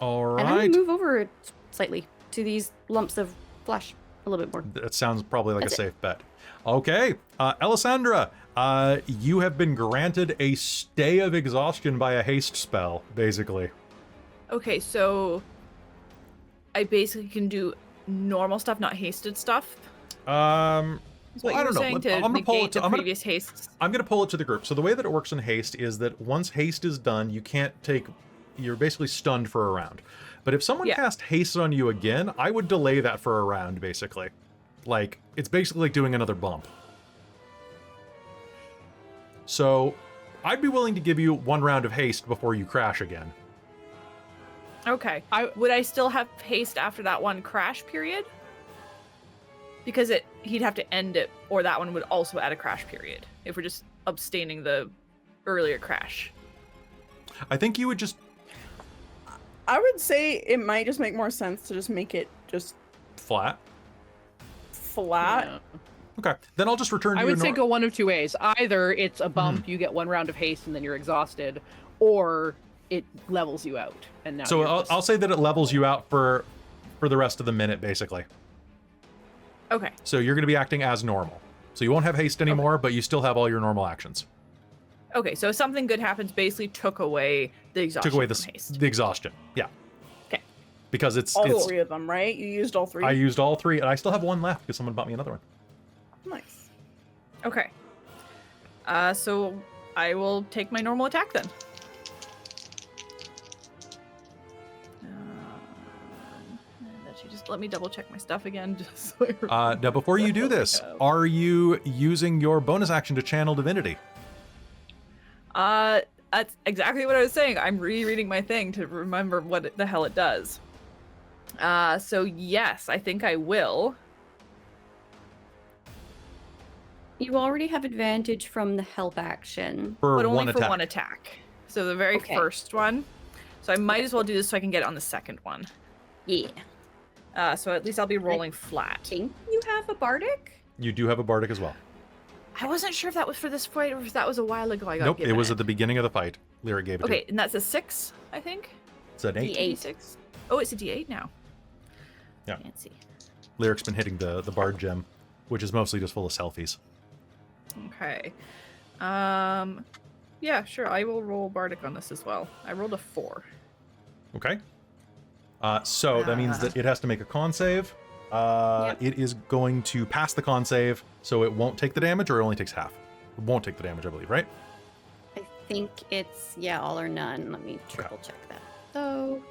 All right. And I'm gonna move over slightly to these lumps of flesh a little bit more. That sounds probably like a safe bet. Okay, Ellasandra, you have been granted a stay of exhaustion by a haste spell, basically. Okay, so I basically can do normal stuff, not hasted stuff. Is what I you don't were saying know. to negate the previous hastes. I'm gonna pull it to the group. So the way that it works in haste is that once haste is done, you can't take. You're basically stunned for a round. But if someone cast haste on you again, I would delay that for a round, basically. Like, it's basically like doing another bump. So, I'd be willing to give you 1 round of haste before you crash again. Okay. Would I still have haste after that one crash period? Because he'd have to end it, or that one would also add a crash period, if we're just abstaining the earlier crash. I think you would just... I would say it might just make more sense to just make it just... Flat? Yeah. Okay, then I'll just return to I would say go one of two ways. Either it's a bump, you get 1 round of haste and then you're exhausted, or it levels you out. And now so I'll say that it levels you out for the rest of the minute, basically. Okay. So you're going to be acting as normal. So you won't have haste anymore, but you still have all your normal actions. Okay, so if something good happens, basically took away the exhaustion. Took away from haste. the exhaustion. Yeah. Okay. Because it's all 3 of them, right? You used all 3. I used all 3, and I still have 1 left because someone bought me another one. Nice. Okay. So I will take my normal attack then. Just let me double check my stuff again. Just so now, before you do this, are you using your bonus action to channel divinity? That's exactly what I was saying. I'm rereading my thing to remember what the hell it does. So yes, I think I will. You already have advantage from the help action. For but only one for attack. one attack. So the very Okay. first one. So I might as well do this so I can get it on the second one. Yeah. So at least I'll be rolling flat. Think you have a bardic? You do have a bardic as well. I wasn't sure if that was for this fight or if that was a while ago I got Nope, given it was at the beginning of the fight. Lyric gave it to Okay, you. and that's a 6, I think. It's an 8. D8. D6. Oh, it's a D8 now. Yeah. Fancy. Lyric's been hitting the bard gem, which is mostly just full of selfies. Okay. Yeah, sure. I will roll bardic on this as well. I rolled a 4. Okay. So that means that it has to make a con save. It is going to pass the con save, so it won't take the damage, or it only takes half. It won't take the damage, I believe, right? I think it's, yeah, all or none. Let me triple check that. So,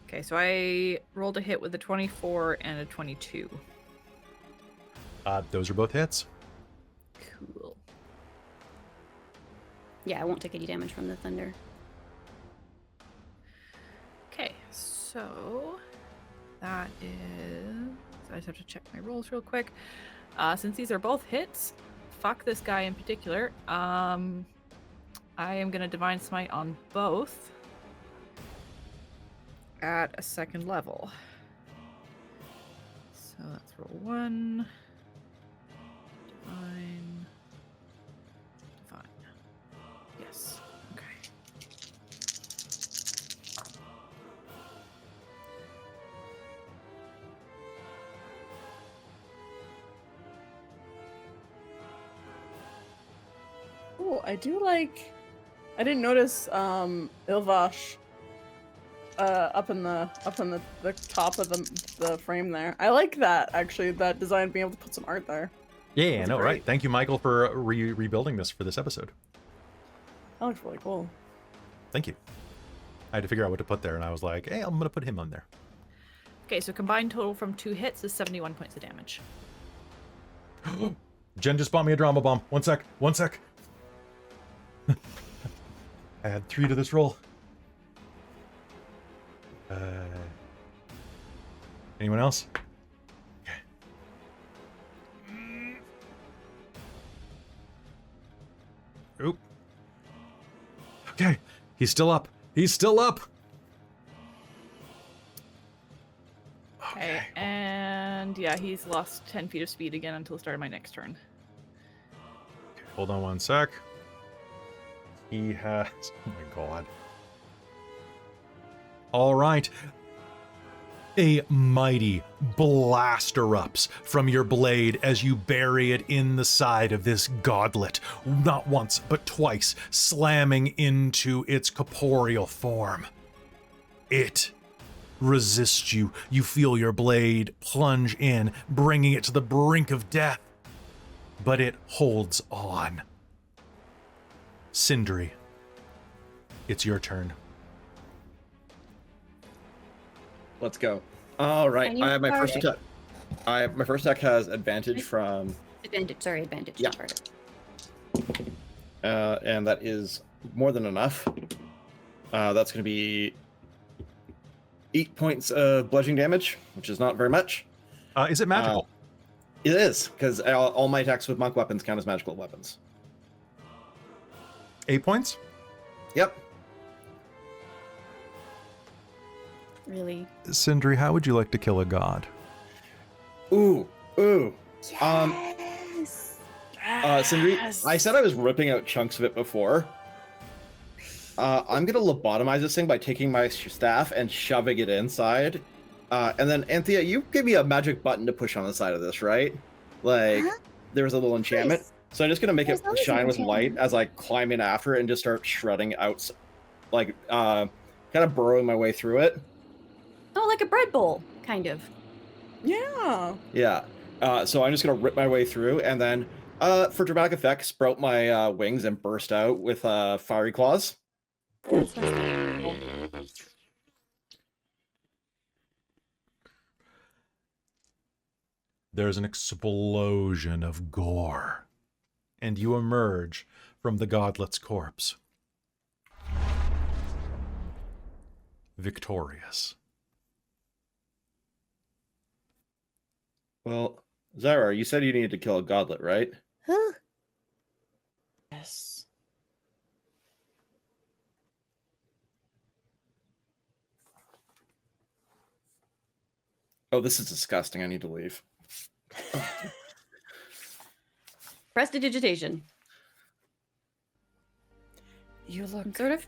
Okay, so I rolled a hit with a 24 and a 22. Those are both hits. Cool. yeah, I won't take any damage from the thunder. Okay, so that is... I just have to check my rolls real quick. Since these are both hits, fuck this guy in particular. I am going to Divine Smite on both at a 2nd level. So let's roll 1. Divine. Yes. Okay. Oh, I do like. I didn't notice Ilvaash up in the top of the frame there. I like that actually. That design, being able to put some art there. Yeah, That's no, great. right. Thank you, Michael, for rebuilding this for this episode. That looks really cool. Thank you. I had to figure out what to put there, and I was like, hey, I'm going to put him on there. Okay, so combined total from 2 hits is 71 points of damage. Jen just bought me a drama bomb. One sec. Add 3 to this roll. Anyone else? Okay. Oop. Okay. He's still up. Okay, and yeah, he's lost 10 feet of speed again until the start of my next turn. Okay, hold on one sec. He has... Oh my god. All right. A mighty blast erupts from your blade as you bury it in the side of this godlet, not once, but twice, slamming into its corporeal form. It resists you. You feel your blade plunge in, bringing it to the brink of death. But it holds on. Sindri, it's your turn. Let's go. All right. And you I have my first started. attack. My first attack has advantage from, Advantage. Yeah. Bardic. and that is more than enough. That's going to be 8 points of bludgeoning damage, which is not very much. Is it magical? It is, because all my attacks with monk weapons count as magical weapons. 8 points? Yep. Really? Sindri, how would you like to kill a god? Ooh. Yes. Sindri, I said I was ripping out chunks of it before. I'm gonna lobotomize this thing by taking my staff and shoving it inside. And then, Anthea, you give me a magic button to push on the side of this, right? Like, Huh? there's a little enchantment. Nice. So I'm just gonna make There's it always an shine with light enchantment. as I climb in after it and just start shredding out, like, kind of burrowing my way through it. Oh, like a bread bowl, kind of. Yeah. Yeah. So I'm just gonna rip my way through, and then, for dramatic effect, sprout my wings and burst out with fiery claws. There's an explosion of gore, and you emerge from the godlet's corpse. Victorious. Well, Zai'rar, you said you needed to kill a godlet, right? Whew. Yes. Oh, this is disgusting. I need to leave. Prestidigitation. You look I'm sort of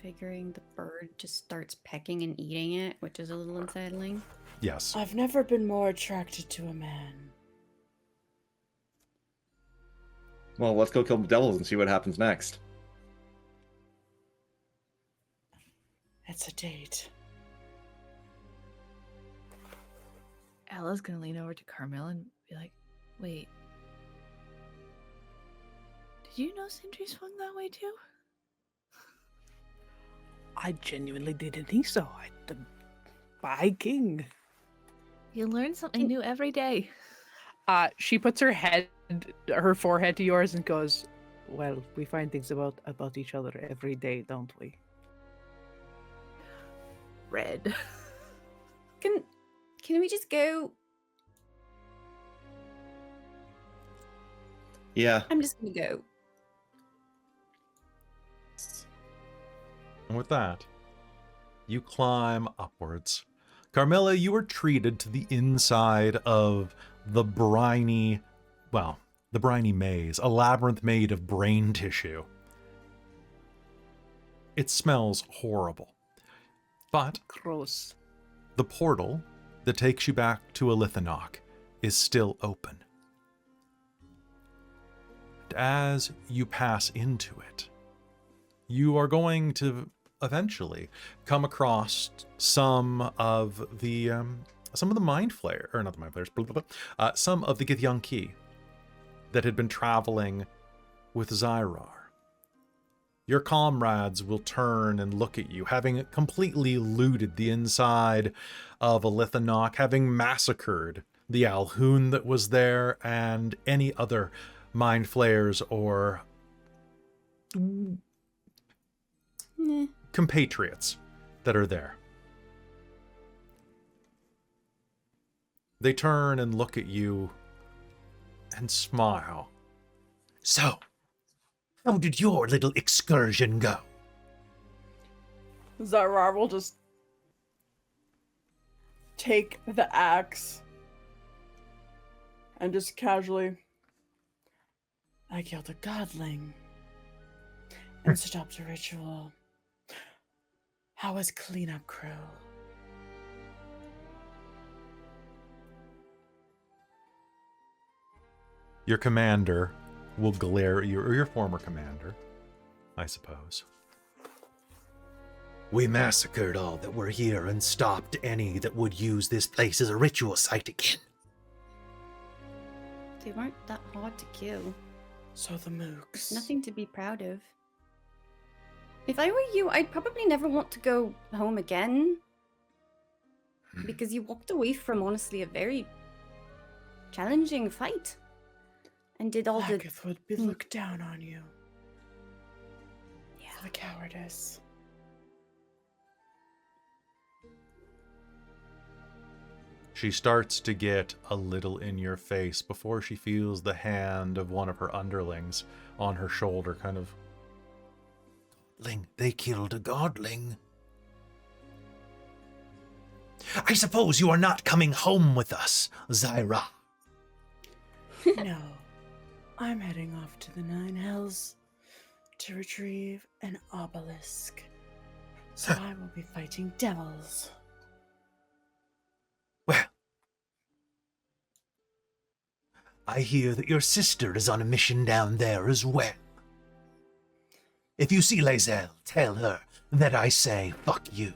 figuring the bird just starts pecking and eating it, which is a little unsettling. Yes. I've never been more attracted to a man. Well, let's go kill the devils and see what happens next. It's a date. Ella's gonna lean over to Carmilla and be like, wait. Did you know Sindri swung that way too? I genuinely didn't think so. By king. You learn something new every day. She puts her forehead to yours and goes, well, we find things about each other every day, don't we? Red. Can we just go? Yeah. I'm just gonna go. And with that, you climb upwards. Carmilla, you are treated to the inside of the briny maze, a labyrinth made of brain tissue. It smells horrible. But Gross. the portal that takes you back to Elithanok is still open. And as you pass into it, you are going to eventually come across some of the mind flayer, or not the mind flayers, some of the Githyanki that had been traveling with Zai'rar. Your comrades will turn and look at you, having completely looted the inside of Elithanok, having massacred the Alhoun that was there, and any other mind flayers or compatriots that are there. They turn and look at you and smile. So, how did your little excursion go? Zai'rar will just take the axe and just casually, I killed a godling and stopped a ritual. How was cleanup crew? Your commander will glare at you, or your former commander, I suppose. We massacred all that were here and stopped any that would use this place as a ritual site again. They weren't that hard to kill. So the mooks. Nothing to be proud of. If I were you, I'd probably never want to go home again. Because you walked away from, honestly, a very challenging fight. And did all the... Laggeth would be looked down on you. Yeah. For the cowardice. She starts to get a little in your face before she feels the hand of one of her underlings on her shoulder, kind of. Godling, they killed a godling. I suppose you are not coming home with us, Zai'rar. No. I'm heading off to the Nine Hells to retrieve an obelisk. So I will be fighting devils. Well, I hear that your sister is on a mission down there as well. If you see Lae'zel, tell her that I say fuck you.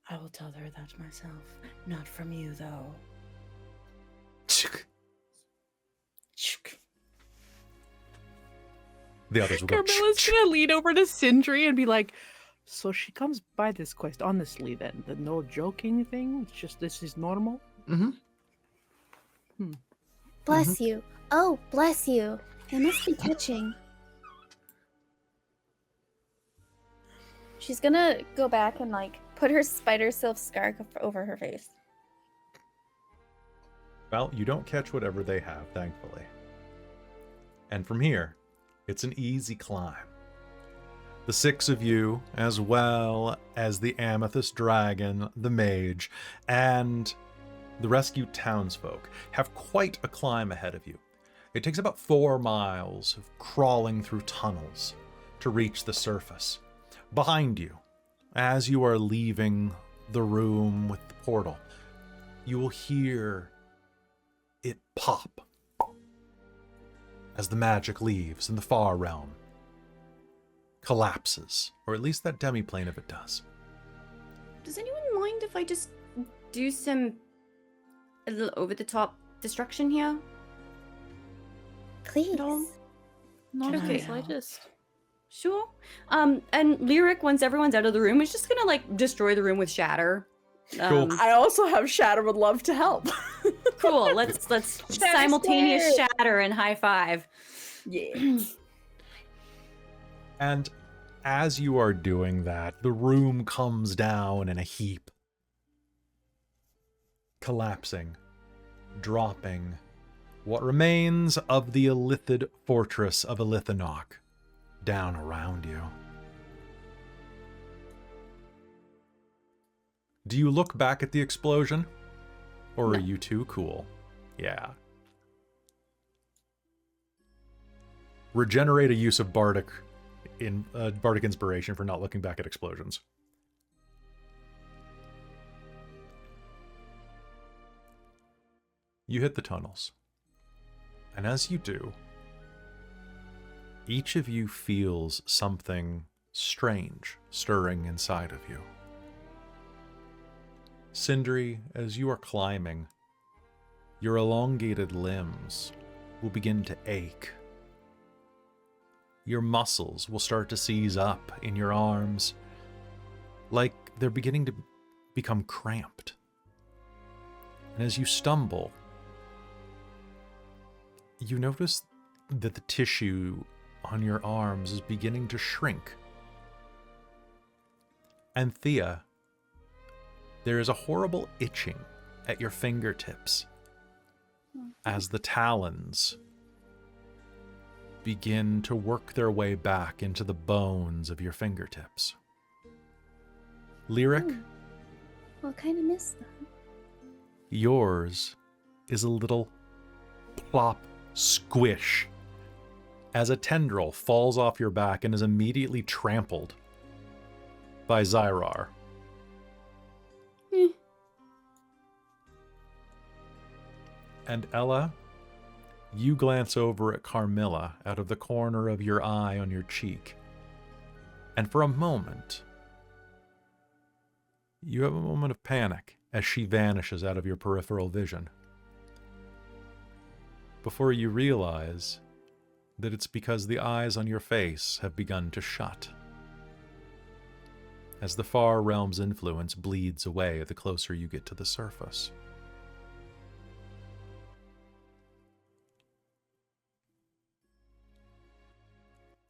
I will tell her that myself. Not from you, though. The others will go. Carmilla's gonna lean over to Sindri and be like, so she comes by this quest honestly then, the no joking thing? It's just this is normal? Mm-hmm. Bless you. Oh, bless you. It must be touching. She's gonna go back and put her spider silk scarf over her face. Well, you don't catch whatever they have, thankfully. And from here, it's an easy climb. The 6 of you, as well as the Amethyst Dragon, the Mage, and the rescued townsfolk, have quite a climb ahead of you. It takes about 4 miles of crawling through tunnels to reach the surface. Behind you, as you are leaving the room with the portal, you will hear it pop as the magic leaves and the far realm collapses, or at least that demiplane of it does. Does anyone mind if I just do a little over-the-top destruction here? Please. No, not Okay. the slightest. Sure. And Lyric, once everyone's out of the room, is just gonna like destroy the room with shatter. Cool. I also have Shatter would love to help. Cool. Let's simultaneous shatter and high five. Yeah. And as you are doing that, the room comes down in a heap, collapsing, dropping what remains of the Illithid fortress of Illithanok down around you. Do you look back at the explosion? Or are you too cool? Yeah. Regenerate a use of Bardic inspiration for not looking back at explosions. You hit the tunnels. And as you do, each of you feels something strange stirring inside of you. Sindri, as you are climbing, your elongated limbs will begin to ache. Your muscles will start to seize up in your arms, like they're beginning to become cramped. And as you stumble, you notice that the tissue on your arms is beginning to shrink. Anthea, there is a horrible itching at your fingertips as the talons begin to work their way back into the bones of your fingertips. Lyric? What kind of miss that? Yours is a little plop squish as a tendril falls off your back and is immediately trampled by Zai'rar. And Ella, you glance over at Carmilla out of the corner of your eye on your cheek. And for a moment, you have a moment of panic as she vanishes out of your peripheral vision. Before you realize that it's because the eyes on your face have begun to shut, as the far realm's influence bleeds away the closer you get to the surface.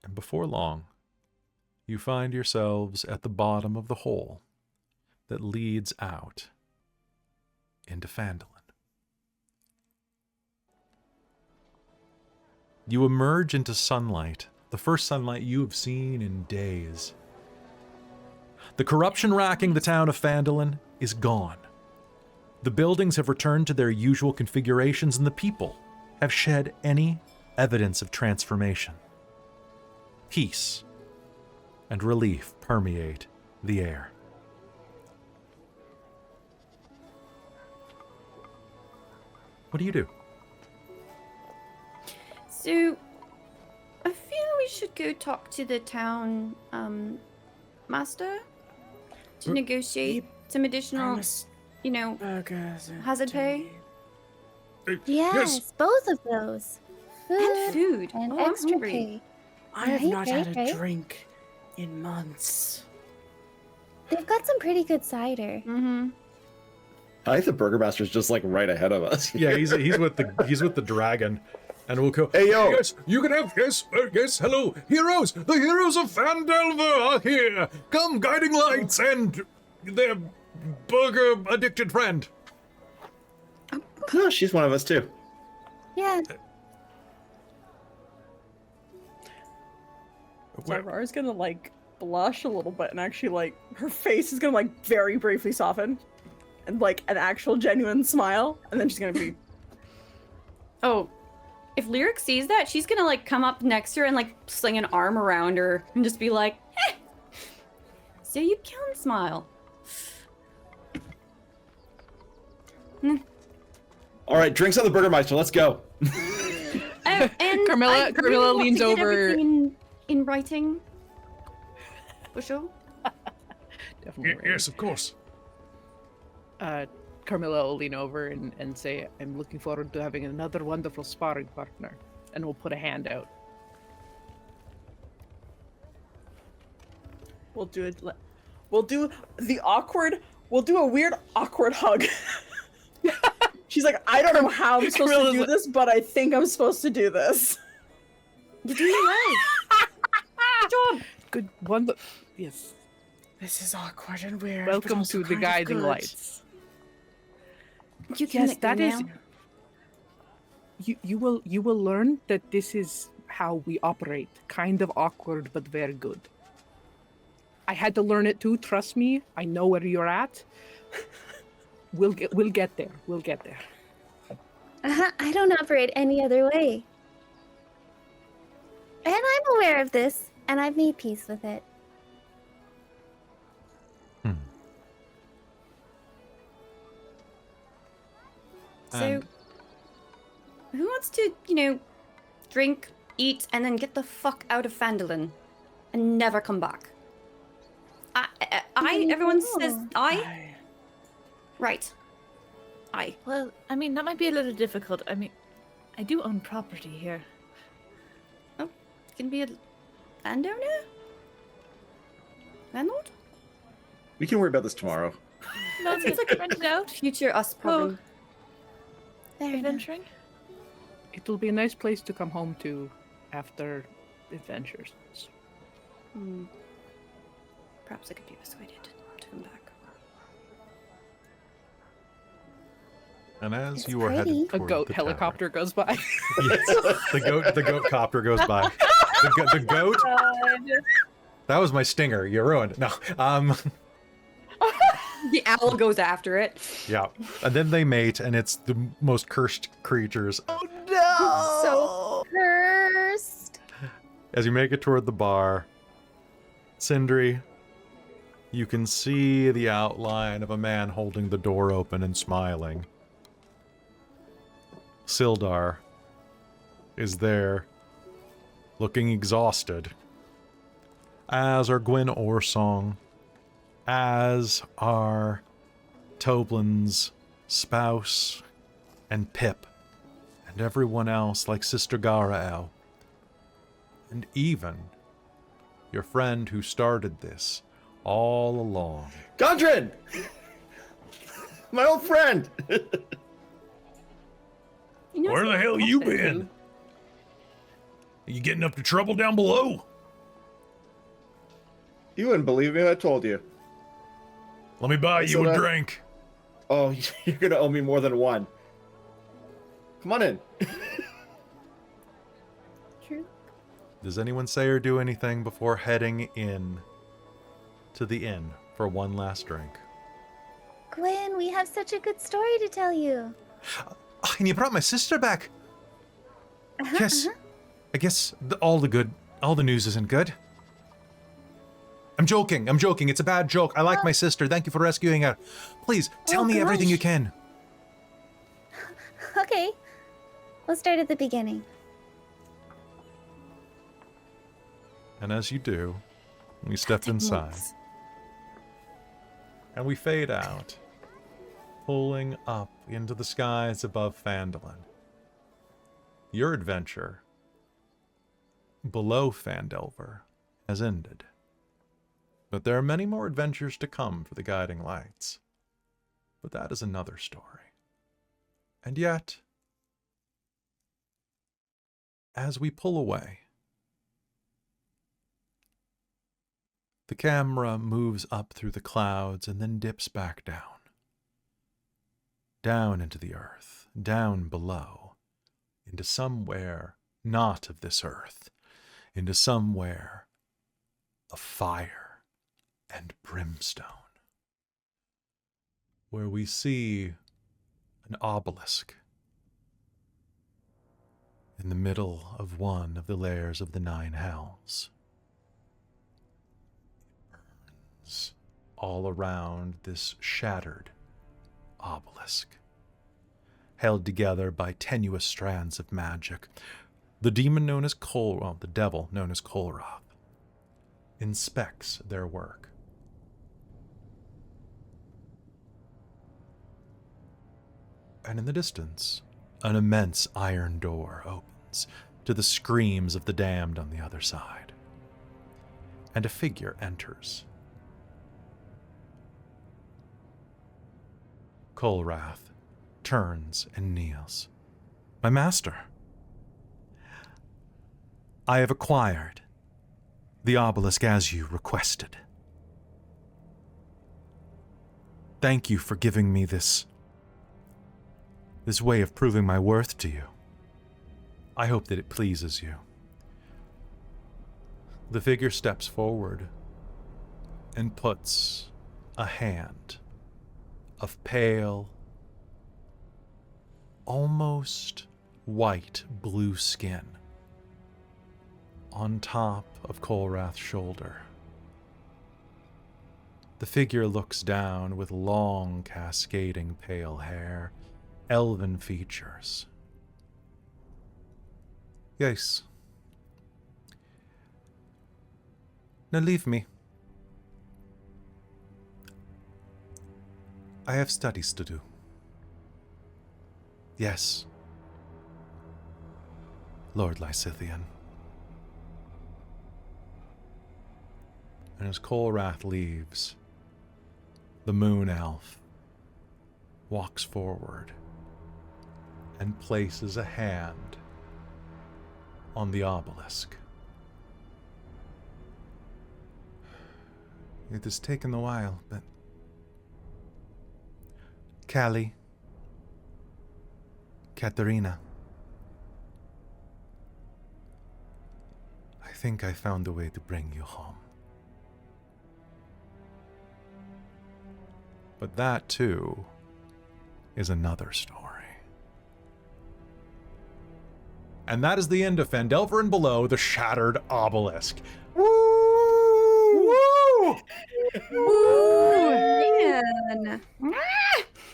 And before long, you find yourselves at the bottom of the hole that leads out into Phandelver. You emerge into sunlight, the first sunlight you have seen in days. The corruption racking the town of Phandelver is gone. The buildings have returned to their usual configurations, and the people have shed any evidence of transformation. Peace and relief permeate the air. What do you do? So, I feel we should go talk to the town master to negotiate some additional, hazard pay. Yes, both of those. And food. And I'm extra hungry. pay. I have Right, not had a right. drink in months. They've got some pretty good cider. Mm-hmm. I think the Burger Master's just like right ahead of us. Yeah, he's with the dragon, and we'll go. Hey yo! Yes, you can have, yes, hello, heroes! The heroes of Phandelver are here! Come, guiding lights and their booger-addicted friend. No, she's one of us too. Yeah. Zai'rar is gonna like blush a little bit and actually like her face is gonna like very briefly soften and like an actual genuine smile, and then she's gonna be Oh, if Lyric sees that, she's gonna like come up next to her and like sling an arm around her and just be like, "Eh, so you can smile." All right, drinks on the Burgermeister. Let's go. Oh, and Carmilla- I Carmilla really want to leans get over- everything in writing. For sure. Definitely. Yes, of course. Carmilla will lean over and say, I'm looking forward to having another wonderful sparring partner. And we'll put a hand out. we'll do it. We'll do the awkward. We'll do a weird awkward hug. She's like, I don't know how I'm supposed to do this, but I think I'm supposed to do this. You're doing well. Good job. Good one. Yes. This is awkward and weird. Welcome to the guiding lights. You can Yes, let that go is. now. You will learn that this is how we operate. Kind of awkward, but very good. I had to learn it too. Trust me. I know where you're at. We'll get there. We'll get there. I don't operate any other way. And I'm aware of this, and I've made peace with it. So, And- who wants to, drink, eat, and then get the fuck out of Phandelver and never come back? Everyone says I? Right. I. Well, I mean, that might be a little difficult. I mean, I do own property here. Oh, it can be a landowner? Landlord? We can worry about this tomorrow. No, it seems like rented out. Future us problem. Fair enough. Adventuring. It'll be a nice place to come home to after adventures. Perhaps I could be persuaded to come back. And as It's you are pretty. headed A toward goat the helicopter goes by. Yes, the goat copter goes by. The goat. That was my stinger. You ruined it. No. The owl goes after it. Yeah. And then they mate, and it's the most cursed creatures. So cursed. As you make it toward the bar, Sindri, you can see the outline of a man holding the door open and smiling. Sildar is there, looking exhausted, as are Gwyn Orsong, as are Toblin's spouse and Pip, and everyone else like Sister Garael, and even your friend who started this all along. Gondrin! My old friend! Where the hell you been? You getting up to trouble down below? You wouldn't believe me, I told you. Let me buy So you a that- drink. Oh, you're gonna owe me more than one. Come on in. True. Does anyone say or do anything before heading in to the inn for one last drink? Gwen, we have such a good story to tell you. Oh, and you brought my sister back. Yes. I guess all the news isn't good. I'm joking. It's a bad joke. I like my sister. Thank you for rescuing her. Please, tell Oh, me everything you gosh. can. Okay. Let's start at the beginning. And as you do, we step inside. And we fade out, pulling up into the skies above Phandelver. Your adventure below Phandelver has ended. But there are many more adventures to come for the Guiding Lights. But that is another story. And yet, as we pull away, The camera moves up through the clouds and then dips back down. Down into the earth, down below, into somewhere not of this earth, into somewhere of fire and brimstone, where we see an obelisk in the middle of one of the lairs of the 9 hells. It burns all around this shattered obelisk, held together by tenuous strands of magic. The demon known as the devil known as Kolroth inspects their work. And in the distance, an immense iron door opens to the screams of the damned on the other side. And a figure enters. Kolroth turns and kneels. My master, I have acquired the obelisk as you requested. Thank you for giving me this way of proving my worth to you. I hope that it pleases you. The figure steps forward and puts a hand of pale, almost white blue skin on top of Kolroth's shoulder. The figure looks down with long, cascading pale hair, elven features. Yes. Now leave me. I have studies to do. Yes, Lord Lysithian. And as Kolroth leaves, the moon elf walks forward and places a hand on the obelisk. It has taken a while, but Callie, Katerina, I think I found a way to bring you home. But that, too, is another story. And that is the end of Phandelver and Below, the Shattered Obelisk. Woo! Woo! Woo! Man.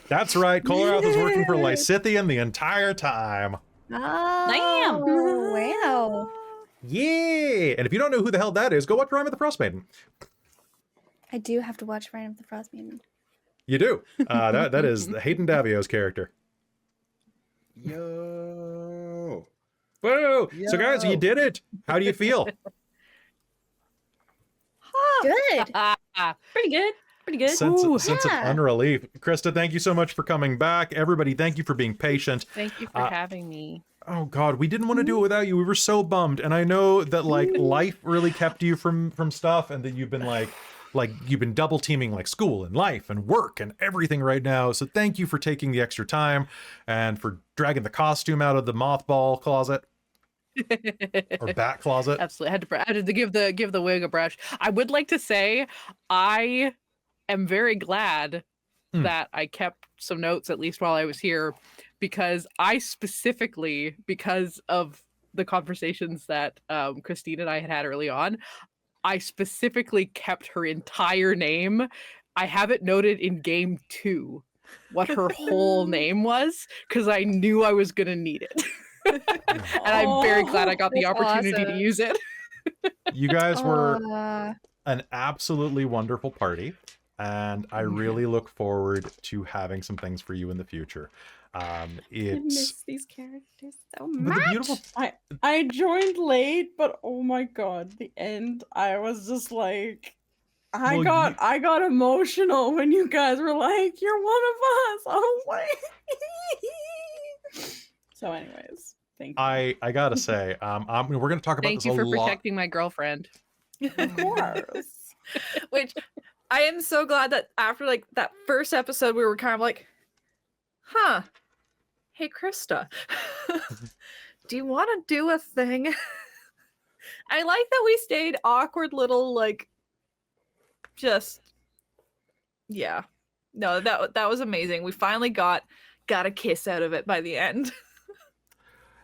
That's right, Kolroth was working for Lysithian the entire time. Oh, wow. Yeah! And if you don't know who the hell that is, go watch Rime of the Frost Maiden. I do have to watch Rime of the Frost Maiden. You do. That is Hayden Davio's character. Yo. Whoa! Yo. So guys, you did it. How do you feel? Good. Pretty good. Pretty good. Sense of yeah. unrelief. Krista, thank you so much for coming back. Everybody, thank you for being patient. Thank you for having me. Oh God, we didn't want to do it without you. We were so bummed, and I know that like life really kept you from stuff, and that you've been like you've been double teaming like school and life and work and everything right now. So thank you for taking the extra time and for dragging the costume out of the mothball closet. Or bat closet. Absolutely. I had to give the wig a brush. I would like to say I am very glad that I kept some notes, at least while I was here, because I specifically, because of the conversations that Christine and I had early on, I specifically kept her entire name. I have it noted in game 2 what her whole name was, because I knew I was going to need it. And I'm very glad I got the opportunity to use it. You guys were an absolutely wonderful party, and I really look forward to having some things for you in the future. I It's miss these characters so but much. the beautiful. I joined late, but oh my god, the end, I was just like, I Well, got emotional when you guys were like, "You're one of us." I was like, so anyways, thank you. I gotta say, we're gonna talk about Thank this you a for lot. protecting my girlfriend. Of course. Which I am so glad that after like that first episode, we were kind of like, huh, hey, Christa, do you want to do a thing? I like that we stayed awkward little, like, just, yeah. No, that was amazing. We finally got a kiss out of it by the end.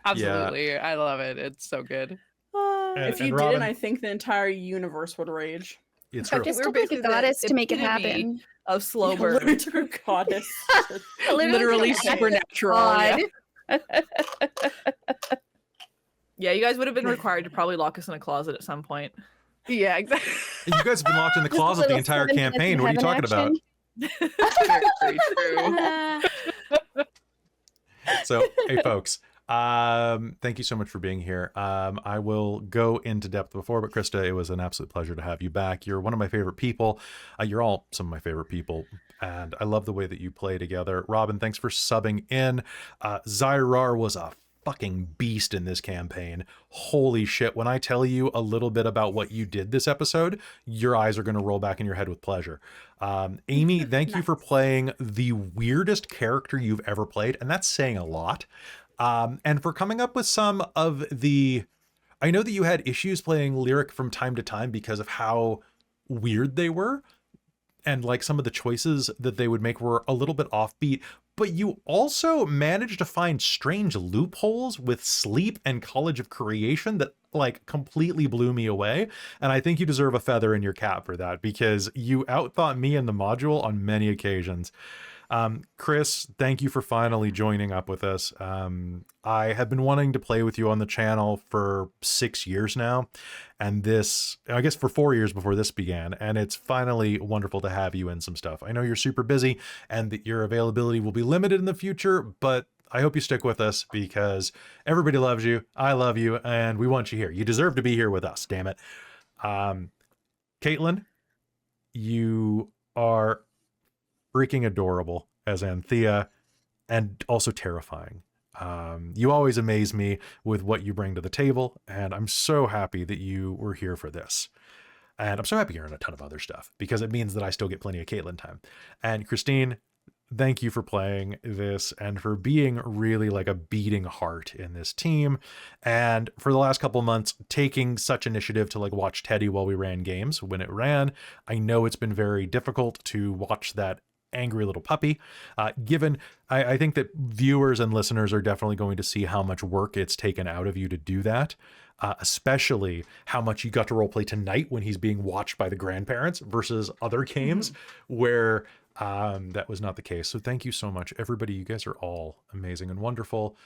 Absolutely. Yeah. I love it. It's so good. If you Robin, didn't, I think the entire universe would rage. It's I true. just took like a goddess to make it happen. Of slow burn. Literal goddess. Literally supernatural. Yeah. Yeah, you guys would have been required to probably lock us in a closet at some point. Yeah, exactly. You guys have been locked in the closet the entire campaign. What are you talking about? Very true. So, hey, folks. Thank you so much for being here. I will go into depth before, but Christa, it was an absolute pleasure to have you back. You're one of my favorite people. You're all some of my favorite people, and I love the way that you play together. Robin, thanks for subbing in. Zai'rar was a fucking beast in this campaign. Holy shit. When I tell you a little bit about what you did this episode, your eyes are going to roll back in your head with pleasure. Amy, thank you for playing the weirdest character you've ever played, and that's saying a lot. And for coming up with some of the, I know that you had issues playing Lyric from time to time because of how weird they were. And like some of the choices that they would make were a little bit offbeat, but you also managed to find strange loopholes with Sleep and College of Creation that like completely blew me away. And I think you deserve a feather in your cap for that because you outthought me in the module on many occasions. Chris, thank you for finally joining up with us. I have been wanting to play with you on the channel for 6 years now, and I guess for 4 years before this began, and it's finally wonderful to have you in some stuff. I know you're super busy and that your availability will be limited in the future, but I hope you stick with us because everybody loves you, I love you, and we want you here. You deserve to be here with us, damn it. Caitlan, you are freaking adorable as Anthea and also terrifying. You always amaze me with what you bring to the table, and I'm so happy that you were here for this. And I'm so happy you're in a ton of other stuff because it means that I still get plenty of Caitlan time. And Christine, thank you for playing this and for being really like a beating heart in this team. And for the last couple months, taking such initiative to like watch Teddy while we ran games when it ran. I know it's been very difficult to watch that angry little puppy, given I think that viewers and listeners are definitely going to see how much work it's taken out of you to do that, especially how much you got to roleplay tonight when he's being watched by the grandparents versus other games where that was not the case. So thank you so much, everybody. You guys are all amazing and wonderful.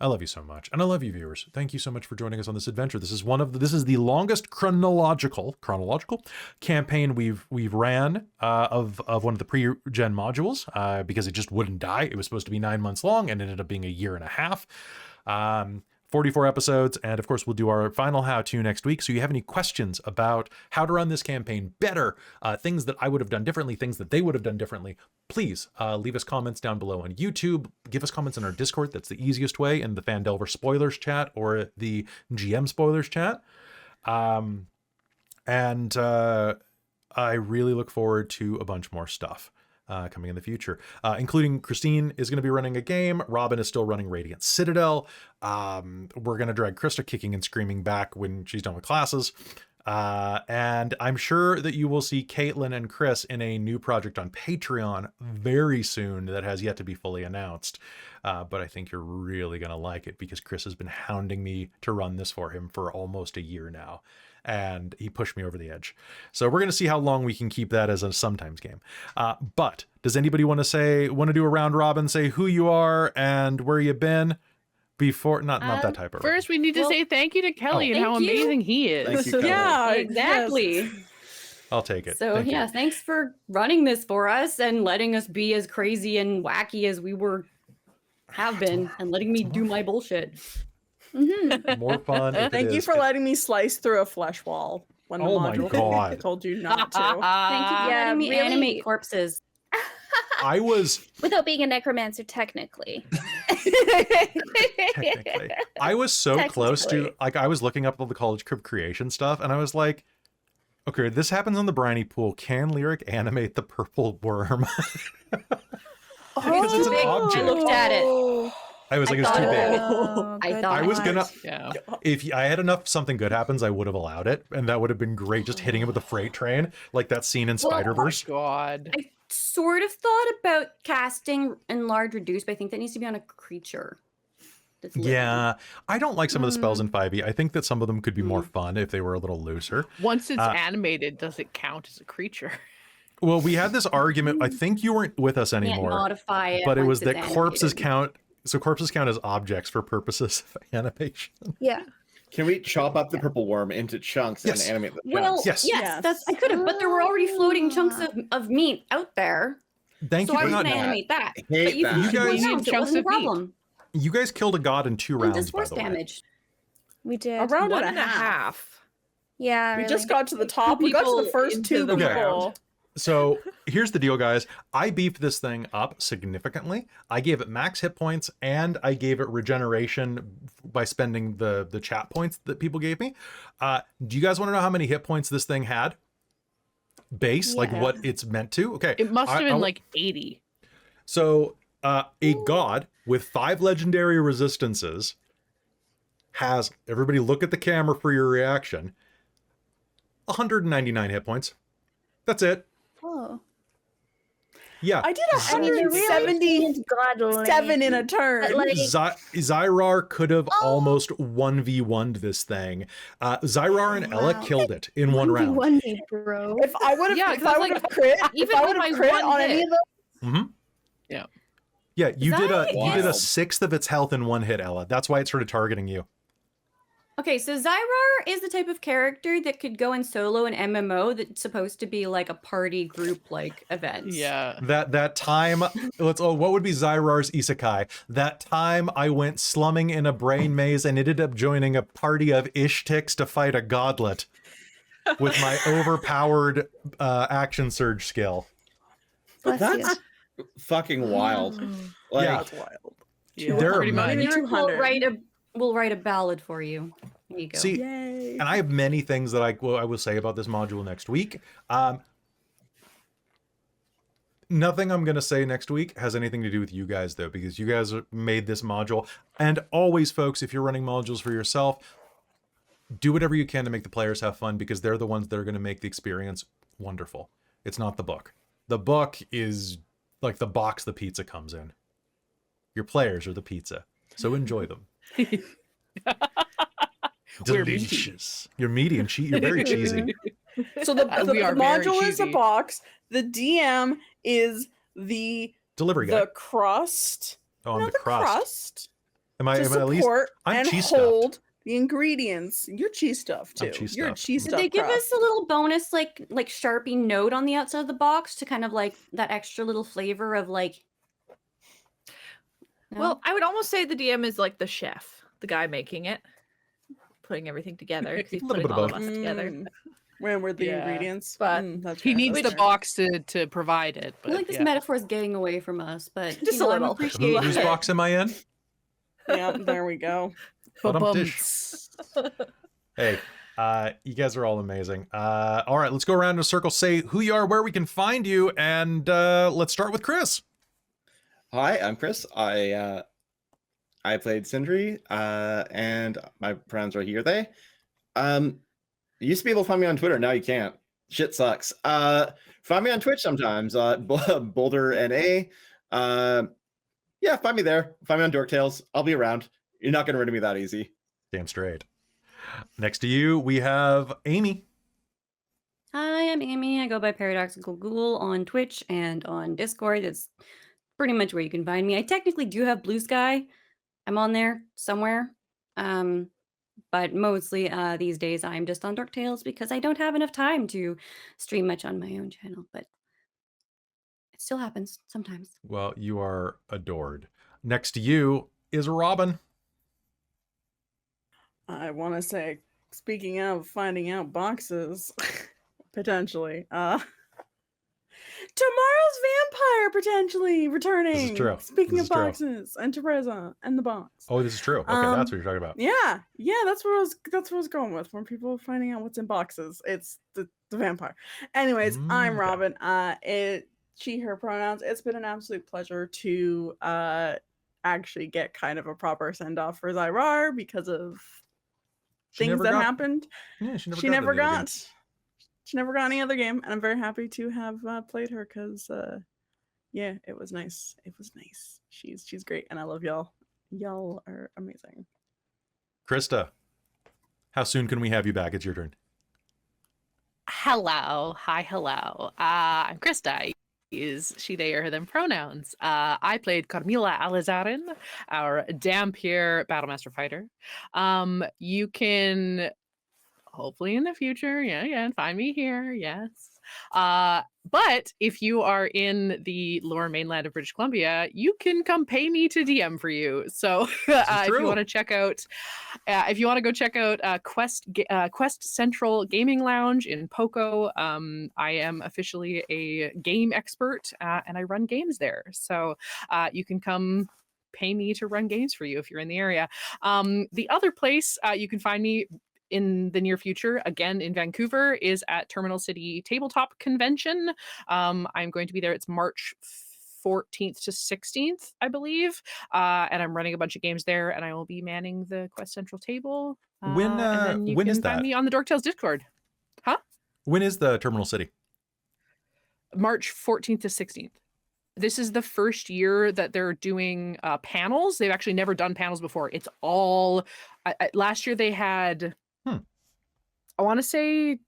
I love you so much. And I love you, viewers. Thank you so much for joining us on this adventure. This is the longest chronological campaign we've ran of one of the pre-gen modules because it just wouldn't die. It was supposed to be 9 months long and ended up being 1.5 years. 44 episodes, and of course we'll do our final how-to next week. So you have any questions about how to run this campaign better, things that I would have done differently, things that they would have done differently, please leave us comments down below on YouTube. Give us comments in our Discord. That's the easiest way, in the Phandelver spoilers chat or the GM spoilers chat. And I really look forward to a bunch more stuff coming in the future, including Christine is going to be running a game. Robin is still running Radiant Citadel. We're going to drag Christa kicking and screaming back when she's done with classes. And I'm sure that you will see Caitlan and Chris in a new project on Patreon very soon that has yet to be fully announced. But I think you're really going to like it because Chris has been hounding me to run this for him for almost a year now. And he pushed me over the edge. So we're going to see how long we can keep that as a sometimes game. But does anybody want to do a round robin, say who you are and where you've been before? Not that type of First, we need to say thank you to Kelly and how amazing he is. Thank you, Kelly. Yeah, exactly. Yes. I'll take it. So yeah, thanks for running this for us and letting us be as crazy and wacky as we have been and letting me do my bullshit. More fun. Thank you for letting me slice through a flesh wall when the module told you not to. Thank you for letting me animate corpses. I was without being a necromancer technically. I was so close to, like, I was looking up all the College of Creation stuff and I was like, Okay, this happens on the briny pool. Can Lyric animate the purple worm? Because it's an big. object. I looked at it. I was I like, it's too thought big. of it. Oh, I good thought I was thought. gonna, Yeah. if I had enough something good happens, I would have allowed it, and that would have been great. Just hitting it with a freight train, like that scene in Well, Spider-Verse. God. I sort of thought about casting enlarge reduce, but I think that needs to be on a creature. That's living. Yeah, I don't like some of the spells in 5e. I think that some of them could be more Mm. fun if they were a little looser. Once it's Uh, animated, does it count as a creature? Well, we had this argument. I think you weren't with us Can't anymore, modify it. but it once was it's that corpses animated. count. So corpses count as objects for purposes of animation. Yeah. Can we chop up the purple worm into chunks Yes. and animate the Well, chunks? Yes. yes, that's I could have, but there were already floating chunks Ah. of meat out there, Thank so you I for was not. gonna that. animate that. I hate But you that. can You keep guys- those rounds, it Chunks wasn't a of meat. problem. You guys killed a god in 2 And rounds, just by force the way. damage. We did. A round One and a half. Yeah, We really. just got to the top. We got to people the first into 2 the people. round. So here's the deal, guys. I beefed this thing up significantly. I gave it max hit points and I gave it regeneration by spending the chat points that people gave me. Do you guys want to know how many hit points this thing had? Base, like Yeah. what it's meant to? Okay. It must have I- been I- like 80. So a god with 5 legendary resistances has, everybody look at the camera for your reaction, 199 hit points. That's it. Oh. Yeah. I did I mean, it really 177 godly. in a turn. But, like, Zai'rar could have almost 1v1'd this thing. Zai'rar and Ella Wow. killed it in 1 round. 1v1, bro. If I would have, Yeah, if 'cause I like, would have crit, even if I with would my have crit one on any hit- of those, Mm-hmm. Yeah. Yeah, you did a Zai- 1/6 of its health in 1 hit, Ella. That's why it started targeting you. Okay, so Zai'rar is the type of character that could go in solo an MMO that's supposed to be like a party group like event. Yeah. That time, what would be Zai'rar's isekai? That time I went slumming in a brain maze and ended up joining a party of Ishtiks to fight a godlet with my overpowered action surge skill. Bless you. That's fucking wild. Like, Yeah. that's wild. Yeah, There are pretty much. many- Lyric will 200. write a ballad for you. There you go. See, Yay. and I have many things that I will say about this module next week. Nothing I'm going to say next week has anything to do with you guys, though, because you guys made this module. And always, folks, if you're running modules for yourself, do whatever you can to make the players have fun, because they're the ones that are going to make the experience wonderful. It's not the book. The book is like the box the pizza comes in. Your players are the pizza. So enjoy them. We're meaty. Delicious. You're meaty and you're very cheesy. So the We are very module is a cheesy. box. The DM is the Delivery guy. crust. Oh, I'm No, the the crust. Am I to at least? support I'm and cheese stuffed. hold the ingredients. You're cheese stuffed too. I'm cheese You're a stuffed. cheese Did stuffed. they give crust. us a little bonus like Sharpie note on the outside of the box to kind of like that extra little flavor of like No? Well, I would almost say the DM is like the chef, the guy making it, putting everything together. 'Cause he's A little putting bit of all of both. us together. When were the Yeah. ingredients? But That's He fair, needs that's the fair. box to provide it. I But like this yeah. metaphor is getting away from us, but Just you know, a I'm little. appreciating Whose it. box am I in? Yeah, there we go. Ba-dum-dish. Hey, you guys are all amazing. All right, let's go around in a circle, say who you are, where we can find you, and let's start with Chris. Hi, I'm Chris. I played Sindri, and my pronouns are he or they. You used to be able to find me on Twitter, now you can't. Shit sucks. Find me on Twitch sometimes, Boulder NA. Yeah, find me there. Find me on Dork Tales. I'll be around. You're not gonna rid of me that easy. Damn straight. Next to you, we have Amy. Hi, I'm Amy. I go by Paradoxical Ghoul on Twitch and on Discord. It's pretty much where you can find me. I technically do have Blue Sky. I'm on there somewhere. But mostly these days I'm just on Dork Tales because I don't have enough time to stream much on my own channel, but it still happens sometimes. Well, you are adored. Next to you is Robin. I want to say, speaking of finding out boxes, potentially, to tomorrow's vampire potentially returning. This is true. Speaking This of is true. boxes, Enterprise and the box. Oh, this is true. Okay, that's what you're talking about. Yeah, that's what I was going with. When people are finding out what's in boxes, it's the vampire. Anyways, I'm Okay. Robin. She, her pronouns. It's been an absolute pleasure to actually get kind of a proper send off for Zai'rar because of things that happened. Yeah, She never got any other game, and I'm very happy to have played her because yeah, it was nice. She's great, and I love y'all. Y'all are amazing. Christa, how soon can we have you back? It's your turn. Hello. Hi, hello. I'm Christa. I use she, they, or them pronouns. I played Carmilla Alizarin, our Dampier Battlemaster fighter. You can hopefully in the future, find me here, yes. But if you are in the lower mainland of British Columbia, you can come pay me to DM for you. So if you want to check out, go check out Quest Central Gaming Lounge in Poco. I am officially a game expert and I run games there. So you can come pay me to run games for you if you're in the area. The other place you can find me in the near future, again in Vancouver, is at Terminal City Tabletop Convention. I'm going to be there. It's March 14th to 16th, I believe. And I'm running a bunch of games there, and I will be manning the Quest Central table. When is that? Find me on the Dork Tales Discord. Huh? When is the Terminal City? March 14th to 16th. This is the first year that they're doing panels. They've actually never done panels before. It's all... last year they had... I want to say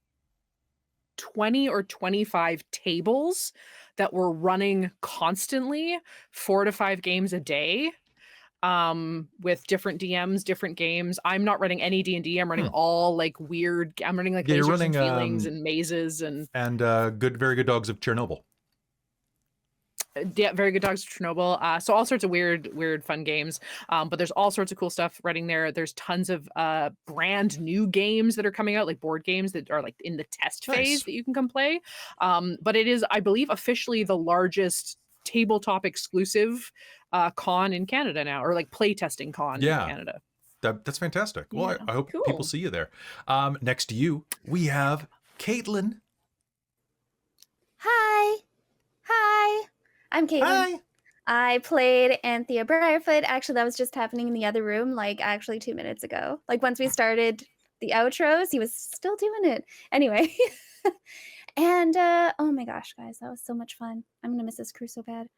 20 or 25 tables that were running constantly, 4 to 5 games a day, with different DMs, different games. I'm not running any D&D. I'm running all like weird. I'm running like lasers and feelings and mazes and very good dogs of Chernobyl. Yeah, very good dogs of Chernobyl. So all sorts of weird, fun games. But there's all sorts of cool stuff running there. There's tons of brand new games that are coming out, like board games that are like in the test phase that you can come play. But it is, I believe, officially the largest tabletop exclusive con in Canada now, or like playtesting con in Canada. That's fantastic. Well, I hope people see you there. Next to you, we have Caitlan. Hi. I'm Caitlan. Hi. I played Anthea Briarfoot. Actually, that was just happening in the other room, like actually 2 minutes ago. Like once we started the outros, he was still doing it. Anyway. And oh my gosh, guys, that was so much fun. I'm gonna miss this crew so bad.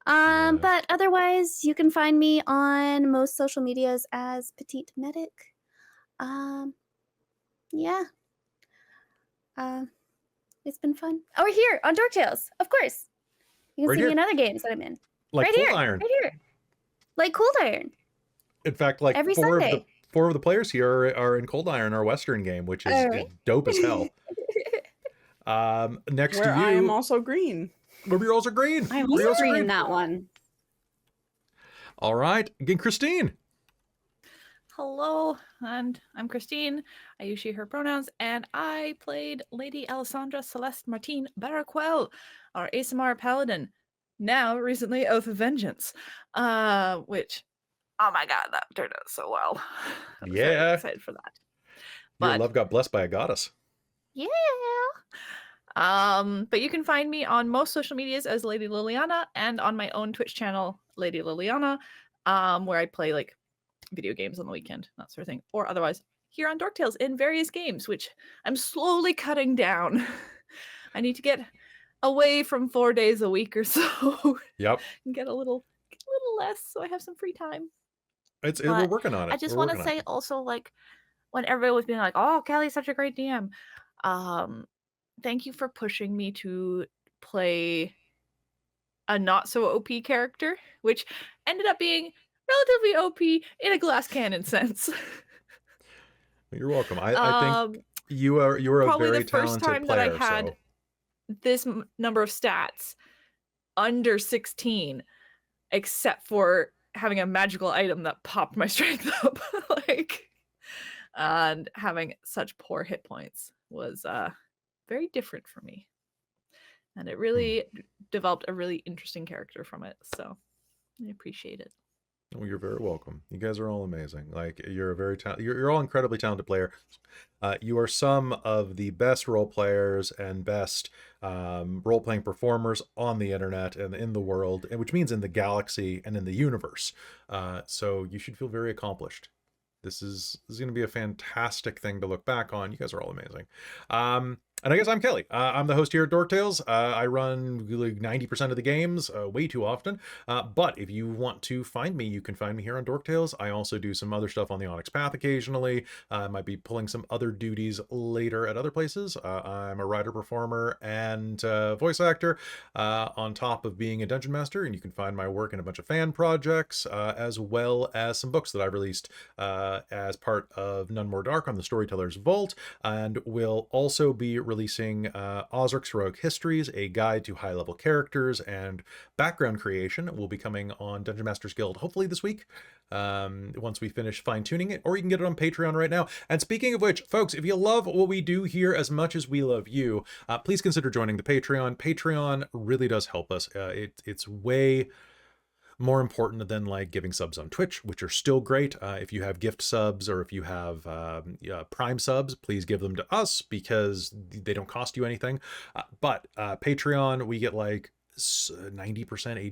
But otherwise, you can find me on most social medias as Petite Medic. It's been fun. Oh, we're here on Dork Tales, of course. You can see me in other games that I'm in. Like right Cold here, Iron. right here. Like Cold Iron. In fact, like every four Sunday. Of the players here are in Cold Iron, our Western game, which is dope as hell. Next to you, I am also green. You're also green. I'm also green in that one. All right, again, Christine. Hello, and I'm Christine. I use she, her pronouns, and I played Lady Alessandra Celeste Martine Barraquel, our ASMR paladin, now recently Oath of Vengeance, which, oh my god, that turned out so well. I'm very excited for that. Your love got blessed by a goddess. Yeah. But you can find me on most social medias as Lady Liliana and on my own Twitch channel, Lady Liliana, where I play like video games on the weekend, that sort of thing, or otherwise here on Dork Tales in various games, which I'm slowly cutting down. I need to get away from 4 days a week or so. Yep. And get a little less, so I have some free time. We're working on it. I just want to say also, like, when everybody was being like, "Oh, Kelly's such a great DM," thank you for pushing me to play a not so OP character, which ended up being relatively OP in a glass cannon sense. You're welcome. I think you are a very talented player. Probably the first time that I had this number of stats under 16, except for having a magical item that popped my strength up, and having such poor hit points was very different for me. And it really developed a really interesting character from it. So I appreciate it. Well, you're very welcome. You guys are all amazing. Like, you're a very you're all incredibly talented player. You are some of the best role players and best role-playing performers on the internet and in the world, and which means in the galaxy and in the universe. So you should feel very accomplished. This is going to be a fantastic thing to look back on. You guys are all amazing. And I guess I'm Kelly. I'm the host here at Dork Tales. I run like 90% of the games way too often. But if you want to find me, you can find me here on Dork Tales. I also do some other stuff on the Onyx Path occasionally. I might be pulling some other duties later at other places. I'm a writer, performer, and voice actor on top of being a dungeon master. And you can find my work in a bunch of fan projects as well as some books that I've released as part of None More Dark on the Storyteller's Vault. And will also be releasing Osric's Heroic Histories, a guide to high-level characters and background creation. Will be coming on Dungeon Masters Guild hopefully this week, once we finish fine-tuning it, or you can get it on Patreon right now. And speaking of which, folks, if you love what we do here as much as we love you, please consider joining the Patreon. Patreon really does help us. It's way more important than like giving subs on Twitch, which are still great. If you have gift subs or if you have Prime subs, please give them to us because they don't cost you anything. But Patreon, we get like 90%,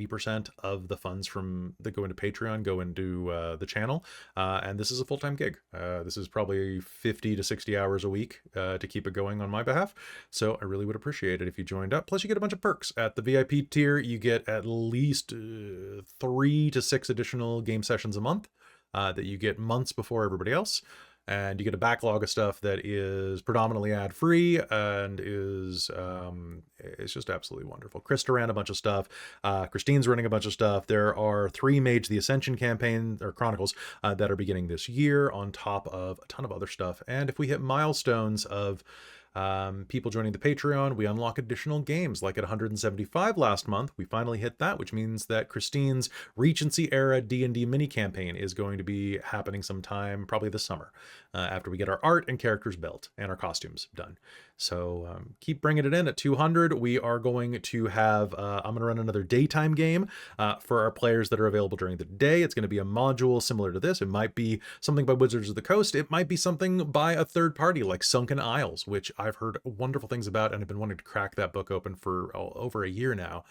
80% of the funds from that go into Patreon go into the channel. And this is a full-time gig. This is probably 50 to 60 hours a week to keep it going on my behalf. So I really would appreciate it if you joined up. Plus you get a bunch of perks. At the VIP tier, you get at least 3 to 6 additional game sessions a month that you get months before everybody else. And you get a backlog of stuff that is predominantly ad-free and is it's just absolutely wonderful. Christa ran a bunch of stuff. Christine's running a bunch of stuff. There are 3 Mage the Ascension campaign or chronicles that are beginning this year on top of a ton of other stuff. And if we hit milestones of people joining the Patreon, we unlock additional games. Like at 175 last month, we finally hit that, which means that Christine's Regency era D&D mini campaign is going to be happening sometime probably this summer, after we get our art and characters built and our costumes done. So keep bringing it in. At 200, we are going to have, I'm going to run another daytime game for our players that are available during the day. It's going to be a module similar to this. It might be something by Wizards of the Coast. It might be something by a third party like Sunken Isles, which I've heard wonderful things about and have been wanting to crack that book open for over a year now.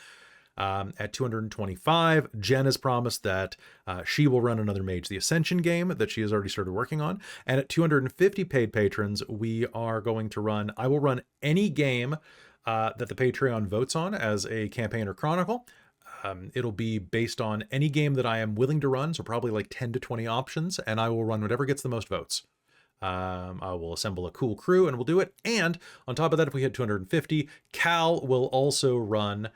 At 225, Jen has promised that she will run another Mage the Ascension game that she has already started working on. And at 250 paid patrons, we are going to run, I will run any game that the Patreon votes on as a campaign or chronicle. It'll be based on any game that I am willing to run, so probably like 10 to 20 options, and I will run whatever gets the most votes. I will assemble a cool crew and we'll do it. And on top of that, if we hit 250, Cal will also run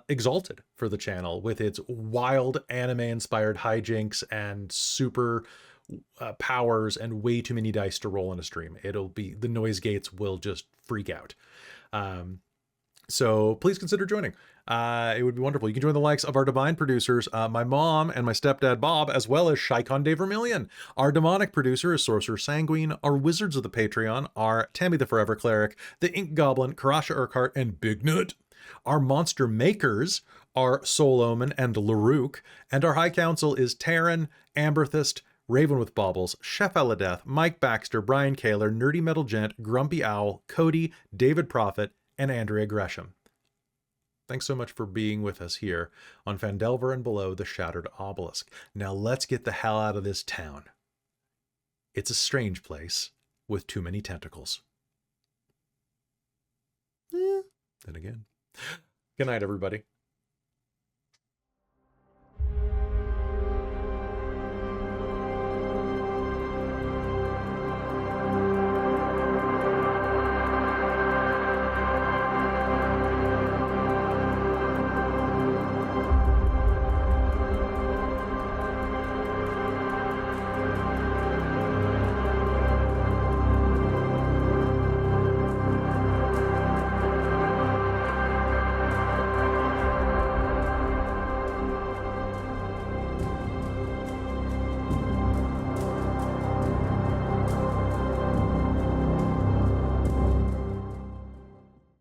Exalted for the channel with its wild anime-inspired hijinks and super powers and way too many dice to roll in a stream. It'll be, the noise gates will just freak out. So please consider joining. It would be wonderful. You can join the likes of our divine producers, my mom and my stepdad Bob, as well as Shikon De Vermillion. Our demonic producer is Sorcerer Sanguine. Our wizards of the Patreon are Tammy the Forever Cleric, the Ink Goblin, Karasha Urquhart, and Big Nut. Our monster makers are Soul Omen and Larouk, and our High Council is Taryn, Amberthist, Raven with Baubles, Chef Eladeth, Mike Baxter, Brian Kaler, Nerdy Metal Gent, Grumpy Owl, Cody, David Prophet, and Andrea Gresham. Thanks so much for being with us here on Phandelver and below the Shattered Obelisk. Now let's get the hell out of this town. It's a strange place with too many tentacles. Then again. Good night, everybody.